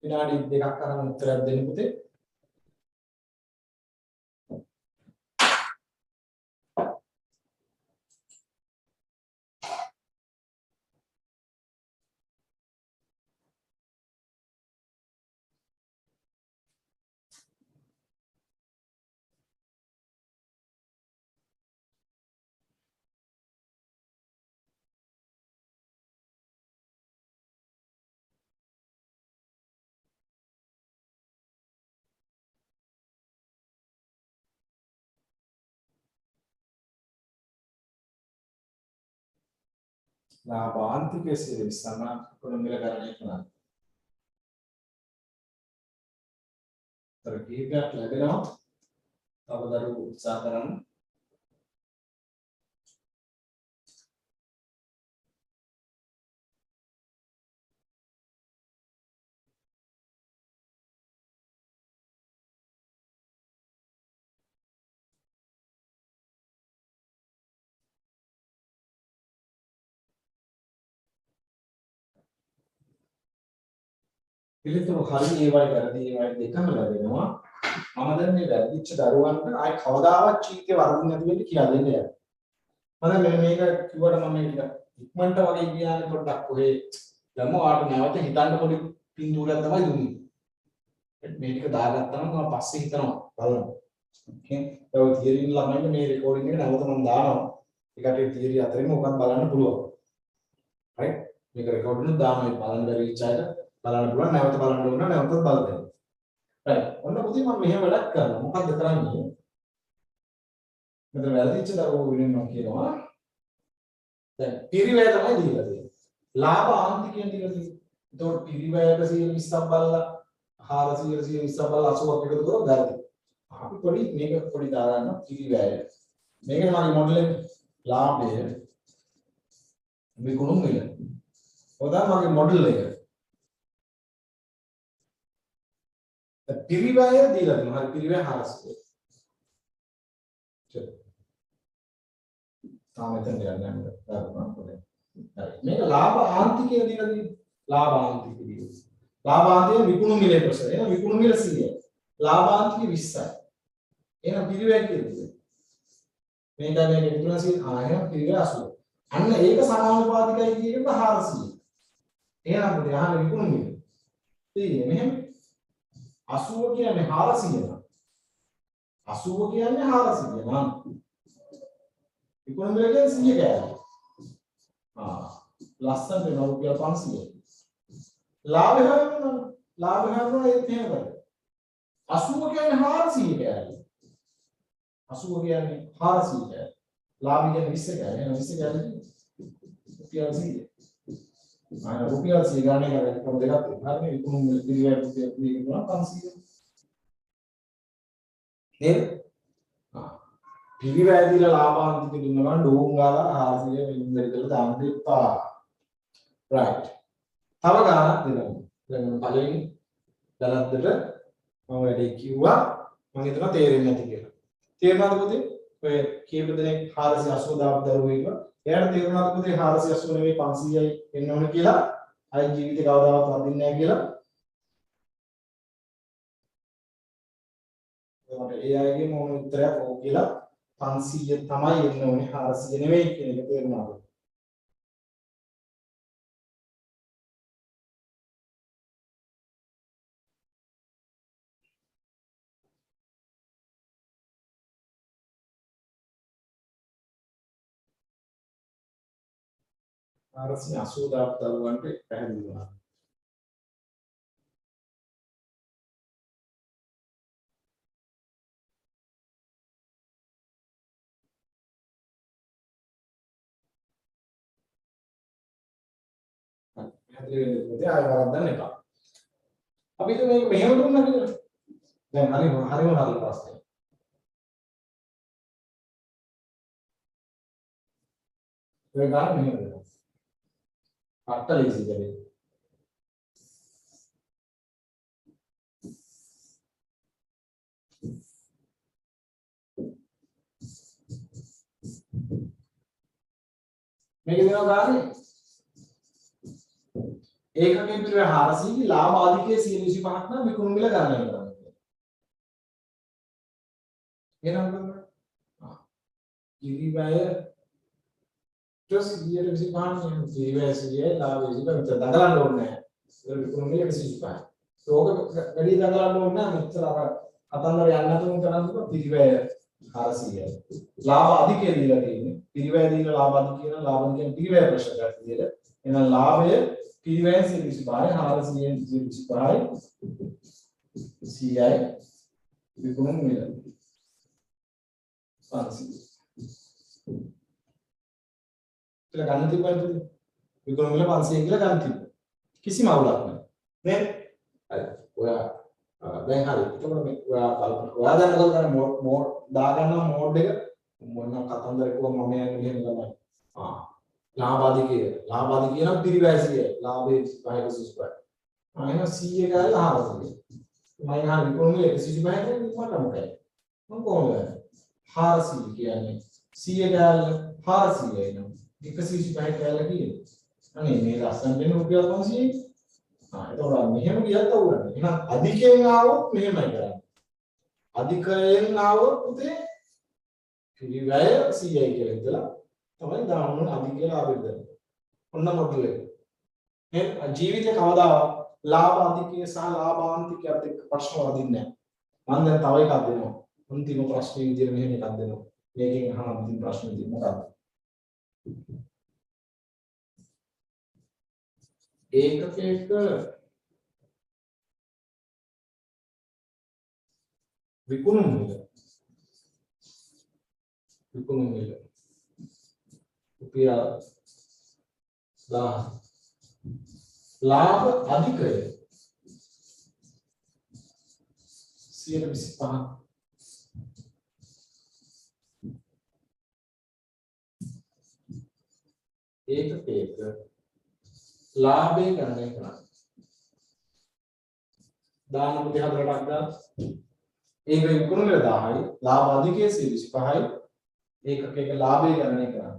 විනාඩි 2ක් අරන් උත්තරයක් දෙන්න පුතේ. ලාභාන්තිකයේ සිරිසම කුණුමිල ගණනය කරනවා. තර කීපයක් ලැබෙනවා. තවදරු උත්සාහ කරන්න. පිළිතුරු හරි ඒවයි වැරදි ඒවයි දෙකම ලැබෙනවා. මම දැන් මේ වැරදිච්ච දරුවන්ට ආයි කවදාවත් ජීවිතේ වරදින් නැති වෙන්න කියලා දෙන්න යනවා. මම දැන් මේක කිව්වට මම මේක ඉක්මනට වගේ කියන්නේ පොඩ්ඩක් කොහේ දැම්ම ඔයාලට නැවත හිතන්න පොඩි පින්තූරයක් තමයි දුන්නේ. මේ ටික දාගත්තාම මම පස්සේ හිතනවා බලන්න. ඕකේ. ඒ තියරින් ළමයින්ට මේ රෙකෝඩින් එක නැවත මම දානවා. ඒකට තියරි අතරින්ම ඔකත් බලන්න පුළුවන්. right? මේක රෙකෝඩ් වෙන දානවා බලන්න බැරි ඉච්චායට බලන්න පුළුවන් නැවත බලන්න ඕන නැවතත් බලන්න. right. ඔන්න පුතේ මම මෙහෙම වැඩක් කරනවා. මොකක්ද කරන්නේ? මෙතන වැරදිච්ච දරුවෝ වෙනින් මම කියනවා දැන් පිරිවැය තමයි දීලා තියෙන්නේ. ලාභ ආන්තිකයෙන් දීලා තියෙන්නේ. එතකොට පිරිවැයට 120ක් බලලා 400 බලලා 80ක් එකතු කරොත් වැරදි. අපි පොඩි මේක පොඩි දාගන්න පිරිවැය. මේකනේ මගේ මොඩල් එක. ලාභය විකුණුම් මිල. ඔය තමයි මගේ මොඩල් එක. පිරිවැය දීලා තියෙනවා. හරි පිරිවැය 400. චල. තාම මෙතන යන්නේ නැහැ. මේක ලාභ ආන්තිකය දීලා තියෙනවා. ලාභ ආන්තිකය දීලා. ලාභ ආන්තිකය විකුණුම් මිලේ ප්‍රශ්න. එහෙනම් විකුණුම් මිල 100යි. ලාභ ආන්තිකය 20යි. එහෙනම් පිරිවැය කියන්නේ. මේක මේක විකුණුම් 100. එහෙනම් පිරිවැය 80. අන්න ඒක සමානුපාතිකයි කියනකොට 400. එහෙනම් මොකද අහන්නේ විකුණුම් මිල. තේරෙන්නේ මෙහෙම 80 කියන්නේ 400 නම් 80 කියන්නේ 400 නම් විකුණුම් මිල කියන්නේ 100 කෑලි. ලස්සනට වෙනවා රුපියල් 500. ලාභය හරියනවා. ලාභය හරියනවා ඒත් එහෙම කරා. 80 කියන්නේ 400 කෑලි. 80 කියන්නේ 400 කෑලි. ලාභය කියන්නේ 20 කෑලි. එහෙනම් 20 කෑලි රුපියල් 100. රුපියල් 100 ගානේ කරලා කොහොමද දෙකක් තියෙනවා. හරිනේ විකුණුම් මිල පිරිවැය රුපියල් 500. නේද? පිරිවැය දීලා ලාභාන්තික දුන්නා නම් ඩෝන් ගාලා 400 වෙනින්දර කියලා දාන්න එපා. right. තව ගානක් දෙනවා. දැන් පළවෙනි දැනද්දට මම වැඩි කිව්වා මම හිතනවා තේරෙන්නේ නැති කියලා. තේරුණාද පුතේ? ඔය කීප දෙනෙක් 480 දරුවෝ ඉන්නවා. එයාට තේරුණාද පුතේ 480 නෙවෙයි 500යි වෙන්න ඕන කියලා? අයි ජීවිතේ කවදාවත් වදින්නේ නැහැ කියලා. ඒකට ඒ අයගේ මොන උත්තරයක් ඕක කියලා 500 තමයි එන්න ඕනේ 400 නෙවෙයි කියන එක තේරුණාද? ආරසි 80000ක් දරුවන්ට පැහැදිලි වුණා. පැහැදිලි වෙන්නේ පුතේ ආයෙ වරද්දන්න එපා. අපි හිතුව මේක මෙහෙම දුන්නා කියලා. දැන් හරිම ප්‍රශ්නේ. ඔය ගාන මෙහෙම දෙනවා. අට්ටලීසි දෙන්නේ. මේක දෙනවා ගානේ ඒකකයෙන් පිරුවේ 400 ලාභ ආධිකයේ 125ක් නම් විකුණුම් මිල ගණනය කරනවා. එහෙනම් බලන්න. කිරිවැය ඊට 125 කිරිවැය 100 ලාභ 125 විතර දඟලන්න ඕනේ නැහැ. ඒක විකුණුම් මිල 125. ඕක වැඩි දඟලන්න ඕනේ නැහැ. මෙච්චර අර කතන්දර යන්න නැතුව කරන්නේ කිරිවැය 400යි. ලාභ ආධිකයේ දීලා තියෙන්නේ. කිරිවැය දීලා ලාභ ආධිකය නම් ලාභ කියන්නේ කිරිවැය ප්‍රශ්නයක් විදියට. එහෙනම් ලාභය පිරිවැය 125 425 CI විකුණුම් මිල 500 කියලා ගන්න තිබ්බද විකුණුම් මිල 500 කියලා ගන්න තිබ්බා කිසිම අවුලක් නැහැ නේද හරි ඔයා දැන් හරි එතකොට මේ ඔයා දැන් මොකද කරන්නේ මෝඩ් දාගන්න මෝඩ් එක මොන කතන්දර කිව්වම මම යන්නේ මෙහෙම තමයි ලාභාධිකය නම් පිරිවැය 100 ලාභයේ 525 එහෙනම් 100 ගාලා 400 මම හරි විකුණුම් මිල 125 මට මොකයි මම කොහොමද 400 කියන්නේ 100 ගාලා 400 එනවා 125 ගාලා කියන්නේ අනේ මේ ලස්සන දෙන රුපියල් 500යි එතකොට මෙහෙම ගියත් අවුලන්නේ එහෙනම් අධිකයෙන් ආවොත් මෙහෙමයි කරන්නේ අධිකයෙන් ආවොත් පුතේ පිරිවැය 100යි කියලා හිතලා තමයි දාන්න අධිකය ලාභය දෙන්න. ඔන්න මොඩල් එක. මේ ජීවිතේ කවදාවත් ලාභ අධිකය සහ ලාභාන්තිකයත් එක්ක ප්‍රශ්න වදින්නේ නැහැ. මම දැන් තව එකක් දෙනවා. අන්තිම ප්‍රශ්නේ විදියට මෙහෙම එකක් දෙනවා. මේකෙන් අහන අන්තිම ප්‍රශ්නේ විදිය මොකක්ද? ඒකකයක විකුණුම් මිල රුපියල් लाभ अधिकය 125 ඒකකයක ලාභය ගණනය කරන්න. දාන මුදි හතරක් ගන්න. ඒක විකුණු මිල 10යි, ලාභ අධිකය 125යි, ඒකකයක ලාභය ගණනය කරන්න.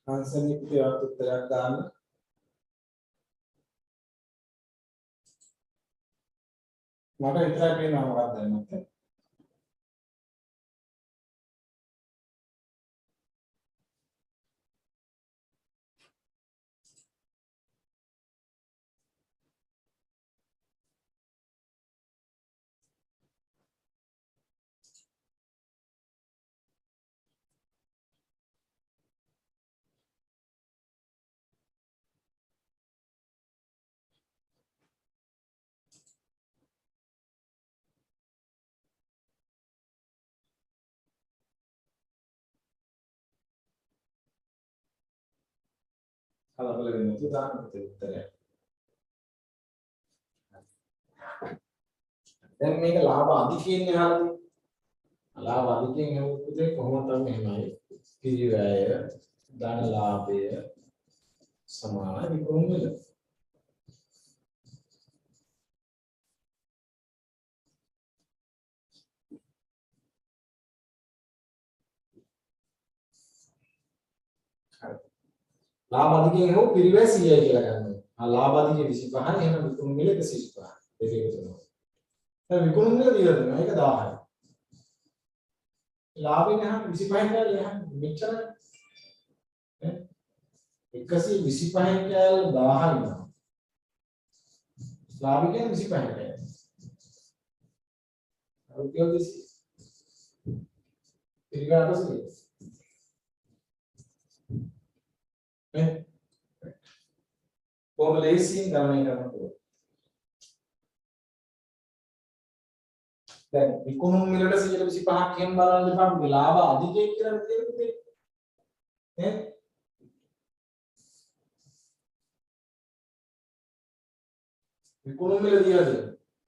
හංසනීප දේවත් උත්තරයක් දාන්න. මට විතරයි පේනවා මොකක්ද දැන්. කලබල වෙන්නේ නැතුව දාන්න උත්තරය. දැන් මේක ලාභ අධිකයෙන් එහාටද? ලාභ අධිකයෙන් එහුවොත් කොහොමද තමයි එහෙමයි. පිරිවැය ධන ලාභය සමාන විකුණු මිල. හරි. ලාභ අධිකයෙන් එහුවොත් පිරිවැය 100යි කියලා ගන්නවා. ලාභ අධිකය 25යි එහෙනම් විකුණු මිල 125. දෙක එකතු වෙනවා. දැන් විකුණු මිල දීලා දෙනවා. ඒක 10යි. ලාභය ගහන 25න් කියලා මෙච්චර නේ 125න් කියලා 1000යි නෝ. ලාභය කියන්නේ 25න් කියලා. රුපියල් 200. පිළිගන්නකො නේ කොහොම ලේසියෙන් ගණනය කරන්න පුළුවන්. දැන් විකුණු මිලට 125ක් කියන් බලන්න එපා. මේ ලාභ අධිකයි කියලා තියෙන්නේ නේ. විකුණු මිල දියද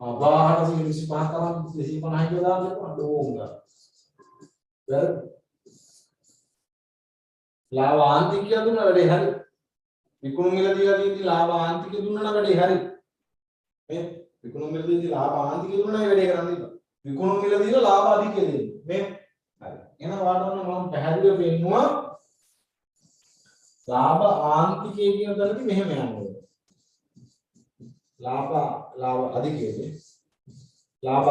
125 තරම් 250 කියලා දාන්න එපා. ඕංගා. වැරදි. ලාභ ආන්තික කියලා දුන්නා වැඩේ හරි. විකුණු මිල දීලා තියෙද්දි ලාභ ආන්තික දුන්නා නම් වැඩේ හරි. මේ විකුණු මිල දීලා ලාභ ආන්තික දුන්නා නම් වැඩේ කරන්න ඉන්න. විකුණු මිල දීලා ලාභ අධික දෙන්නේ. මේ හරි. එහෙනම් වාඩවන්න මම පැහැදිලිව පෙන්නුවා ලාභ ආන්තිකයේ කියන තැනදී මෙහෙම යනවා. ලාභ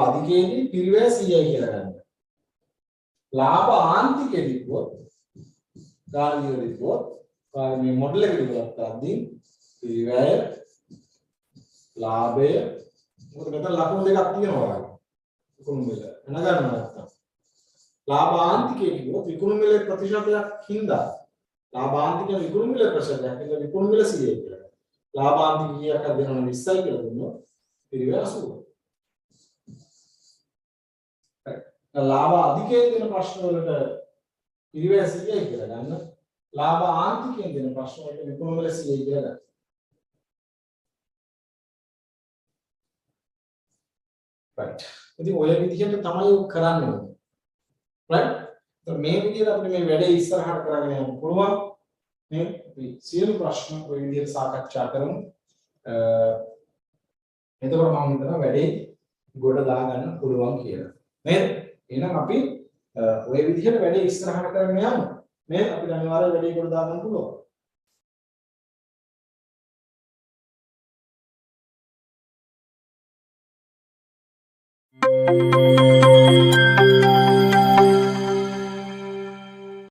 අධිකයේදී පිරිවැය 100යි කියලා ගන්න. ලාභ ආන්තිකයේදී කොත් ගානියේදී කොත් මේ මොඩල් එක විතරක් කරද්දී පිරිවැය ලාභය මොකද මෙතන ලකුණු දෙකක් තියෙනවා. විකුණු මිල එන ගන්න නැත්තම් ලාභාන්තිකයේ කිව්වොත් විකුණු මිලේ ප්‍රතිශතයක් හින්දා ලාභාන්තික විකුණු මිල ප්‍රතිශතයක් හින්දා විකුණු මිල 100යි කියලා. ලාභාන්තික කීයක් දෙනවද 20යි කියලා දුන්නොත් පිරිවැය 80යි. ලාභ අධිකයෙන් දෙන ප්‍රශ්න වලට පිරිවැය 100යි කියලා ගන්න. ලාභ ආන්තිකයෙන් දෙන ප්‍රශ්න වලට විකුණු මිල 100යි කියලා ගන්න. right. ඉතින් ඔය විදිහට තමයි කරන්න ඕනේ. right. මේ විදිහට අපිට මේ වැඩේ ඉස්සරහට කරගෙන යන්න පුළුවන්. නේද? අපි සියලු ප්‍රශ්න ওই විදිහට සාකච්ඡා කරමු. එතකොට මම හිතනවා වැඩේ ගොඩ දා ගන්න පුළුවන් කියලා. නේද? එහෙනම් අපි ওই විදිහට වැඩේ ඉස්සරහට කරගෙන යමු. නේද? අපිට අනිවාර්යයෙන් වැඩේ ගොඩ දා ගන්න පුළුවන්. Thank you.